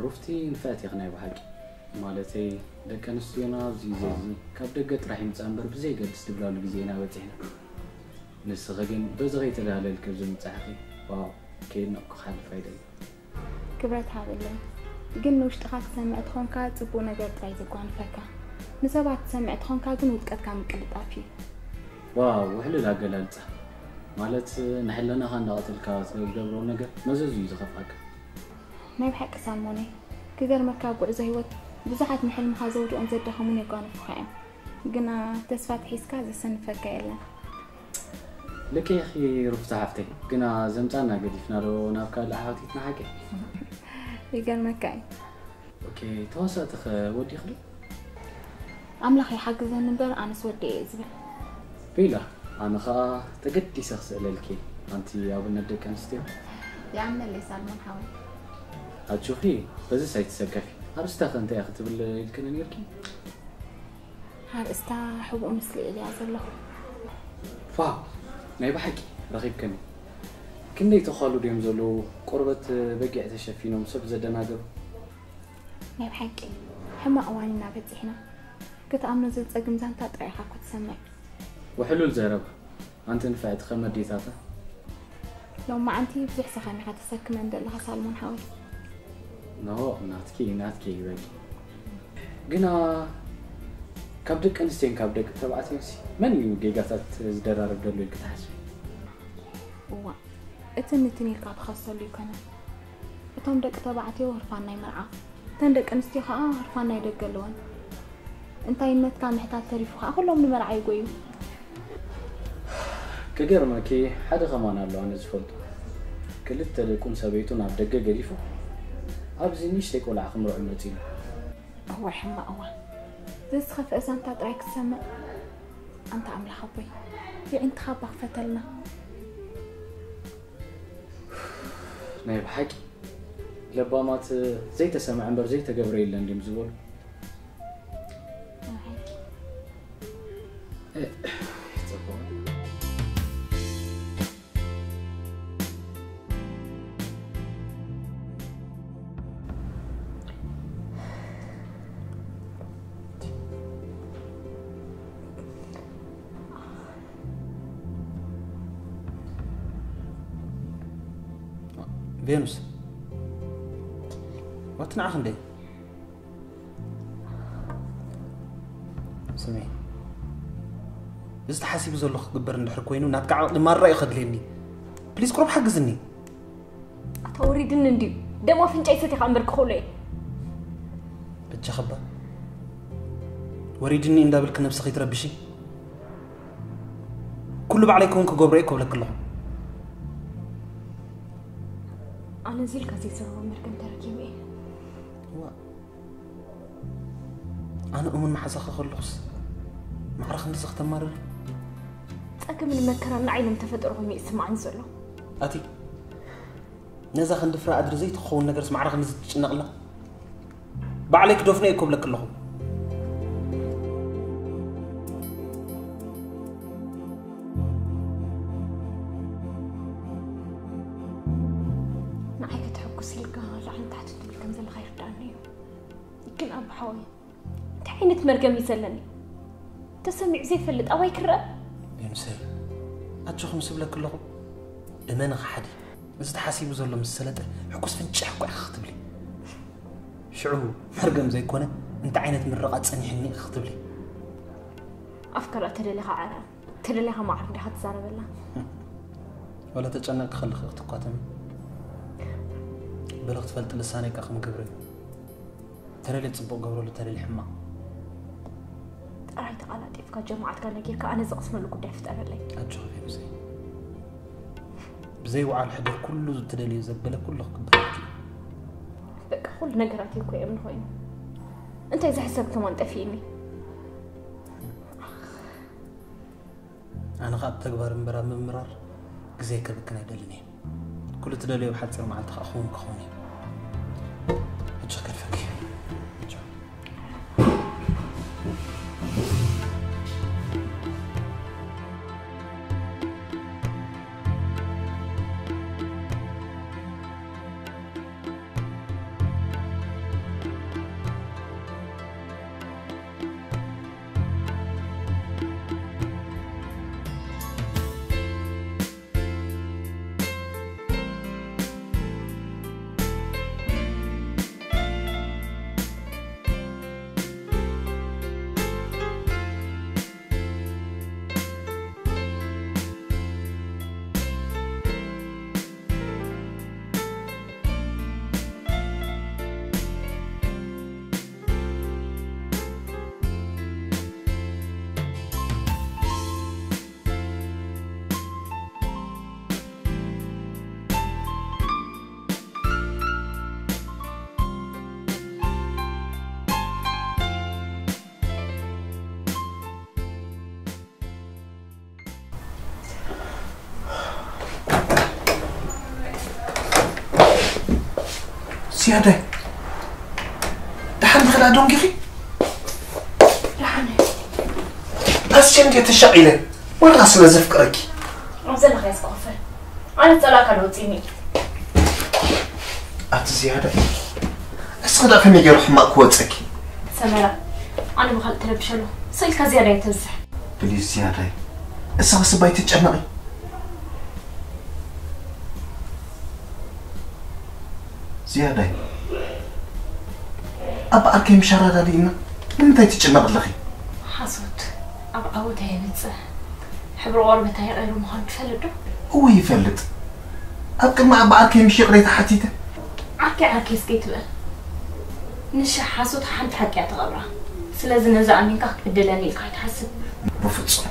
رفتي نفات يغنى بحاجة مالتي دكان السينا زي كاب دقت راح يمتأمبر بزي قد استبلال بزينا وتحنا نسخجن بزغي تلال الكبز متاحي واو كينا خال فايدة كبرت هذا اللي قلنا وش تخاف سمعت خونكا تبونا قد رايز قوان فكا نسبات سمعت خونكا قلنا وتقد كام قلت أفي واو وحلو لا قلالت مالت نحلنا خان قاتل كاس قبلو نجا مززو يزخفك ما يبحق سالموني كذا مركب وعزة هيوت بزحت محل مخازوج وأنزل دخموني قانا فخايم قلنا تسفات حيس كذا سن فكا إلا لك يا أخي رفت عفتي قلنا زمتنا قديفنا لو نابكا لحواتيتنا حكي يقال مكاي اوكي تواصلت ودي خلو أملخي حق ذا نبر أنا سودي إزبل بيلا أنا خا تقدي شخص للكي أنتي أبو ندك أنستيو يا عم اللي سالمون حاول هتشوفي بس سيتسكفي هرستاخ أنت يا أخي تبل يمكن يركي هار استحب أمسلي اللي عزله فاو نايب حكي رغيب كني كني تخالو ديم زلو قربة بقع تشفينهم سب زدنا قبل نايب حكي حما أواني نابت إحنا كنت أمنا زلت أقم زانتا طريحة كنت سمع وحلو الزهرب أنت نفعت خمد ديثاتا لو ما أنتي بزح سخاني حتسك من دل سالمون حاول نو ناتكي باقي قنا كابدك أنستين كابدك تبعتي نسي من جيجاتات زدرارب دلو الكتحسي وا اتنتني كاب خاصة لي كنا اتم دك تبعتي وهرفانا يمرعا تندك أنستي خا هرفانا يدقلون انت يمت كان محتاج تعرفها كلهم نمرعا يقويو كجر ماكي حدا غمان الله أنا زفلت كلت لكم سبيتون عبد دقة قريفه أبزي نيشتك ولا عقمر عمتين هو حما أول زي خف إذا أنت ترايك السمع أنت عمل حبي يا أنت خابك فتلنا نايب حكي لبامات زي تسمع عمبر زي تجبريل لندي مزول فينوس واتنع خندي سمعي استحاسب زلو خبر ندحر كوينو ناتقع لمره يخدلني بليز قرب حجزني اتوريدن اندي دمو فنجاي ستي خامبرك خولي بتش خبا وريدني اندابلك نفسك يتربشي كله بعليكم كغبريك ولا كله أنا زيل كاسي سرور مركن تركيبي أنا أمون محسخ خلص معرخ نسخ تمرر أكمل المكرة نعينهم تفترهم يسمعن زلو أتي نزا خندفرا أدري زي تخون نجر اسمع رخ نزت نقلا بعليك دوفنا يكون لك اللهم معك تحكس لك لعن تحت كم زل خير داني يمكن أب حوي تعينت مرقم يسلني تسمع زي فلت أواي كرة يا مسي أتشوف مسبلك اللهم إمانة حدي بس تحاسيب زول مسلته حكوس فنشح حكو أختم لي شعو مرقم زي كونه أنت عينت من رقات صنيحني أختم لي أفكار أتدليها عارة تدليها ما عرفني حتى زارة بالله ولا تجنن تخلي أختك قاتم بلغت فلت لسانك أخم قبري ترى لي تصبق قبره ترى لي حما أريد على تفكر جماعة كان نجيك أنا زقسم اللي كنت أفتح لي أتشوف يا بزي بزي وعلى الحجر كله تدلي زبله كله قبرك بقى كل نجراتي كوي من هون أنت إذا حسبت ما أنت فيني أنا غاب تكبر من مرار زي كذا كنا يدلني كل تدلي وحد صار مع أخوك أخوني أتشكر فيك سيادة دحن خلا دون كيفي دحن أسجن دي تشعيله ولا أصل زفكرك عزل خيس قفل أنا تلاك الوتيني زيادة أسخد فمي يروح ما كوتك سمرة أنا بخل تلبشله صيل كزيادة يتزح بليز زيادة أسخد سبايتي تجمعي زيادة أبا أركي مشارة لينا من متى تجمع باللغي حصوت أبا عود هي نتصح حبر غربتها يغير مهان تفلده هو يفلد أبقى مع أبا أركي مشي قريت حتيته عركي سكيت بقى نشح حصوت حنت حكي أتغبره سلازم نزع منك بدلني قاعد حسب بفتصل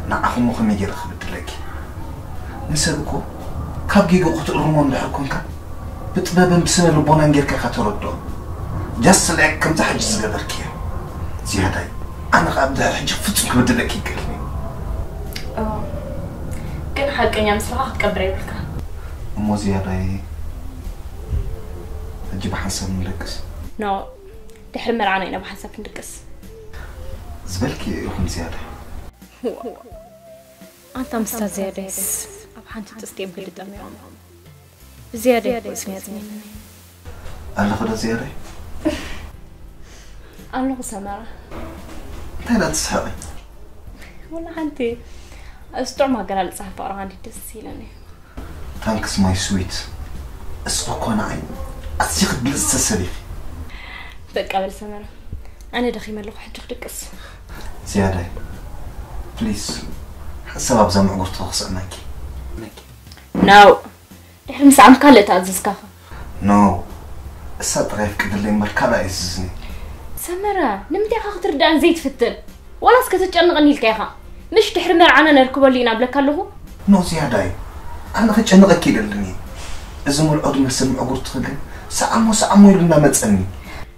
نعم مخم يجي رخ بدلك نسبكو كاب جيجو قط الرمون لحكونك بتبابن بسم اللبونا نجيرك خاتردو جس لك كم تحجز قدرك زيادة أنا قابل حج فتك بدلك يقلني كان حقني مصلحة تكبري لك مو زيادة أجيب حسب نركز نو تحرم مرعانا أنا بحسب نركز زبالك يروحون زيادة أنت مستر زيادة أب حنت تستيب قدام يوم زيادة اسمي زمين أنا خدا زيادة أنا سمرة أنت لا تسحقي والله أنتي أستوى ما قال لي صاحب أرى عندي تسيلني Thanks my sweet أسقك وأنا عين أسيخ بلسة سريخ بقى بالسمرة أنا دخي ملوك حج خدكس زيادة بليز السبب زي ما قلت خسرناك نو إحنا مسعم كله تعزز كافة نو السات غير كده اللي مركلا يززني سمرة نمتي خاطر دان زيت فتن ولا سكتت أنا غني الكيخة مش تحرمنا عنا نركب اللي نابلك له نو زيادة أنا خدش أنا غكيد اللي إذا مو العود مسلم عقور تخدم سعمو يلنا متسني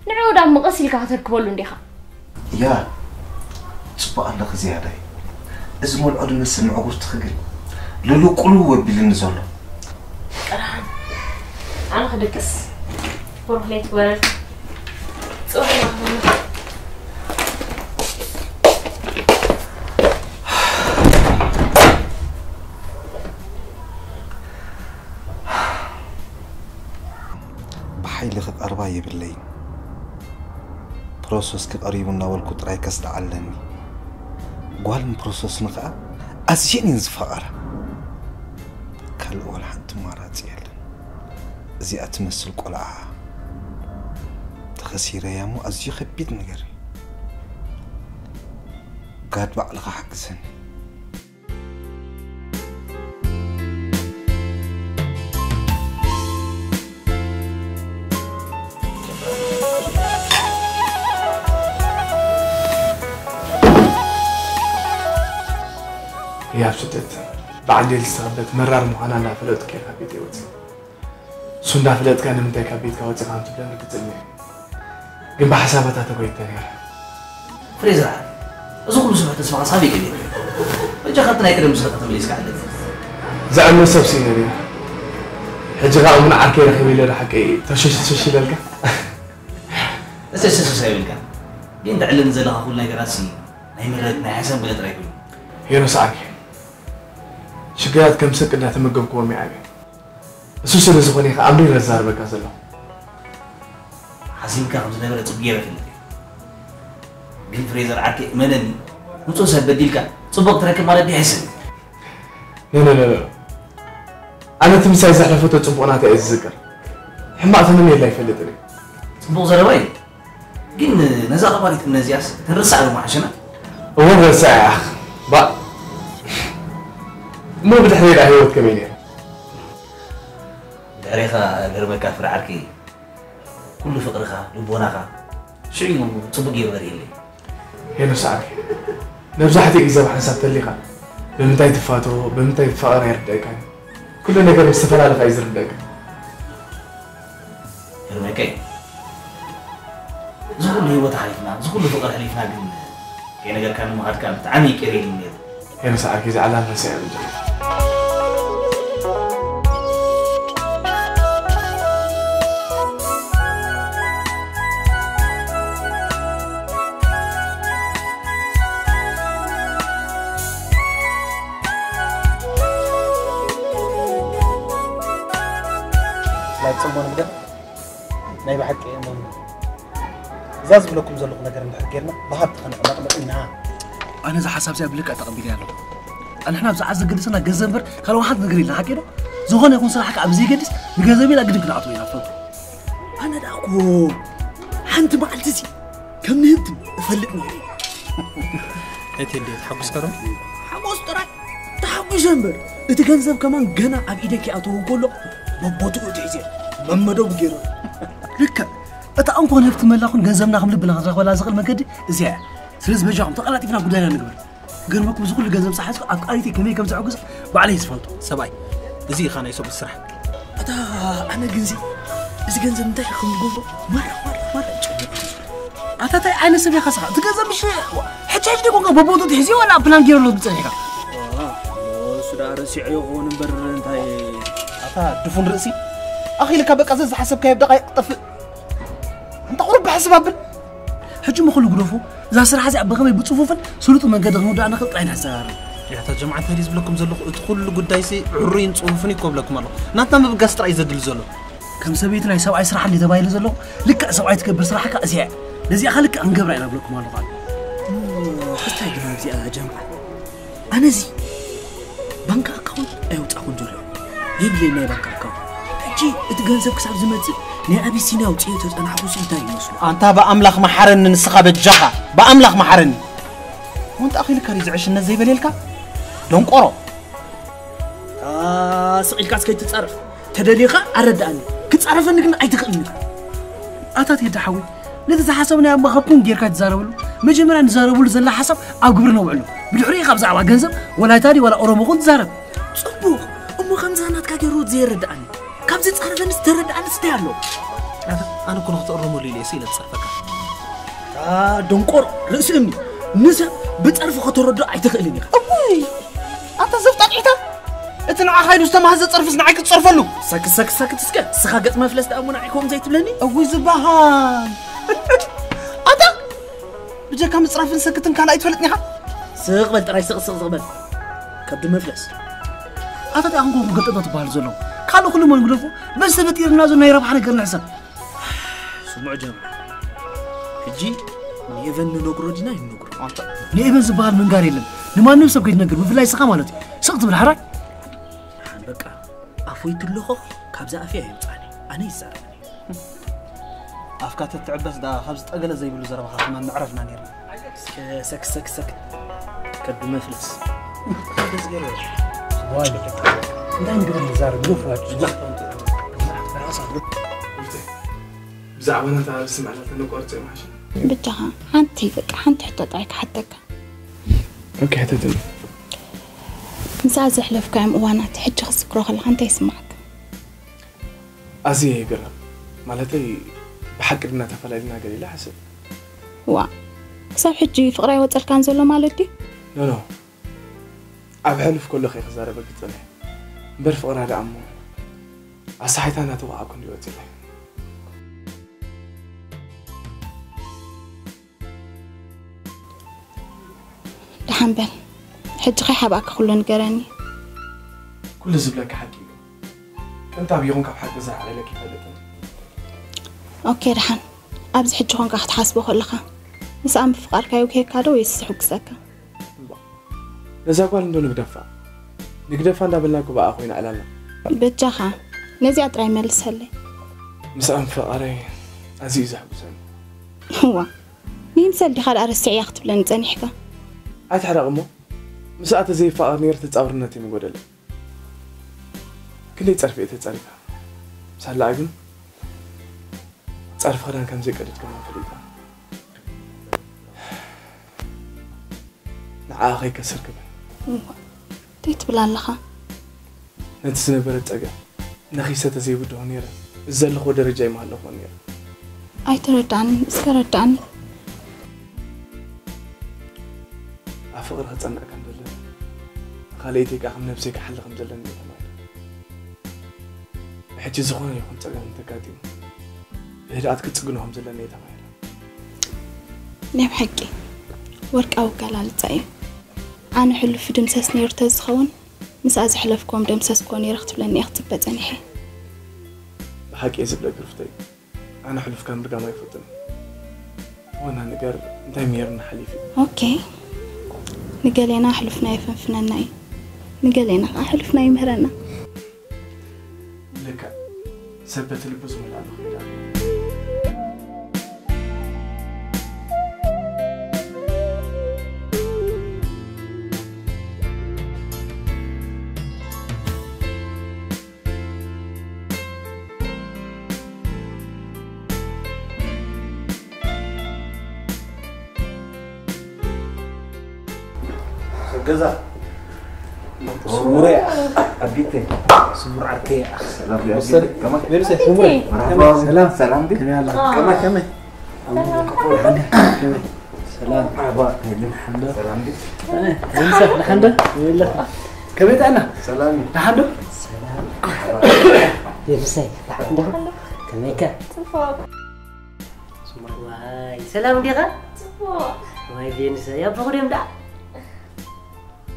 نعود عم غسل كهتر كبولون ديها يا تبقى الله زيادة اسمه العدو نسمع عقوس تخجل لولو قلوه بالنزول قرحان أنا خدكس بروح ليت ورد صوحي مخدومة بحيلي خد أربعة بالليل بروسس كقريب الناول كتراي كسد علني قال من بروسس نقع أزيني نزفقر كل أول حد مرات يلا زي أتمثل قلعة تخسيره يا مو أزي خبيت نجري قاد بعلق حق سن يا بشدت بعد اللي استغبت مرار معانا لا فلت كيف حبيت يوتي سندا فلت كان من ذاك حبيت كوتي خامت بلا ركتني جنب حساباتها تبغي تاني فريزر أزوج مسوي تسمع أصحابي كذي وجا خطنا يكرم مسرقة تمليس قاعد زعل نفسه بسيني حجة من عاركي رخي ولا حكي تشش لك تشش لك بين تعلم زي لها كلنا كراسي ناي مرتنا حسن بلا تراكم يا نسعك شقات كم سك إنها تمجم كوم يعني أسوس الزبوني عمري رزار بكازله حسين كان زي ما تبغيه في بين فريزر عاركي منني متوسع بديلك صبغ تراكم على بيحسن لا أنا تمساي زحلة فوتو صبغنا تأذكر حماقة مني اللي يفلتني صبغ زروي قلنا نزال باريت من زياس ترسع له معشنا وين رسع يا أخ بقى مو بتحرير أهوت كمين يعني تاريخها غير كافر عاركي كل فقرها لبوناها شو يوم صبغ يبغي لي هي نسعك نبزحتي إذا بحسب تلقى بمتى تفاتو بمتى تفقر يردك كل نجار مستفاد على فايز يردك يرميكي زقول هي وتحلفنا زقول فقر حلفنا قلنا كي نجار كان مهار كان تعمي كريم من هي نسعك إذا على مسائل الجميع لا تصمون بدا ناي بحق إنه زاز بلكم زلق نجار نحكينا بحب خنق إنها أنا إذا حسب زي بلك أتقبل يعني أنا إحنا بزعز قدسنا جزمبر خلوا واحد نقري لنا حكينا زهون يكون صراحة أبزي قدس بجزمين أقدر كنا عطوينا فوق أنا داكو حنت مع التزي كم نهت فلتني أنت اللي تحبس كرم حماس ترى تحبس جنبر تجنزب كمان جنا أبيدك أتوه كله ببوتو تيجي ممدو بجيرو لك أتا أنكو نفت ملاكون جنزبنا خم لبنا غزاق ولا زغل مكدي زي سلز بجاهم تقلاتي فينا قدانا نقبل قرمكم زغل الجنزب صحتكم أبقاليتي كمية كم تعوقز وعليه سفلتو سباي زي خانة يسوب السرح أتا أنا جنزي إذا جنزب نتاعي خم نقوله مرة أتا تاي أنا سبي خسخة تجنزب مش حتى ديكون ببوتو تحزي ولا بلان جيرو بتصحيحة سودا رسي عيون بر انتي أتا دفن رأسي أخي لك بقى زي حسب كيف دقائق طفل أنت قرب حسب أبل حجم خلو قرفو إذا سر حزي أبغى يبتصفوفن سلطة من قدر نودع أنا خلط عين حسار يا تجمع تهريز بلكم زلق ادخل قدايسي عرين صوفني كوب لكم الله ناتا ما بقى استرا يزدل زلو كم سبيت لا يسوي سرح اللي تبايل زلو لك سوي تكبر سرحك أزياء لذي أخلك أنقبر عين بلكم الله قال حتى يقولون زي أنا جمع أنا زي بنك أكاونت أيوة تأخذ جلو يبلي لي بنك أكاونت أجي اتجنزب كسب زمزب ني أبي سينا وتيت أنا حبوس إنتاي مسلو أنت بأملاخ محرن نسخة بالجحا بأملاخ محرن وأنت أخي لك هريز عش الناس زي بليلك دون قرو سقيل كاس كي تتصرف تدليخة أردأني كتصرف إنك أي تقلني أتات يدحوي لذا حسبنا يا مخبون غير كتزاربلو مجمرا نزاربلو زلا حسب أو قبرنا وعلو بالحرية خبز على جنزب ولا تاري ولا أورو كنت زارب صبوخ أمو خمزانات كاجرود زي ردأني كابزي تصرف أنا ستردأني ستيالو أنا كنت أرمو لي ليسي لتصرفك دون قرو رأس أمي نزا بتعرف خطر عيتخليني أبوي أنت زفت عيتا اتنع خايلو استمهز تصرفس نعيك تصرف له ساكت اسكت سخاقت ما فلست أمون عيكم زي تبلني أبوي زباهان أتا بجا كم تصرفن سكتن كان يتفلتني ها سقبل تراي سقبل كبد مفلس أتا تأخذ قطة تبال زلو كانوا كل ما يقولوا بس بتير نازل نيرب حنا قرنا حسن سمع جماعة هجي نيفن نقرأ دينا نقرأ نيفن زبال من قاري لنا نما نفسه كيد نقرأ بفلاي سقام مالتي سقط بالحراي بقى أفويت اللخ كابزة أفيا يمصاني أنا يسارني أفكار تتعبس دا خبز أقل زي بلو زربها كمان نعرفنا نيرنا سك كبد مفلس بس قرر وايد دايم قبل زار بلوفات بزعما انت سمع لها نقرت ماشي بجها حنتي بك حنتي حتى طايك حتى اوكي حتى تدري مساز حلف كام وانا تحج خسك روح حنتي يسمعك ازي يقرب مالتي بحق لنا تفلالنا قال لا حسب وا صاحب حجي فقراي وصل كان زلو مالتي لا اب حلف كل خير زاربه قصني بر فقرا دعمو اصحيت انا توقع كن يوتي دحنبل حج خي حباك كله نقراني كل زبلك حقي كنت ابيهم كف حق زعل لك يفلتني اوكي دحن ابز حج كون كحت حاسبه خلخه مس ام فقار كايو كي كادو يسحق سكا لذا قال انه نقدفا ندابلناكو بقى خوينا علالنا بجها نزي اطراي ملسلي مس ام فقري عزيز حبسن هو مين سلي خال ارسعي اخت بلن صنيحكا اتحرق مو مساعته زي فقر نير تتصاورنتي من غدله كلي تصرف يتصرفها سالا ግን تصرف خدان كم زي قدت كمان فليتا نعاخي كسر كمان تيت بلالخا نتسنبرت صقا نخيسته زي بدو نيره زلخو درجه يمالخو نيره اي تردعني اسكردعني أفقر خصنا كم زلنا خليتي كأخم نفسي كحل خم زلنا تمام حتى زخون يكون تقام تكاتيم هذا أتكت تقولهم زلنا تمام نعم حقي ورك أو كلال تاي أنا حلو في دمساس نير تزخون مساز حلفكم دمساس كون يرخت بلني أختب بتنحي حقي إزبلا قرفتي أنا حلف كان برقا ما يفوتني وانا نقر دايم يرن حليفي أوكي نقالينا حلفنا يفنفنا ناي نقالينا حلفنا يمهرنا لك سبت البزم الآن جزا سموري أبيتي سمور عركية سلام يا سلام كمان بيرسي سموري سلام دي كمان سلام عبا الحمد لله سلام دي أنا الحمد لله كبيت أنا سلام الحمد لله سلام بيرسي الحمد لله كميكا تفوق واي سلام ديغا تفوق واي بيرسي يا بقول يمدع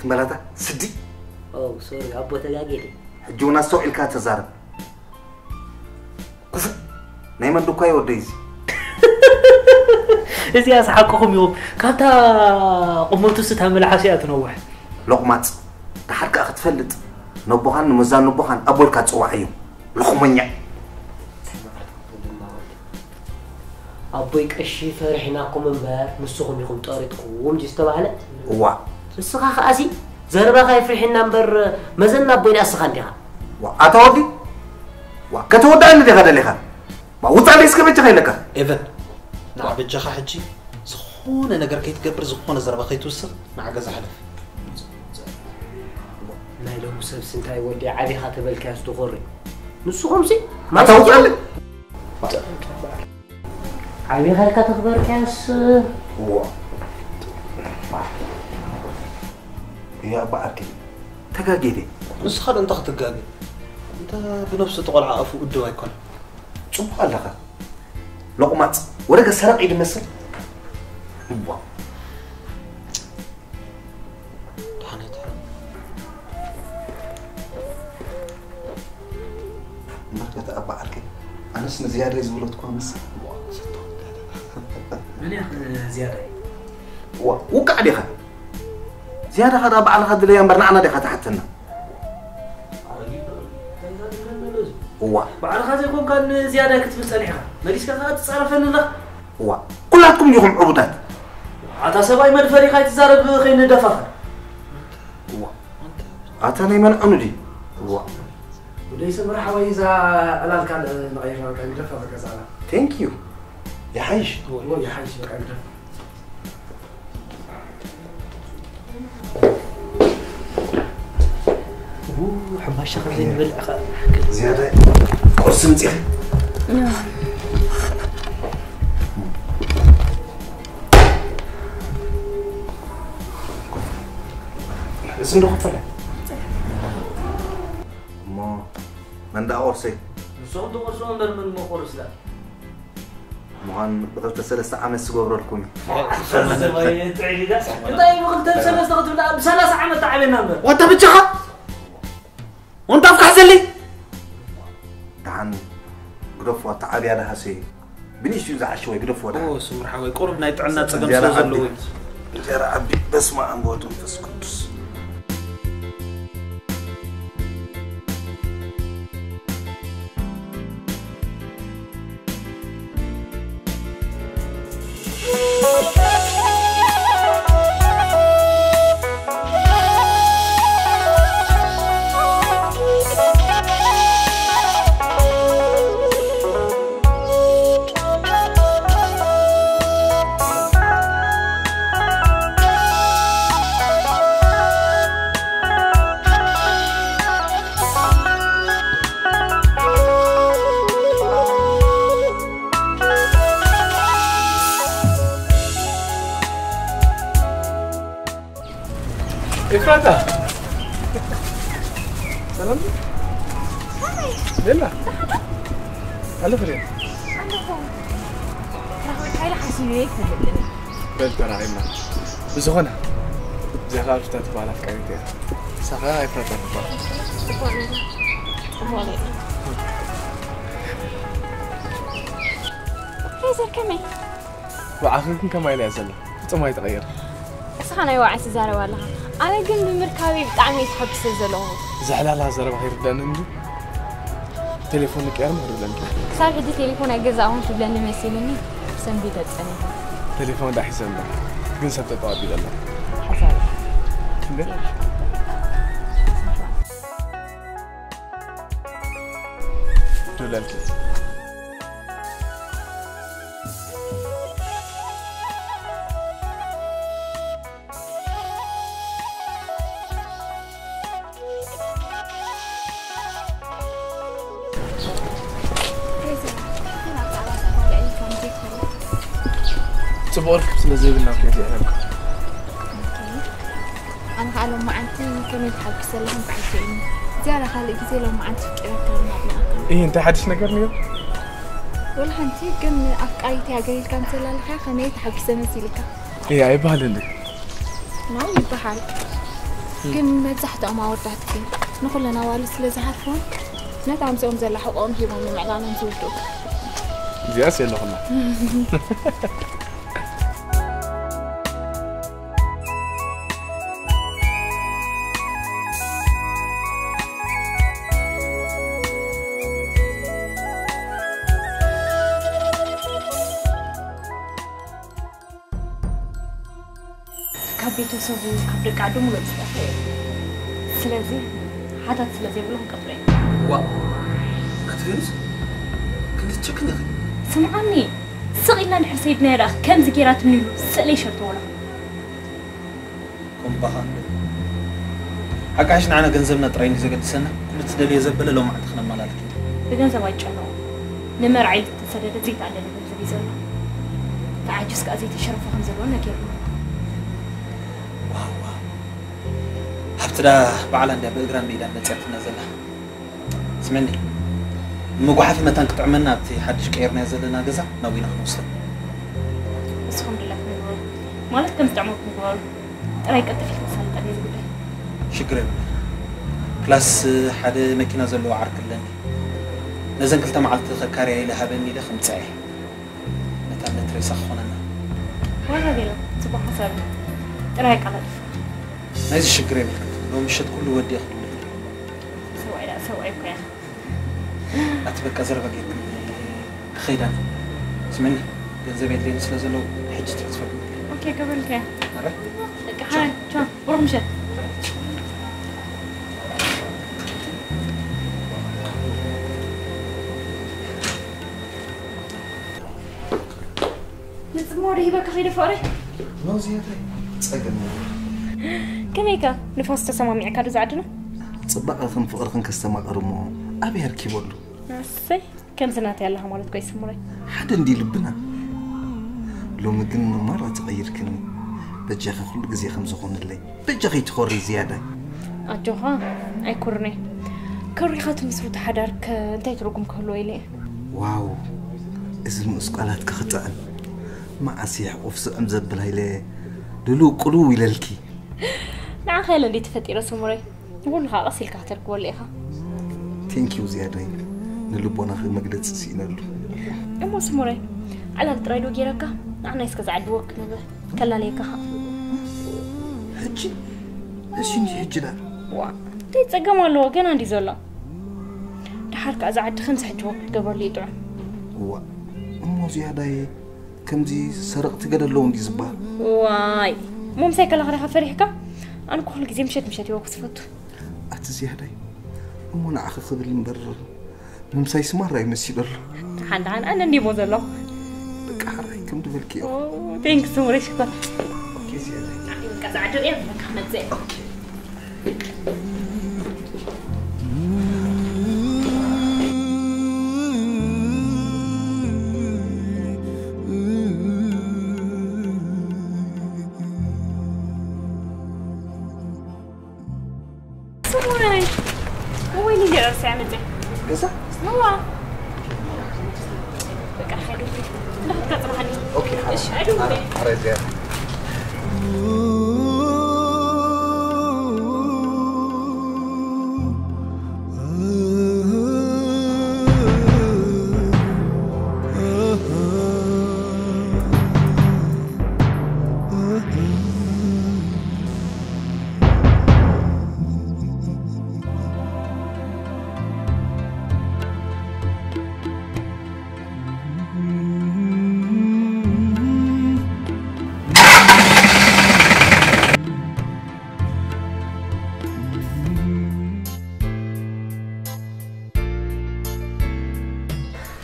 ملاتا سدي أو سوري أبو تلاقيني حجونا سوء الكات زارب كفو نايما دوكاي وديزي إذا أصحابكم يوم كاتا قمتوا ستعمل عشاء تنوح لقمات تحرك أخذ فلت نبوهان مزان نبوهان أبو الكات صواحيو لقمنيا أبوك أشي فرحناكم من بار نسوهم يكون طارتكم جستوا على وا السخا خاسي زربا خايف فرحنا نمبر مزنا بوين أسخان ديها أتودي كتودع اللي غدا لها ما وطع ليس كم تخيلك إذن نعم بجخا حجي زخون نجر كي تقبر زخون زربا خي توسخ مع جزا حلف ما له مسبب سنتاي ودي عادي خاطب الكاس تغري نص خمسي ما توقع لك عادي خالك تخبر كاس يا أبا أركي تجاجيدي بس خد أنت تجاجي أنت بنفس تقول عافو الدواء يكون شوف قال لك لقمات ورقة سرق إيد مثل واو مركز أبا أركي أنا اسمه زيادة يزولت كومس من يا زيادة وقع لي زيادة هذا بعد هذا اللي ينبرنا أنا دخلت حتنا هو بعد هذا يكون كان زيادة كتب صريحة ماليش كذا تصرف لنا هو كلكم ليكم عبودات عطا سباي من فريق يتزارب خين دفاف هو عطاني من أنودي هو وليس مرحبا إذا أنا كان نغير كان دفاف كذا ثانك يو يا حيش هو يا حيش كان دفاف حباش شغل زين بالأخ زيادة قرص متيخ اسم دو خفلة ما من دا قرصي صوت قرصون بر من مقرص لا مهان بقلت سلسة عام السجور لكم سلسة ما تعيلي ده انت اي بقلت سلسة قلت بسلسة عام تعبنا نمبر وانت بتشخط وانت افكح زلي تعال قرف وتعالي على هسي بنيش يوزع شوي قرف وده اوه سمر حوي قرب نايت عنا تسقم سوزلوي جرى عبي بس ما عم بودم فس قدس إفراتا سلام ليلى هلا فريد هاي حاسين هيك بنت راعينا بزغنا زي غارف تتبع لك كاريتير ساقا إفراتا ليزر كمي وعافيكم كما يلازم ثم يتغير أنا يوعى سزارة والله أنا قم بمركبي بتعمي تحب سزلوه زعلالها زرب خير بدنا تليفونك يا مهر بدنا صار بدي تليفون أجزاهم في بلان مسيلني سن بيتت أنا تليفون ده حسن ده كن سبت طابي لنا حسن كده دولالك صبورك سلازي بالله كيف يعلمك أنا قالوا ما أنتي كم يتحب سلهم بعشين زيارة خالي زي لو ما أنت فكرة كلام إيه أنت حدش نقرني ولا أنتي كم أفكاري تاجي كم سلالها خنيت تحب سنسيلك إيه عيب هالندي ما يبحال كم مزحت أو ما ودعتك نقول لنا والس لزحفون نتعم سوم زل حقهم في من معلان نزوجته زياس يلا خلنا ቤተሰቡ ካብ ደቂ ዓዱ ሙሉእ ዝጠፍእ ስለዚ ሓታት ስለዘይብሎም ቀብረኝ ዋ ክትፈልስ ክንትቸክን ይኽእል ስምዓኒ ስቕ ኢልና ንድሕር ሰይድና ይረአ ከምዚ ጌራ ትምኒሉ ስእለይ ሸርተወላ ከምባኻ ሓቃሽ ንዓና ገንዘብና ጥራይ ዘገድሰና ኩሉ ትደልየ ዘበለ ሎማዓንቲ ክነመላልክ ብገንዘብ ኣይጨነቑ ንመርዓይ ዝተሰደደ ዘይተኣለለ ገንዘብ እዩ ዘሎ ተዓጅስ ከዓ ዘይተሸረፈ ከም ዘለዎ ነጊርና هبتدا بعلا عندها بإجرام ميدان نتياتنا زلا اسمعني مقعفي متان قطعمنا بتي حدش كيرنا زلنا جزا نوينا خمسة بس الحمد لله مالك كم تعمل مقبال رايك أنت في مسألة أنا يقول شكرا كلاس حدا ماكينة زلوا عرك لني نزن كلتا معلت خكاري إلى هبني ده خمسة نتام نتري سخوننا وين هذيلا صباح حسابي رايك على نايز شكرا لو مشيت كله ودي أخذ سوي لا سوي كيان أتبقى زربك خيدان اسمعني جنزبي اللي نسلا زلوا حج ترانسفر اوكي قبل كيان مرة لك حاجة شو بروح مشيت نسموري هبك خير فوري ما زيادة تسأقل كم هيك نفوس تسمع معك هذا زعجنا صباح خن فقر خن كستمع قرمو أبي هركي بولو نسي كم سنة يالله مالت كويس مري حدا ندي لبنا لو ممكن مرة تغير كني بجاخي كل جزي خمسة خون اللي بجاخي تخوري زيادة أجوها أي كورني كوري خاتم مسروت حدارك أنت يتركم كله إلي واو اسم مسقالات كختان ما أسيح أفس أمزبل هيلي لولو قلوي للكي نعم خيال اللي تفتي رسم مري نقول خلاص الكاتر كوليها ثانك يو زيادة نلبونا في مجلس سينالو أمو سموري على الترايدو جيركا أنا يسكز عدوك نبه كلا ليك حجي أشيني حجي لا وا تيتسقم الله كان عندي زلا دحرك أزعد خمس حجوك قبل لي طعم وا أمو زيادة كم زي سرقت قدر اللون دي زبال واي مو مسايك الله غريحة فريحك أنا كل جزء مشيت يوقف صفته أتزيادة أمو نعخ خبر المبرر نمساي سمارة يمسي در حد عن أنا اللي موزلا لك حراي كم دبلكي أوه ثانكس سموري شكرا أوكي زيادة كذا عدو إيه لك أحمد زين أوكي سموري هو اللي جرب سامي زين كذا هو بقى حلو لا تطرحني أوكي إيش حلو حراي زيادة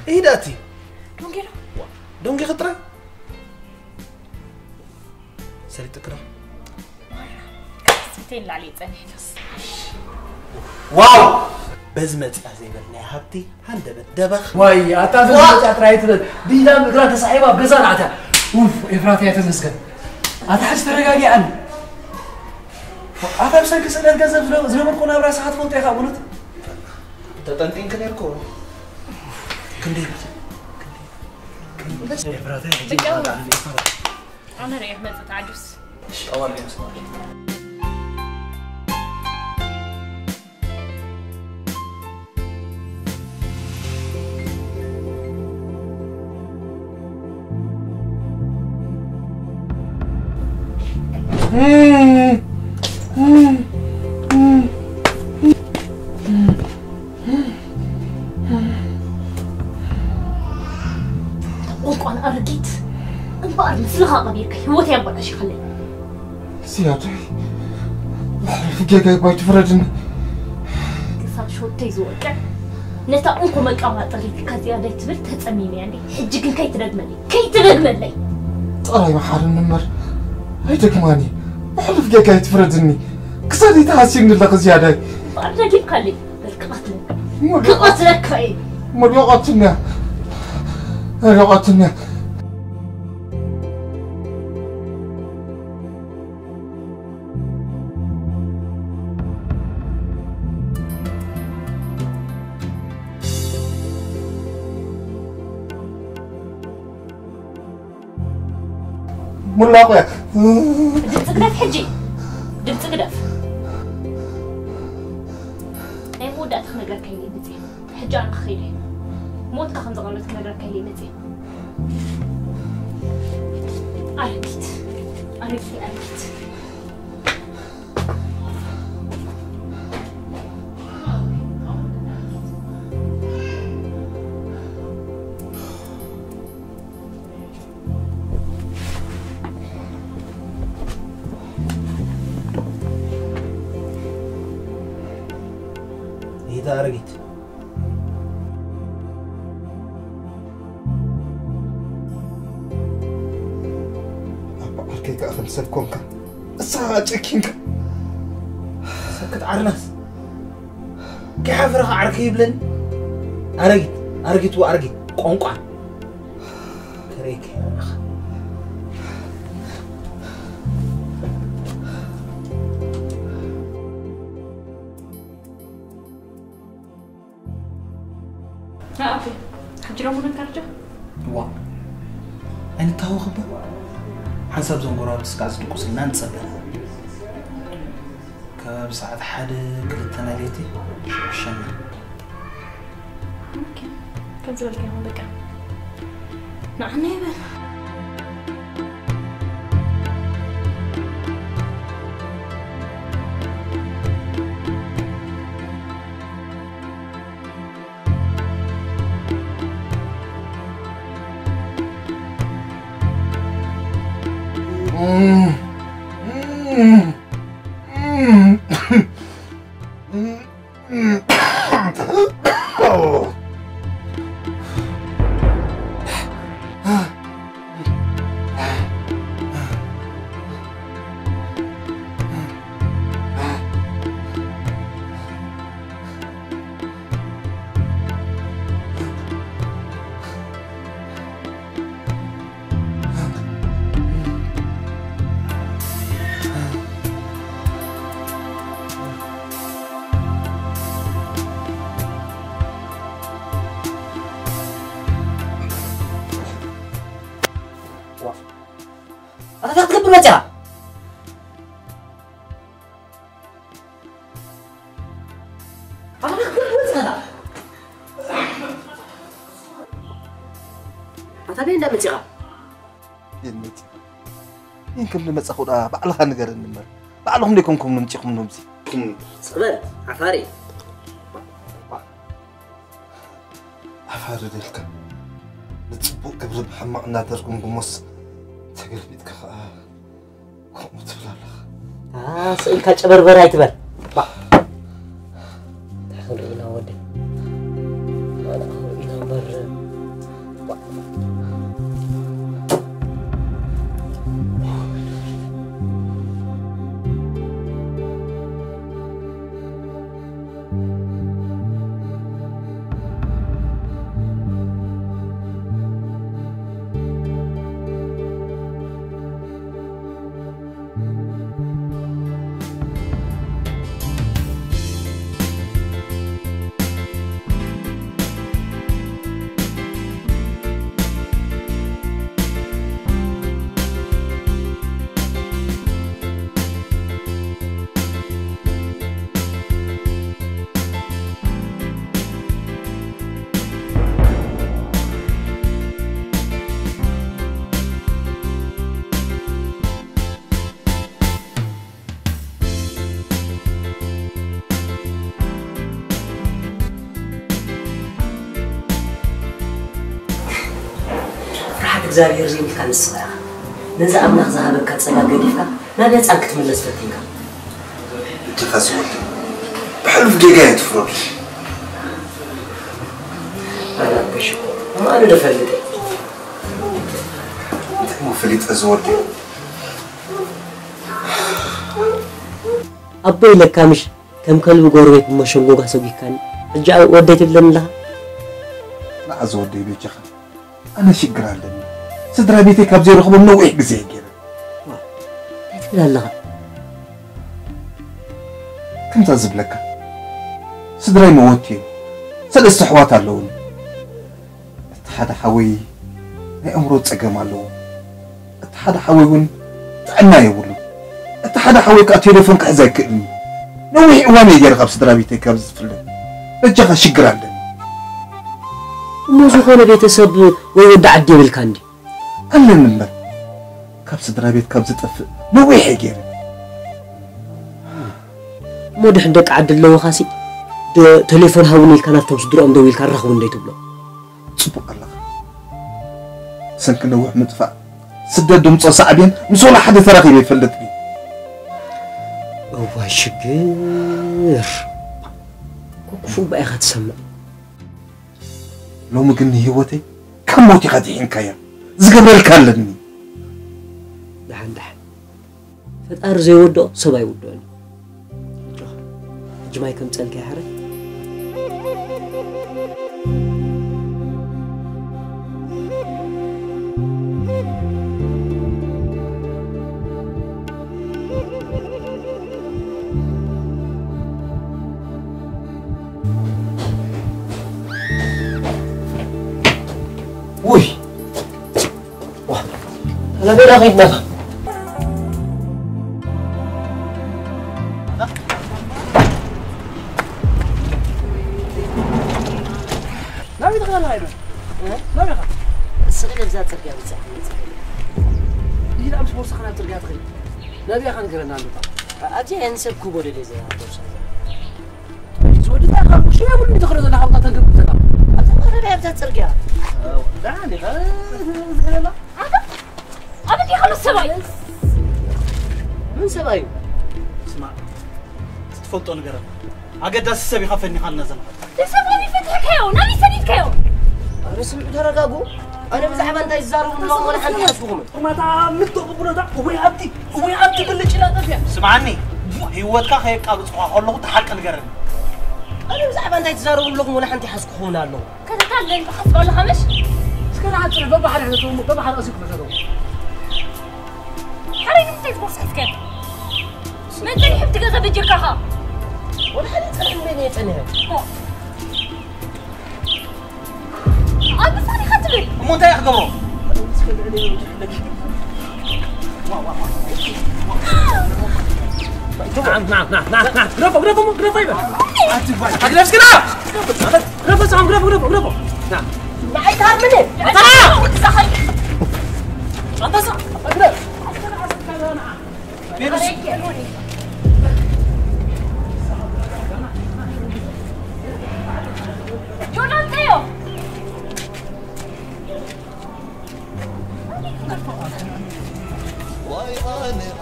إيه داتي؟ دونكيرو دونكي خطرة؟ سالي تكره ستين اللي عليه تاني واو بزمت زي بلنا حبتي هندبت دبخ واي أتعرف أترايت دي لا مقرأة صاحبة بجزان عتا أوف إفراتي أتنسكن أتحس ترجعي عن أفهم سنك سنة جزء زلمة كنا برا ساعات فوت يا خابونت تتنتين كنيركو كندي إفراتي أنا ريح ما تتعجز أول يوم وقعن أرقيت أنبار مثلها قبيرك هو تيبقى شي خلي زيادة جاي باي تفرجنا قصة شو تيزوك نتا أنكم القوة طريق كزيادة تبر تتأميني يعني حجك كي ترقملي طالع محار النمر هيدك ماني بحلف جاي تفرجني كسادي تحسين لك زيادة بارنا جيب كلي قتلك أي مريقتنا ريقتنا ملاقو يا دمت قدف حجي دمت قدف أي مودة أتخنقر كيلي مزي حجي أنا خيلي موت كخن زغلت كنقر كيلي مزي أركت إذا أرقيت أركيك أخن سبكونك الساعة كينك سكت عرنس كيف راه عركي بلن أرقيت وأرقيت قنقع كريك أوكي حجروا منك أرجع وا أنا تاو خبر حسب زنقرات تسكاز نقصنا نتصبر كبساعة حدا كلتنا ليتي شن أوكي كنزل لك هون بقى نعم يبا أنا تقبل متى أتابعين ده متى يمتي يمكن لما تأخذها بعلها نقدر نمر بعلهم لكمكم نمشيكم نمشي صبر عفاري عفاري ديلك نتصبوا قبل بحمق نادركم بمص تقل بيتك كم تبلالخ سئل كاتشبر براي تبل تحصل إلى ودي أنا أخو إلى بر እግዚአብሔር ዘንድ ካንስራ ነዛ አምላክ ዛሃበካ ጸጋ ገዲፍካ ናለ ጻንክ ትመለስ ፈቲንካ تخسوت بحلف دقيقة تفرق أنا بشو ما أنا دفلت أنت مو فليت أزودي أبوي لك مش كم كلب قربت مشونغو قاسوي كان رجع وديت لهم لها لا أزودي بيجخ أنا شكرا لني صدر بيتي كابزير خبر نوعي بزي كده لا لا كم تعزب لك صدري موتي سلست حوات اللون حدا حوي أي أمرو تسقم اللون حدا حويون عنا يقولوا أنت حدا حويك التليفون كحزاي كأني نوي وين يجري قبل سدرابيتي كابز فلان رجع شجر عندنا مو زخون بيتسب ويودع عدي بالكاندي أنا نمبر كابز سدرابيت كابز تفق نوي يجري مو دحدك عدل لو خاسي تليفون هاوني كانت تصدرهم دويل كان رخون دي تبلو صبق الله سنك نوح مدفع سدد ومصا صعبين مسولا حد تراخي بيفلت بي هو شجر شو بقى تسمع لو مقني هوتي كم موتي غاديين كايا زقبل كالني دحن فتار زي ودو سبا يودوني جماعي كم تسألك يا حرك وي أنا بين أخي نفخ نبي تغير هاي نبي خا الصغير بزات ترجع بزات يلا أمس بورصة خنا ترجع تغير نبي خان قرنا نلقى أجي أنسب كوبوري اللي زي هذا زود ده خا شو يقول لي تخرج ولا خلطة تنقب تلا أتمنى لا يبدأ ترجع دعني أبد يخلص سباي من سبايو اسمع تفوتوا نقرا أقدر السبي خافني خلنا زمان تسمعني فتحك هيو ناني سنيد كيو رسم ترقاقو أنا بزعب أنت يزارو الله ولا حد يحسبهم وما تعملت أبونا ده وبي عبدي كل شيء لا تفهم سمعني هيوتك هيك قابل صحة الله تحرك نقرا أنا بزعب أنت يزارو الله ولا حد يحسبهم له كذا قال لي بحسب ولا خمش سكر عاد سنة بابا حد يحسبهم بابا حد أسيك مجرو حرين متى تبص حسكت ما أنت اللي حبت كذا بيجيكها ولا حد يتكلم بيني يتنهي بس أنا خدمي مو أنت يا خبرو نعم قرفوا طيبة هاك نفس كده قرفوا سام قرفوا نعم ما حيتهار مني أنت صح قرف بيروس جونان تيو واي أنا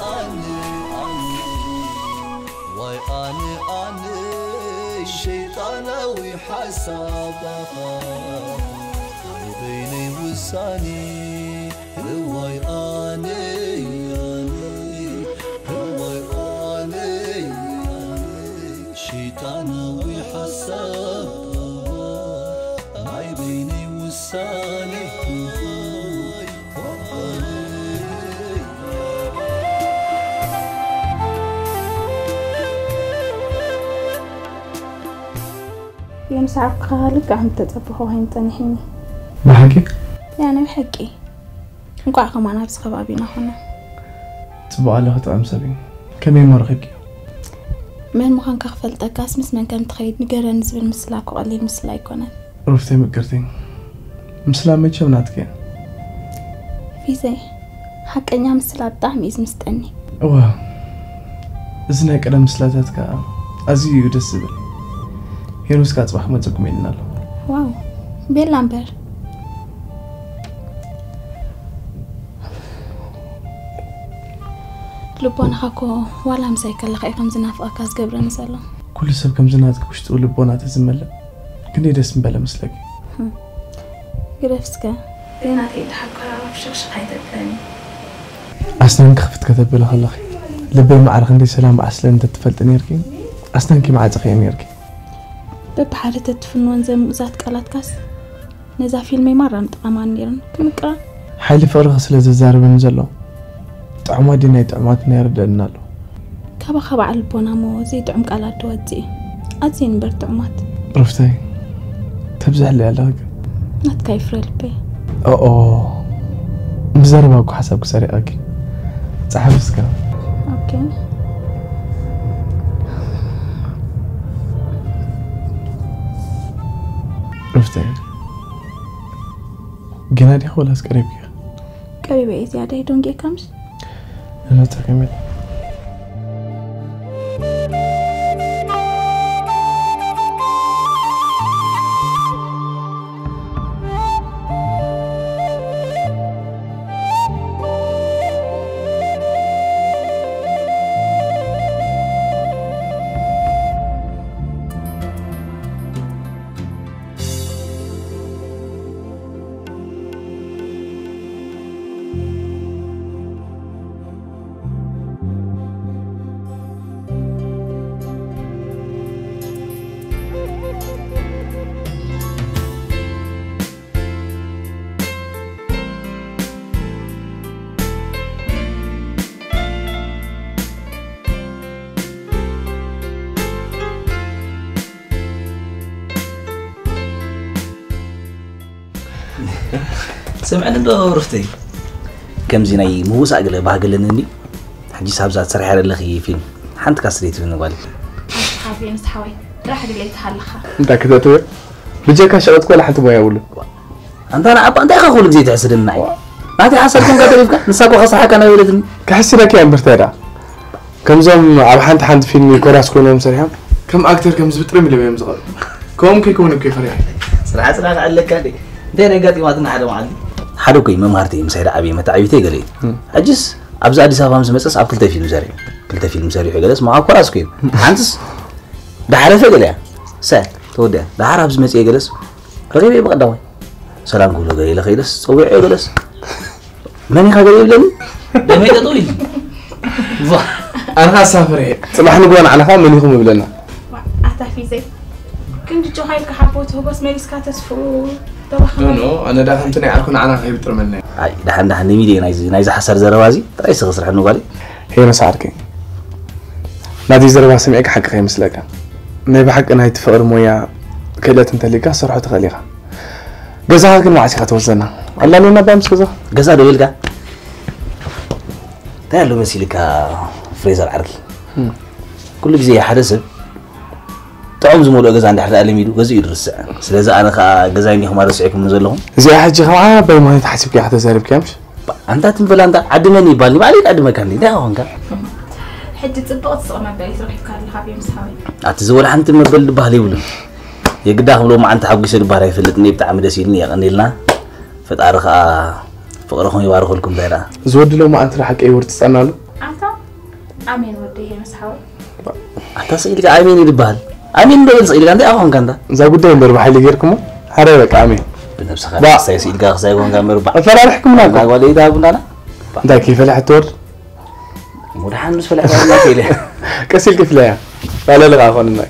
الشيطانوي حسابها بيني وساني واي أنا شيطانوي حسابها معي بيني وساني يوم ساعة خالك عم تتبخوا هين تنحيني بحكي يعني بحكي نقعكم أنا بس خبابينا هنا تبقى له طعم سبين كم يمرغك من مخان كخفل تكاس مس من كم تخيد نقرا نزبل مسلاك وقليل مسلا يكونن رفتي مقرتين مسلا ما يشمناتك في زي حقني مسلا بطعم إذ مستني واه إذن هيك أنا مسلاتاتك أزيو دسبل هيروس كات صباح ما تقوم لنا له واو بيل لامبر لبون خاكو ولا مسايك الله خيكم زناف أكاس قبرنا سلا كل سب كم زناتك وش تقول لبونات زملا كني دسم بلا مسلك قرفسك بينا في الحكرة وشخش حيث الثاني أصلاً خفت كتب له الله لبي معرخ عندي سلام أصلاً أنت تفلتني يركي أصلاً كي معاد خيام يركي بحالة تفنون زي مؤزات قالت كاس نزا فيلمي مرة متقامان نيرن كم نقرأ حالي فرغ سلازة الزارب نزلو طعما دينا طعماتنا يردنا له كابا خبا على البونا مو زي طعم قالات دواتي أزي نبر طعمات رفتي تبزح لي علاقة نتكيف رلبي أوه بزربك حسب سريعك صحفسك اوكي رفتي جنادي خلاص قريب قريب ايه زيادة don't get comes انا تكمل سمعنا ندو رفتي كم زيناي موسى أقل باقلني حجي سابزات سرح على الأخي فين حنت كسريت من قال حافي مستحوي راح أقول لك تحلخها أنت كذا توي بيجيك شغلت كل حد ما يقوله أنت أنا أبا أنت أخوك زي تحسد النعي ما تحسدكم قاتلك نساق وخص حكى أنا ولدني كحسدك يا برتادا كم زم على حنت فيلم كوراس كونهم سريعا كم أكتر كم زبط رمي اللي بيمزغل كم كيكونوا كيف فريق صراحة عليك هذه دينا قاتي ما تنحدوا معلي حدوكي ما مهارتي مسيرة أبي متى عيوتي قلي أجلس أبزا أدي سافهم سمسس أب كلتا فيلم سريع كلتا فيلم سريع جلس معه كوراس كين حنتس ده عارف قلي سال تودا ده عارف سمس جلس رغيب يبغى دواي سلام قولوا قلي لا خيلس صوي جلس ماني خاقي لني ده ما يدطولي أنا سافر صباح نقول على خام من يخم بلنا أتحفي زي كنت جو هاي كحبوت هو بس ماليس كاتس فو نو أنا ده همتني أكون أنا خيب ترمني أي ده نميدي نايز حسر زروازي ترى يسخسر حنو قالي هي مساركي نادي زرواز سمعك حق خيم مسلكا ما بحق أنا يتفقر مويا كلا تنتلقى صرحة تغليها جزاها كل معسي خاتوزنا الله لنا بامس كذا جزا دويلك تعالوا مسيلك فريزر عرض كل جزء حدث تعوم زمولو جزا عند حدا علميدو جزء يدرس سلازا أنا جزايني هم رسعكم نزلهم زي حاجة خواها بما يتحسب كي حتى زارب كامش أنت تنبل أنت عدمني بالي ما عليك عدم كان لي ده هونك حتى تبقى تصغر بالي روح كان الحبيب مسحوي أتزول حنت مبل بالي ولا يقدر لو ما أنت حق يصير بحري في الاتنين بتاع مدرسيني يعني لنا فتعرف فقرهم يبارك لكم دايرة زود لو ما أنت راح أي ورد تسألنا له أنت أمين وديه مسحوي أنت سئلك أمين يدبال أمين ده سئلك أنت أخون كندا زود لهم بربح اللي غيركم حريرك أمين بنفسك سئلك أخزايكم كم بربح فرارحكم ناكم أقول إيه ده أبونا ده كيف لا حتور مرحان مش فلا حوالنا كيله كسل كيف لا لا لا أخون الناي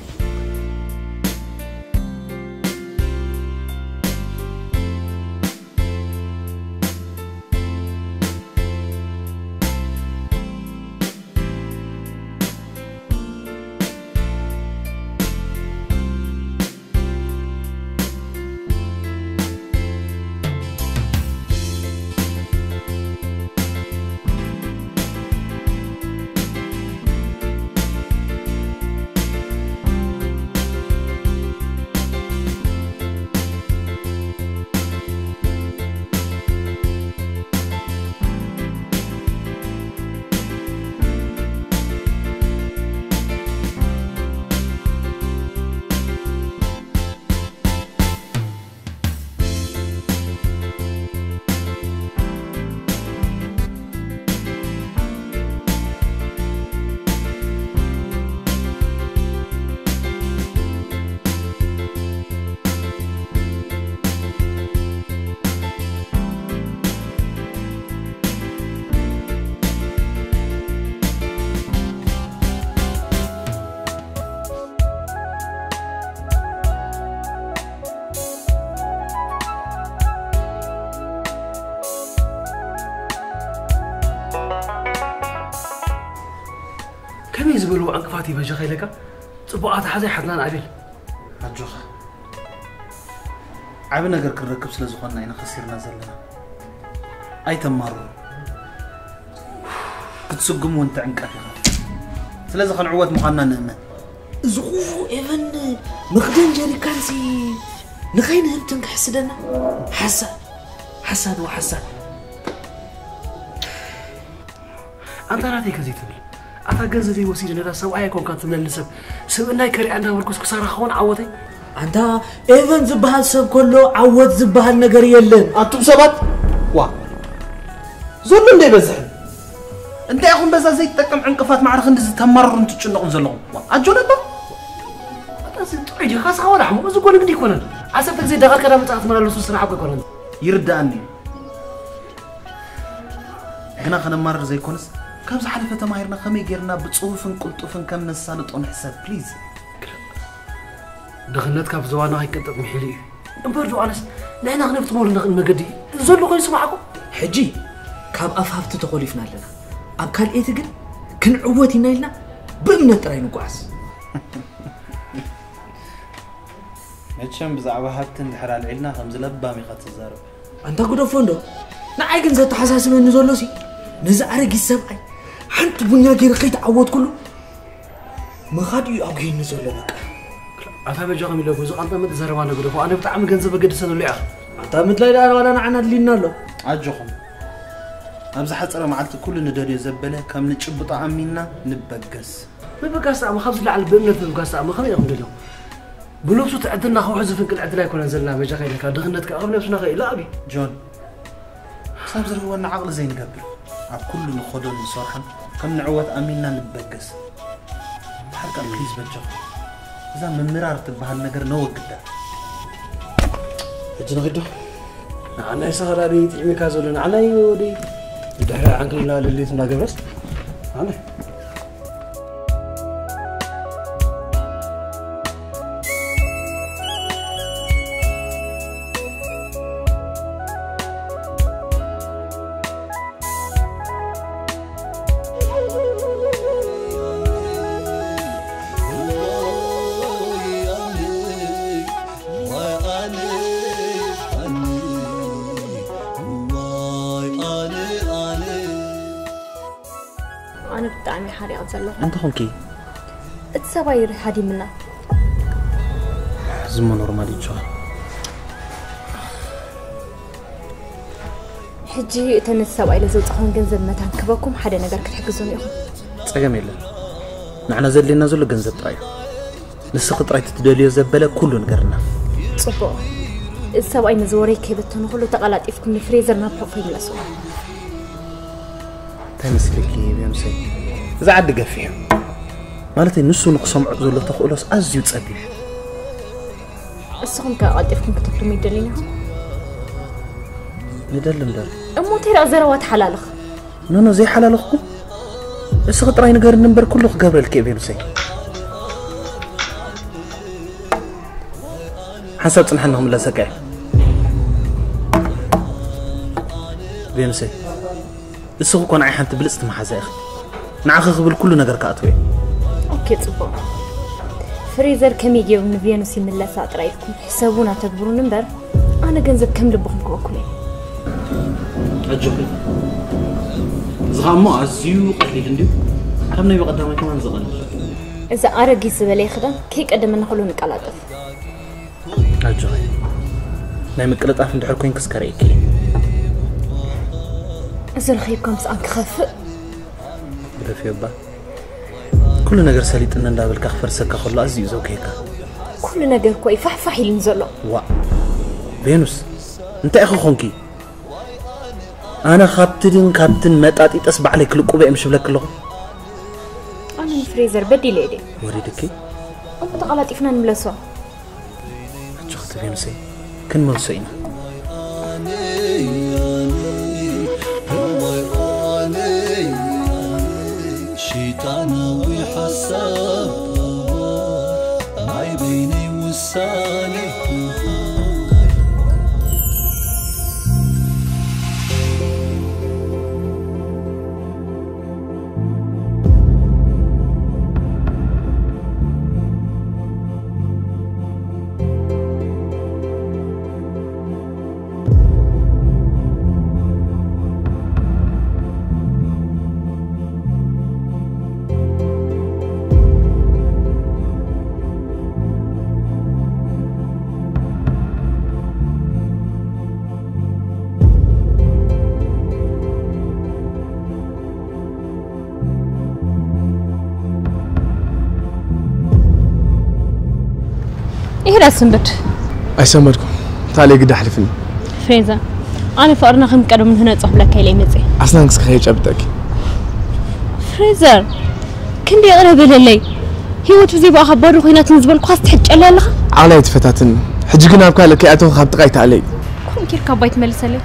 كم يزبلوا عن كفاتي بجا خيلك صبعات حزي حدلان عبيل أجوخ عبنا غير كنركب سلا زخنا هنا خسرنا زلنا أي تمارو كتسقم وانت عنك سلازم خنعوات مخنا نأمن زغو إيفن مخدن جري كانسي نخين هبتن كحسدنا حسد وحسد أنت راتي كذي تبي أتا جنزدي وسيلة نرا سواء يكون كانت من النسب سبنا يكري عندها وركوس كسر خون عوضي أنت إيفن زبها السب كله عوض زبها النجار يلين أنتم سبت وا زول اللي بزحن أنت يا أخون بزا زي تكم عنقفات معرخ ندز تمرر أنت تشنقون زلهم أجون أنت أنت سنتوعي خاص خوان أحمو أزو كون قدي كونن عسبتك زي دغال كلام تعرف مرة لسوس سرعة كونن يرداني إحنا خنا مرر زي كونس كم زحلفة تماهرنا خمي جيرنا بتصوفن قلطوفن كم نسالط on حساب بليز دخلت كاب زوانا هاي كنت محلي نبردو أنس نحن خنفت مول المجدي زلوا خلي سمعكم حجي كاب أفهفت تقوليفنا لنا أبكال إيه تقول كن عوتي نايلنا بمنا تراين قاس متشم بزعوا هبتن حرال علنا خمس لبامي خط الزارب أنت قد فندو نعي كن زت حساس من نزولوسي نزعرق السبعي حنت بنيا غير قيت عوض كله ما خدي أبغي نزول لك أفهم جاكم يلو جزء أنت مت زربانة قدو فأنا بتعمل جنزة بقدر سنو ليه أنت متلاقي أنا ولا أنا عنا اللينا له عجوكم أبز حصر معلت كل نداري زبالة كم نتشبط عمينا نبقس ما بقاس أما خبز على البنت بقاس أما خلينا نقول له بلوسو تعدلنا خو حزف كل عدلا يكون نزلنا ما جاكي لك دغنت كأغلب نفسنا غير لا أبي جون صار زر هو عقل زين قبل على كل نخدم صراحة كم نعوت أمينا نبقس حركة بليز بجو إذا من مرار تبع النجار نوق ده أجنا غدو أنا يسهرني تعمي كازولنا أنا يودي ده عنك لا اللي تناقر بس أنا أنت خنكي تسوي هذه منا زمان نورمالي شو حجي تنسوا إلى زوج خون جنزب متان كبكم حدا نقدر كتحجزوني أخو تجميل معنا زلنا زل جنزب طاي نسقط رايت تدلي زبالة كله نقرنا صبوا السواي نزوري كيبتون كله تقلات إفكم الفريزر ما بحفي لسوا تمسكي بيمسك زعد قفيه مالتي نسو نقسم عزول تقولوس أزيد صبي السخن كأدفكم كتبتوا ميدلينها ندل أمو ترى زروات حلالخ نو زي حلالخكم السقط راي نقر النمبر كله قبل الكيبين سي حسب تنحنهم لا سكاي بينسي السوق كون عي حنت بلست محازاخ نعخ قبل كل نجار كاتوي اوكي صبا فريزر كم يجي ونبيانو سيملاسات رايكم حسابونا تكبرون نمبر انا جنزب كم لبخم كوكلي اجوكي زغامو ازيو قليل نديو كم نبي قدامي كمان زغل اذا ارقي سبلي خدم كي قدمنا خلو نقلاطف اجوكي ناي مقلطاف ندحر كوين كسكريكي أزل خيبكم سأنك خف بدفي يبا كل نجار سليت إن ندابل كخفر سكا خلا أزيو زوجيكا كل نجار كوي فح ينزله وا فينوس أنت أخو خونكي أنا كابتن متأتي تسبع عليك لقوبة إمشي بلك له أنا فريزر بدي ليدي وريدكي أم تغلط إفنا نملسوا شخص فينوسي كن ملسينا شيطانوي حساب معي بيني والسالي إيه راسم بد أي سمركم تعالي قد أحلفني فريزا أنا فقرنا خم كانوا من هنا تصحب لك هيلي مزي أصلا نقص خيج أبدك فريزر كندي أغرب اللي هي وتفزي بقى خبر وخينات نزبل قاس تحج على لها على يتفتاتن حج قنا بكالك يا أتو خبط قايت علي كم كير كبايت ملس لي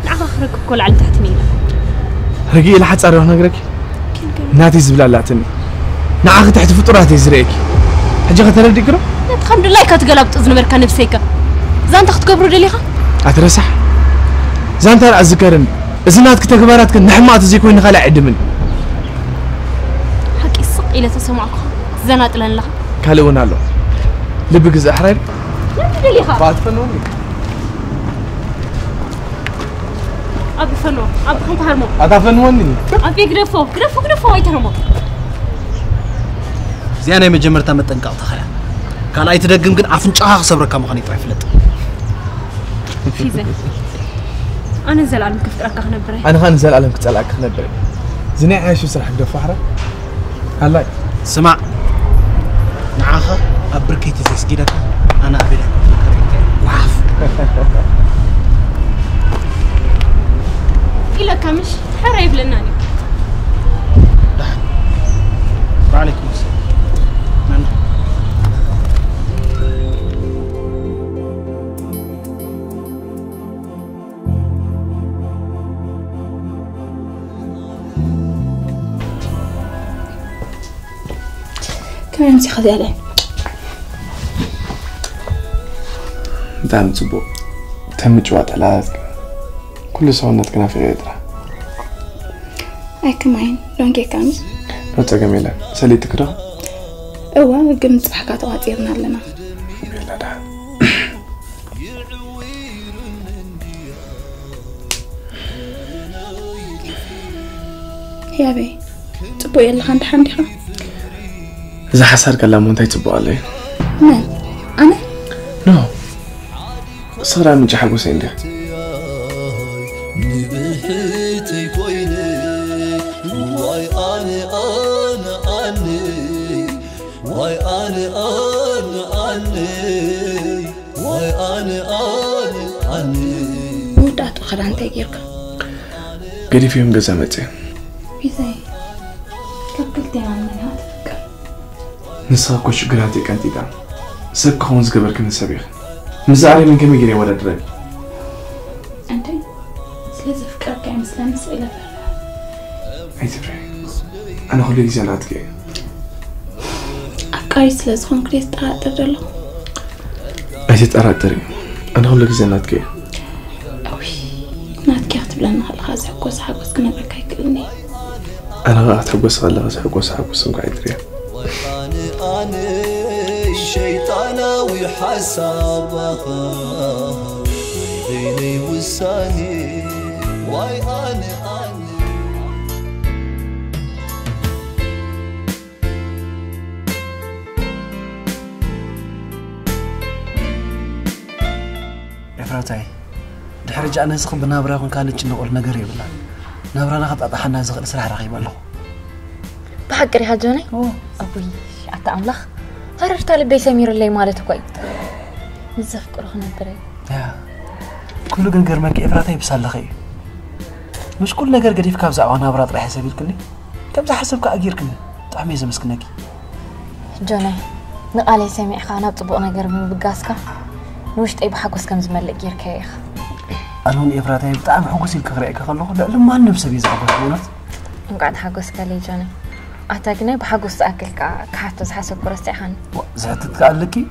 نعخ أخرك كل على تحت مينا رجي إلى حد صار هناك ناتي زبلالاتني نعخ تحت فطرات يزريك حج غتر ديكرو الحمد لله كتقلبت أذن مركان نفسيك زان تاخد كبرو دليها أترسح زان ترى أذكرن إذا كتكبرات نحمات زيكو إن خلع عدمن حكي الصق إلى تسمعك زنات لن لها كالون الله لبق زحرر لا تدليها بعد فنوني أبي فنو أبي خيط هرمو أتا فنوني أبي قرفو هاي تهرمو زي أنا مجمر تام تنقع تخيل كان أي تدقم قد عفن شاخ صبرك كم خاني طرف لت في زين أنا نزل على كيف تركخ نبري أنا خان نزل على كيف تركخ نبري زين عايش وسرح قدر فحرة هلا سمع نعاخة أبركيت تسكيدك أنا أبي لك وعف إلا كمش حرايب لناني دحن وعليكم السلام نانا كمان انتي خذي عليه دام تبو تم جوات على كل سوالنا كنا في غيرها أي كمان لون كي كامس نوتا جميلة سالي تكره أوه قمت بحكات وعطيرنا لنا يلا ده يا بي تبو يلا خان تحنديها إذا حصل كلام وانتي تبو علي من أنا نو صار من جحا قوسين ده نبحتي كويني واي أنا واي أنا واي أنا ودعتو خلان تيجيرك قدي فيهم قزامتي بيزاي كبلتي عنا هذا نسخة كوش قراتي كانتي دا سك خونز قبل كن سبيخ مزاري من كم يجري ولا دري أنت سلزة فكرك عم سلام سئلة أي تبري أنا خلي زيناتك أكاي سلزة خون كريس تقدر له أي تتأرادري أنا خلي زيناتك أوي ناتك أكتب لنا خلاص حقوس حقوس كنا بكاي كلني أنا غاحت حقوس خلاص حقوس نقعد دري أنا شيطانة وحسابها بيني وساني واي أنا إفراتي دحر جاءنا نسخن بنابرا كون كانت نقول نقري بالله نابرانا خط أطحنا زغل سرح رقيب الله بحقري هاجوني أبوي عطا أملخ قررت على بي سمير اللي مالته كوي نزف قرخنا بري يا كله جنجر ماكي إفراتي بسالخي مش كل نجار قريف كابز عوانا برات راح يسوي الكلي كابز حسب كأجير كنا تعمي زي مسكناكي جوني نقالي سامي خانا بطبق نجار من بقاسكا نوشت أي بحقوس كم زملك جير كيخ أنا هون إفراتي بتعم حقوسي الكغريك خلوه لا لما نفسه بيزعبه بونت نقعد حقوس كلي جوني أعتقد بحقوس أكل كحتى حسب برستي حن زعتت قالكي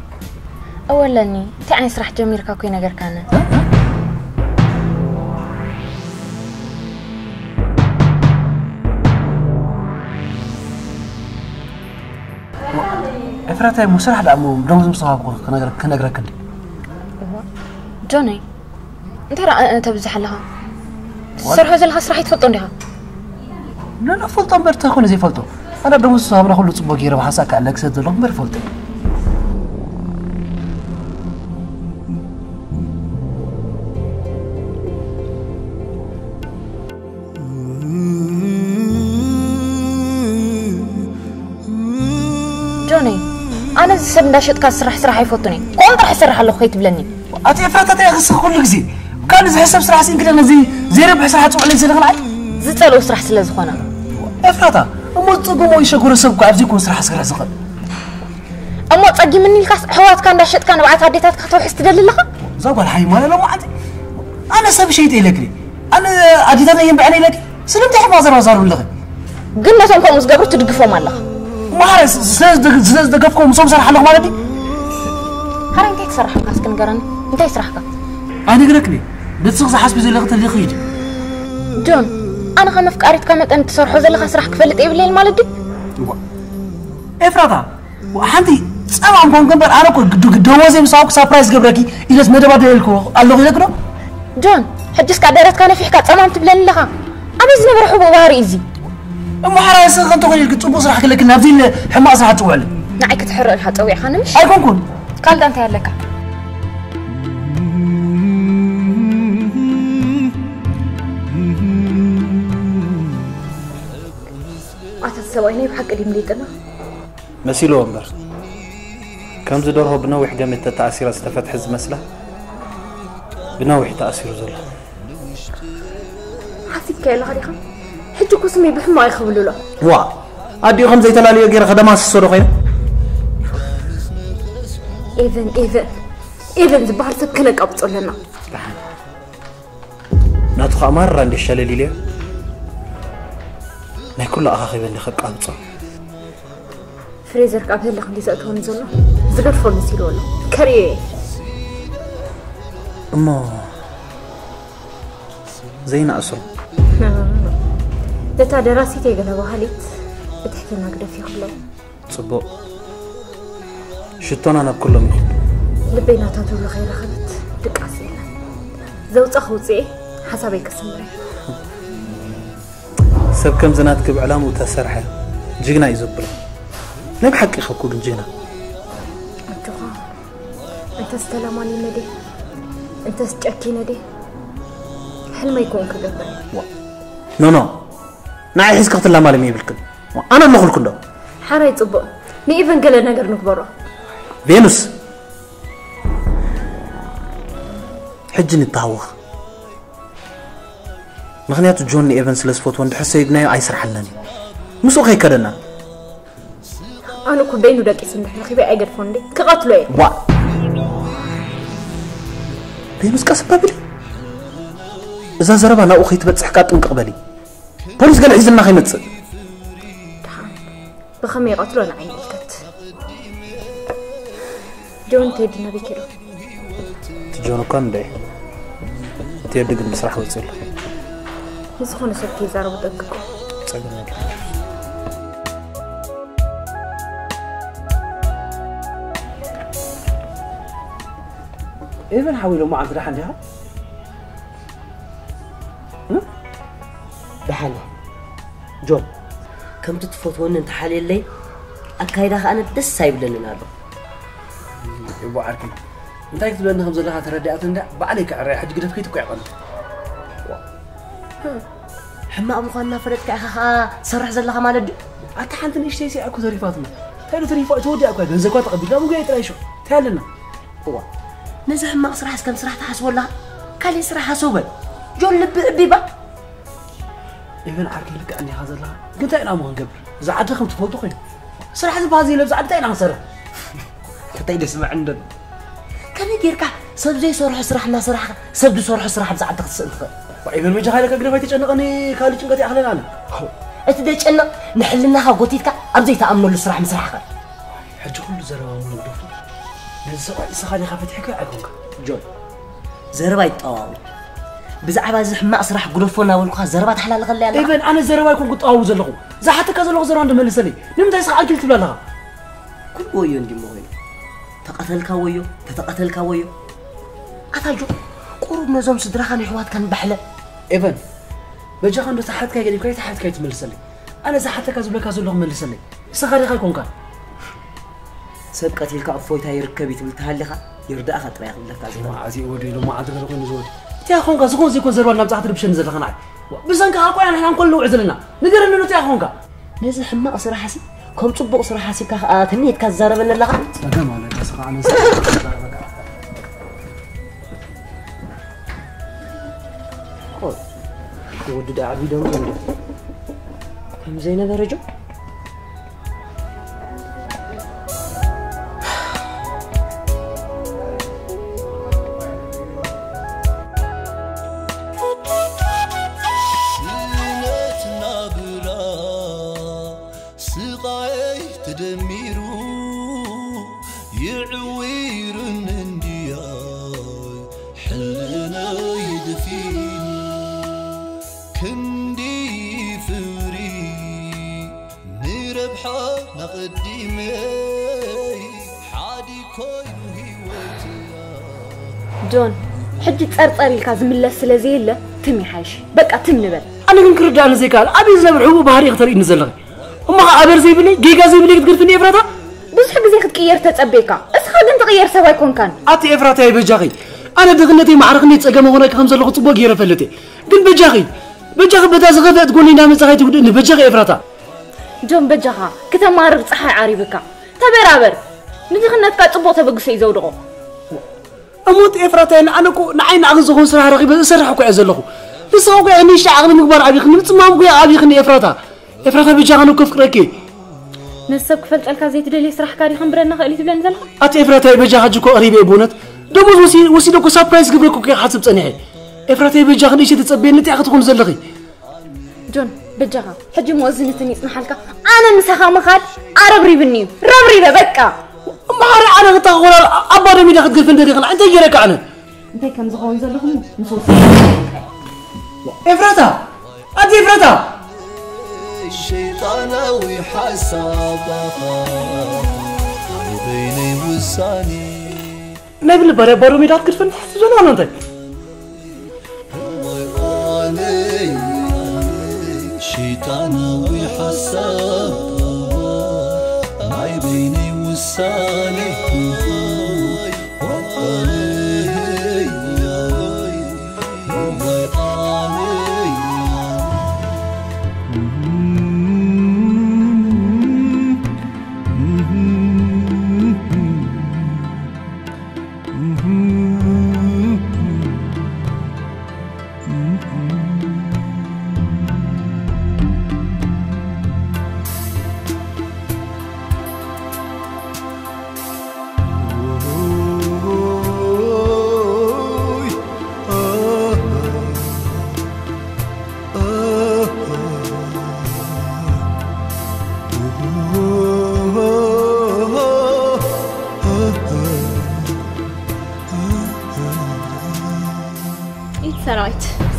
أولني تعني سرح جميل كاكوي نجار كانت إفراتي مسرح لأمو بدون مصاب كنجرك كندي جوني ترى أنت بزح لها سرح زلها سرح يتفطن لها لا فلتون برتاخون زي فلتون أنا بدون مصاب ناخذ له صبغ يرى وحساك على كسد لهم برفلتون جوني أنا سب داشت كاس سرح يفوتني كون راح يسرح له خيت بلني أتي إفراطات يا خص كل جزء كان زي حساب سرح سين كده زي ربح سرح تقول زي دخل عاد زتلو سرح سلازخونا إفراطا أمو تقوم ويشكر سبك عبزي يكون سرح سرح زخل أمو تأجي مني الكاس حوات كان داشت كان بعد عديتات كتو حستدل لها زاق الحي ماله لو عندي أنا سب شيء تيلكني أنا عديتنا ينبعني لك سلمت حفاظ وزار ولا قلنا سنكم مسجبر تدقفوا مالله ما عارف سلز دقفكم صوم سرح لك مالدي هلا انت تسرح الكاس كنقرن انت يسرحك أنا قلقني بتصغ حسب زي لغة اللي خيجي جون أنا خمفك قريت كم أنت تسرحوا زي اللي خسرح كفلت إيه بالليل مالدي إفراطا وحنتي سامع كون كبر أنا كنت دوازي مساوك سابرايز قبركي إذا سمعت بعد يلكو الله يذكره جون حجز قعدت كان في حكاية سامع تبلن لها أبي زنبر حبوا باري إزي أم حراس خنتو غير كتبو صراحة لكن نبذين حماس راح تقول نعيك تحرق لها تسوي خانمش أيكون كون قال ده أنت يلك أتسويني بحق اللي مليتنا مسيلو أمبر كم زدوره بنوح قام التأثير استفتح مسله بنوح تأثير زله حسيت كيلو غريقة حتى كسمي بحما يخولوا له وا أدي خمسة تلالي غير خدمات الصورة خير إذن زبال سكنك أبطل لنا ناتخ مرة عند الشلالي ليه ما كل أخي بني خك أبطل فريزر قبل لك دي سأتون زلنا زغر فول مسيلو له كريه أما زين أسر ده دراسي تيجي وهاليت بتحكي نقدر في خلو صبو شتون أنا بكلهم لبينا تاتو خير خلت دق عسينا زوج أخوتي حسابي كسمري سب كم زنات كب علام وتسرحه جينا يزبر نب حقي خكول جينا أنت استلماني ندي أنت استأكي ندي حل ما يكون كذا نو ناعي حس قتل مالي مي بالكل أنا نقول كله حرا يطبق ني إيفن قال نقدر نكبره فينوس حجني الطاوخ مغنيات جوني إيفنس لسفوت وند حس يبنايو أيسر حلني مسوق كدنا أنا كل بينو داك اسم نحن خيبة أجر فندي كقتله إيه وا فينوس كسب بابل إذا زرب أنا أخي تبت حكات من قبلي بوليس قال عزلنا خيمة بخمي يقتلون عيني الكت جون تيدنا بكيرو تجون كان ده تيدق المسرح وتصل يسخون سبتي زارو بدقكو صدقني إيفن حاولوا ما عند راح عندها بحالي جون كم تتفوتون انت حالي اللي أكايدها أنا دس سايب لنا هذا يبغى عارفين انت يكتب لنا خمسة لها ترديات انت بعليك عري حد قد فيك وقع حما أبو خالنا فرد كأخا سرح زلها ما لدي أنت حنت إيش تيسي أكو تريفاتنا تايلو تريفات تودي أكو هذا زكاة قبل لا مو جاي تلاقيه تالنا هو نزح ما أسرح كم سرح تحسب ولا كان يسرح حسوبا جون لب بيبا إيفن عارك لك أني هذا لها قلت أنا ما نقبل زعدتكم تفوتوا خير سرح هذا بازي لبس عدت أنا سرح كتايد اسمع عندنا كم يجيرك سب زي سرح سرحنا سرح سب سرح سرح بزعدت السنتخ وإيفن ما جهالك أقرب هاي تجنقني خالي تجنقتي أحلى أنا أتدري أن نحلنا خاقوتيتك أرزي تأمنوا للسرح مسرحك حج كل زربا مو دفن نزق إسخالي خافت حكاية أكونك جون زربا يتطاوع بزعبا زحما أسرح قلوفونا والقها زربا تحلال غلي الله إيفن أنا زربا يكون قد أعوز لغو زحتك هذا لغو زربا عندما لسلي نمت يسخ عجل تبلا لها كل ويو ندي موهين تقتلك ويو تتقتلك ويو أتاجو قرب نزوم صدرخاني حوات كان بحلة إيفن بجاك أنه تحتك يجري كي تحتك يتملسلي أنا زحتك أزبلك أزول لغو ملسلي سخاري خايكون كان سبقت لك أفويتها يركبي تبلتها لها يردأ خطري لك أزبلك ما عزي ودي لو ما عدك لغو نزود تيا خونك زكون زيكون زربان نبزع تربشن نزل خناعي بزنك هاكو يعني احنا نقول له عزلنا نقدر انه تيا خونك نزل حما أسرح حسي كم صبق أسرح حسي كه تنيت كزارة من اللغة تمام ولا كسر عن قول ودد عبي دم كم زينة درجة جون حجي تصرصري لك زملس سلازي له تمي حاش بقى تم نبل انا كن كردا انا زي قال ابي زنبر حبو بحري اختري نزلغ اما ابر زي بني جيجا زي بني تقرفني افراتا بصح غزي تقير تتصبيكا اسخا دن تغير سوا يكون كان اتي افراتا يا بجاغي انا دغنتي معرخني تصقم هنا كم زلخ صبو غير فلتي كن بجاغي بتا زغفت تقولي نام صغيتي ودني بجاغي افراتا جون بجاغا كتمارر صحي عريبكا تبرابر ندغنتك صبو تبغسي يزودقو أموت إفراتين أنا كو نعين أغزقون سرح رقيبة سرحكو عزلخو لساوكو يعني شعر مقبار عبيخني متسمامكو يا عبيخني إفراتا بيجاغنو كفك ركي نسب كفلت الكا زيت دلي سرح كاري خمبرنا خلي تبلن زلها أتي إفراتا بيجاغ جوكو قريبة بونت دموز وسيدوكو سابرايز قبلكو كي حاسب صنيعي إفراتا بيجاغني شي تتصبين نتي أخذكم زلخي جون بجاغا حجي موزنتني يسمحلك أنا مسخا مخاد أربري بني ربري ببكا ما أنا تقول أبا رمي داخل قلفن دريقنا أنت يجرك عنه انت كم زغون زلهم نفوس إفراتا أنت إفراتا الشيطاناوي حسابها بيني وساني نبي البرا بارو ميدات قلفن زلون أنت الشيطاناوي حسابها بيني وساني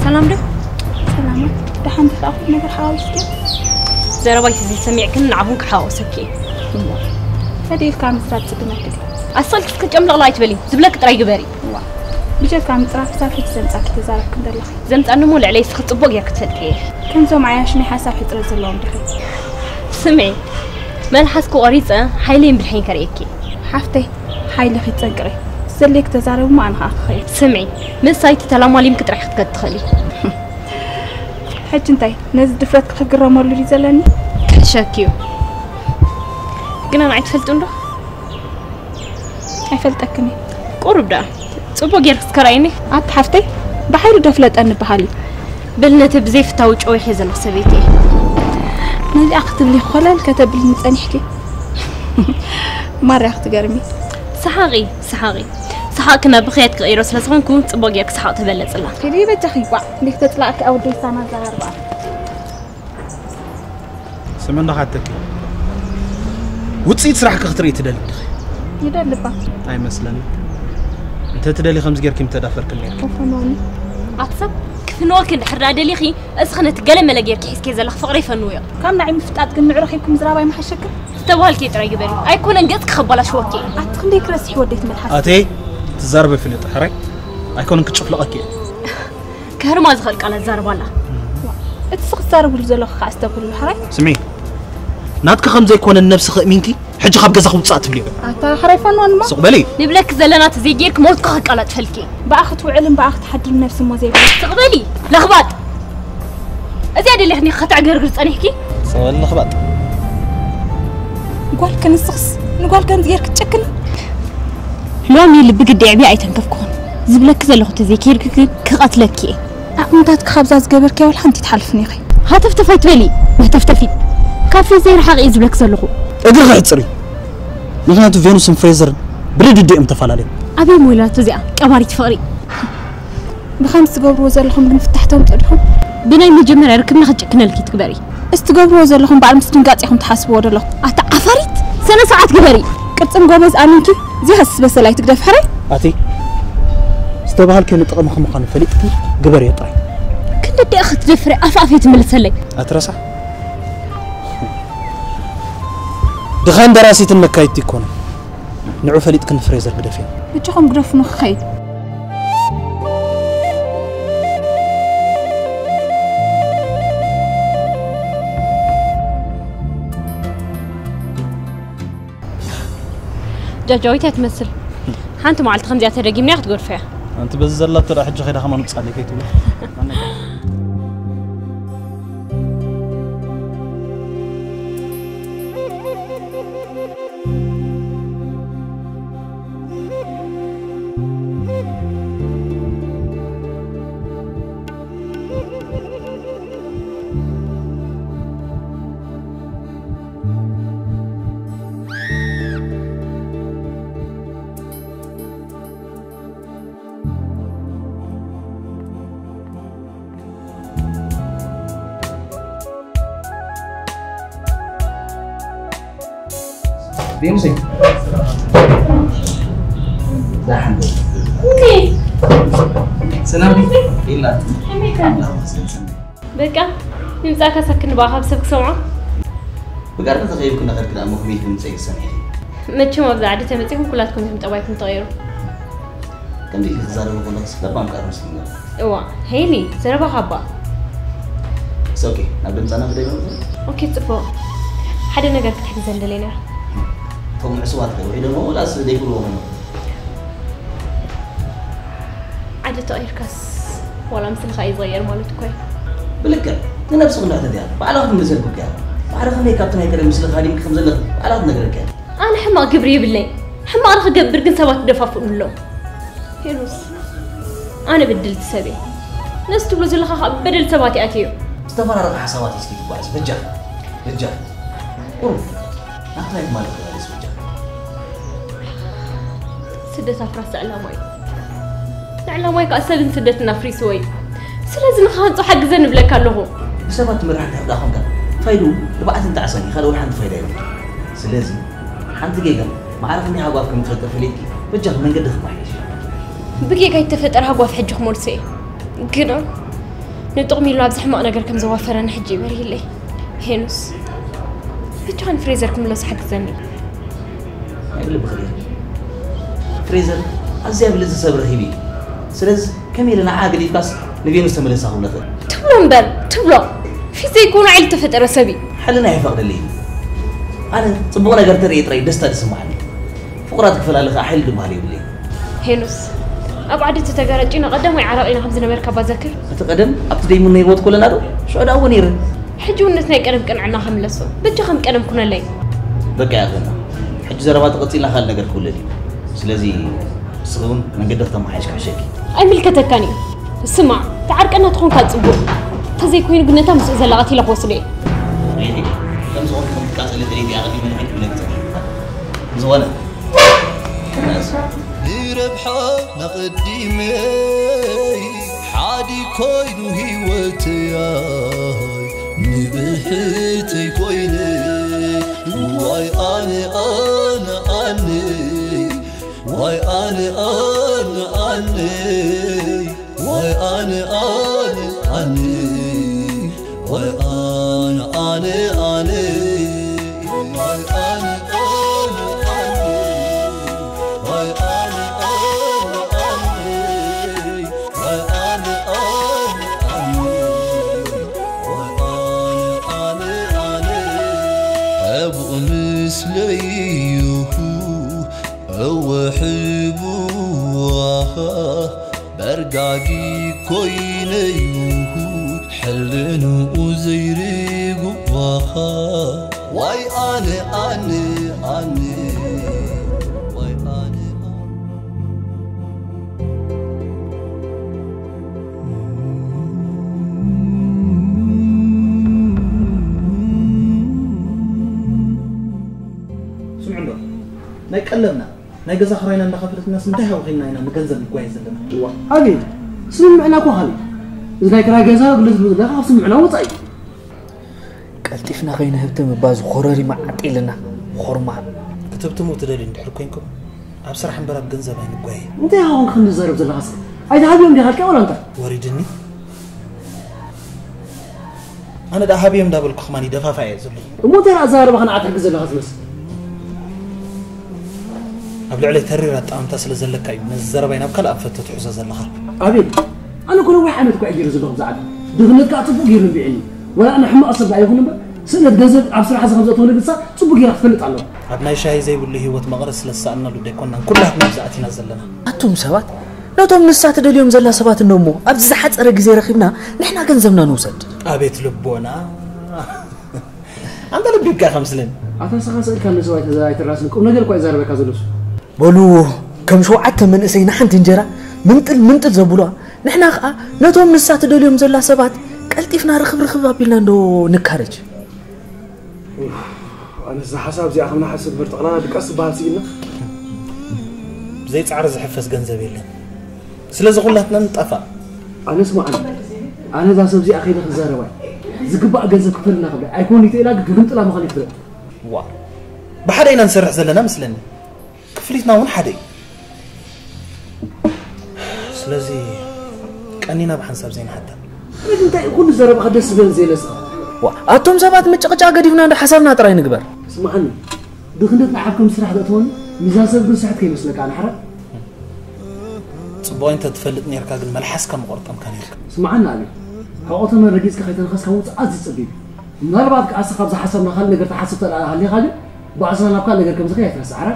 سلام ده سلامات دحين تاخذ نقر حاوسك زربايت زي سميعكن نعبونك حاوسكي هديف كان مسرات سدمتك اصلت كجمل الله يتبلي زبلك طراي جبري بجد كان مسرات صافي زمصاك تزارك كندلخ زمت انه مول عليه سخ طبق ياك تفلكي كنزو معايا حساب حطر زلهم دخل سمعي ما حسكو قريصه حيلين بالحين كريكي حفتي حيلي خي تصقري سليك تزارب ما انها خير سمعي من سايت تلامالي مك تريح تدخلي حج انتي ناس دفرت خقرموا اللي زلاني شاكيو قلنا نعيد فلتون ده فلتكني قرب ده صبو غير سكرايني ات حفتي بحيل دفلت ان بحالي بلنا تبزيف توجو يحزن حسبيتي نادي اكتب لي خلال كتب لي نصنحكي مره اخت قرمي سحاغي سحاكنا بخيت غيرو سلاسون كنت صبو غير سحاق تبلص الله كدي بتخي وا ليك تطلعك او دي سنه زربا سمن دخاتك وتصيت سراحك خطري تدل يدلبا اي مثلا انت تدلي خمس غير كم تدافرك لي فنوني اتصب كفنوك الحرا دليخي اسخنت قلم لغير كيسكي زلخ فقري فنويا كان نعيم فتات كن نعرخيكم زراباي محشكل توالكي تراي جبري ايكون انقصك خبلا شوكي اتخليك راسي وديت ملحس اتي تزارب في الطحري ايكون انك تشوف لقاكي كهرما زخلق على زربالا اتسخسار ولزلخ خاستقول الحري سمي ناتك خمزه يكون النفس خمينكي حج خاب غزا خبصات بلي اتا حريفن وانما سقبلي نبلك زلنات زي غيرك موت خلق على تفلكي باخت وعلم باخت حد النفس مو زي سقبلي لخبات ازياد اللي خني خطع غرغر صنيحكي سوال لخبات نقول كان السخس نقول كان غيرك تشكل لومي اللي بقد يعبي ايتن كفكون زبلك زلخ تذكيرك كقتلكي عقمتك خبزات جبر كي ولا أنت تحلفني خي هتفتفيت بلي ما تفتفيت كافي زي رح أعيز لك زلقو أدري غير تصري مغناطو فينوس فريزر بريد دي امتفال عليه أبي مويلات زيا كباري تفقري بخمس تقبروا زلهم بنفتحتهم تقولهم بناي مجمر ركبنا خجكنا لكي تكبري استقبروا زلهم بعد مستنقاطيهم تحاسبوا ودلو أتا عفاريت سنة ساعات كبري قرصم غوبز امنكي زي حس بس لا تقدف حري اتي استبهال كي نطقم خمخان فليتكي قبر يطاي كنت دي اخت دفري افافي تملسلي اترسح دخان دراسيت النكايتي كون نعو فليتكن فريزر قدفين بتخم قرف نخيد جاجويتها تمثل حانت معلت خمزيات الرقيم ناخد غرفة انت بس زلت ترى حجه خير خمان تصلي كيتو بيمسك لا حمد سلام إلا بقى نمساك سكن باها بسبك سمعة بقى تغير كنا غير كده مخميك من زي السنة ما تشوفوا بعد تمسكوا كلاتكم هم تبغاكم تغيروا كم دي زاروا كنا بس لبام كارو سنين ايوه هيني سربا حبا اوكي نبدأ نصنع بداية اوكي تفو حدا نقدر تحجز لنا هم عصوات كده ولا ولا أصل ده يقولوا هم عادة تغير كاس ولا مثل خاي يغير مالته كوي بلكة أنا بس قلنا هذا بعد واحد من زلكوا كده بعد واحد هيك كابتن هيك مثل خالي خمسة لغ بعد واحد نقدر كده أنا حما قبري بالله حما أنا خجبر كن سوات دفاف له هيروس أنا بدلت سبي ناس تقول زي لخا بدل سواتي أتيو استفر على حسواتي سكيت بايس بجاه قرب نحن مالك هذا بجاه سدت أفرس على ماي على ماي كأسل سدت نفري سوي سلازم خان صح حق زن بلاك له سبت مرحلة هذا خان كان فايدو لبعث انت عصاني خلوا الحمد فايدة يوم سلازم حمد جيجا ما عارف اني هقولكم تفكر في ليكي بجاه من قد خمايش بقي كي تفتر هقوا في حجك مرسي كده نتقمي له أبزح ما أنا قر كم زوافر أنا حجي بري لي هينوس بتوان فريزر كم لص حق زني أقلب بخير فريزر عزيز لسه صبر هيبي سلز كم يلنا عاقل يفكس نبي نستمر ساهم لك تبلون بل تبلون في زي يكون عيل تفتر سبي حلنا يفقد اللي أنا صبغنا قر تري دستا تسمعني فقراتك فلا لك أحل دمالي باللي هينوس أبعد تتجارجين قدام ويعرقين خمسة مركبة ذكر أتقدم أبتدي من يبوت كل نادو شو هذا أول يرن حجون الناس كلام كان عنا خملسو بتجي خم كلام كنا لي بقى يا أخينا حج زربات قصيلة خال نقر كل اللي سلازي صغون من قدر تم حاجة كعشاكي أي ملكتك كاني اسمع تعرف أنا تكون كات صبور تزي كوين قلنا تمس إذا لغتي لك وصلي ريحي كم زغون كم كاس اللي تريد يعغلي من عندك من أكثر زغونة ربحة نقدمي حادي كوينو هيوتي نبحتي كويني واي أنا واي أنا واي أنا واي أنا برقاقي كوينيو حلنو وزيري قواها واي أنا واي أنا ኣይቀለምና ናይ ገዛ ኽራይና እንዳኸፈለትና ስንታይ ሃውኺልና ኢና ንገንዘብ ንጓይ ዘለና أبي سمعنا كوخلي إذا كان جزاء بلز لا خاف سمعنا وطعي قلتفنا خينا هبتم باز خراري مع عقيلنا خرما كتبتمو تدلين دحر كوينكم ابصر حنبر بجنزب هاي نقوي انت هون خلي زرب زل غاس اي هابيوم دي هالك ولا انت وريدني انا ده هابيوم دابل كخماني دفافا يزل مو ترى زارب خنا عتحق زل غاس بس قبل علي ترير اتامت سلازلك اي نزربين ابكل ابفتت حزه زلخه ابي انا كل واحد عملت كو اجير زلهم زعل دغنك اطبق غير بيعني ولا انا حما اصب عليهم سنه جزء ابصر حسب خمسه تولد بس صبغ غير تفلط على ابناي شاي زي بلي هيوت مغرس لسالنا لو ديكونا كلها نبزاتنا زلنا اتوم سبات نوتهم نسات دليوم زلا سبات نومو ابز حصره غزي رخيبنا نحنا غنزبنا نوسد ابيت لبونا انت لبيك خمسلين اتسخسل كان سويت زايت راسك قوم ነገር ቆይ ዘርበካ ዘሉስ بولو كم شوعت من اسينا حنت انجرا منطل زبولوا نحنا نوتهم نسات دليوم زلا سبات قلطيفنا رخب ابيلنا ندو نكارج أنا حساب زي أخونا حسب برتقنا بقص بالسينا زي تعرض حفز جنزب يلا سلازم قلنا نطفى أنا اسمع أنا ذا سبزي أخي دخل زارواي زقبا جنزب كفلنا قبل أيكون يتلاقى قمت لا مخالف فرق وا بحدينا نسرح زلنا مثلني كفليتنا وين حدي سلازي كأننا بحنسب زين حتى أنت كل زرب خدس بين زي لسه أتوم سبات متقطع قديفنا عند حسابنا طراي نقبر اسمعني دخلت معكم سرح دتون ميزان سب ساعه كيمسلك انا حرق صبو انت تفلطني يركا ግን መልሐስ ከም ቆርጠም ካን ይልክ اسمعنا علي هاوتو من رجيس كخيتن خاص كوت ازي صبيب ምናልባት ከአሰኻብ ዝሓሰብና ካል ነገር ተሓስብ ተላሃሊኻ ግን ባዕስና ናብ ካል ነገር ከም ዝኸ ይትነስዕ ዓረ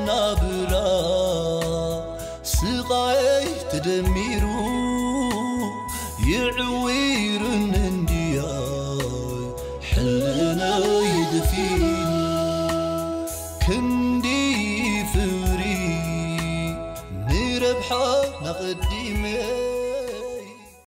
نابرا سقاي تدميرو يعوير انديا حلنا يدفين كندي فري نربحا نقدمه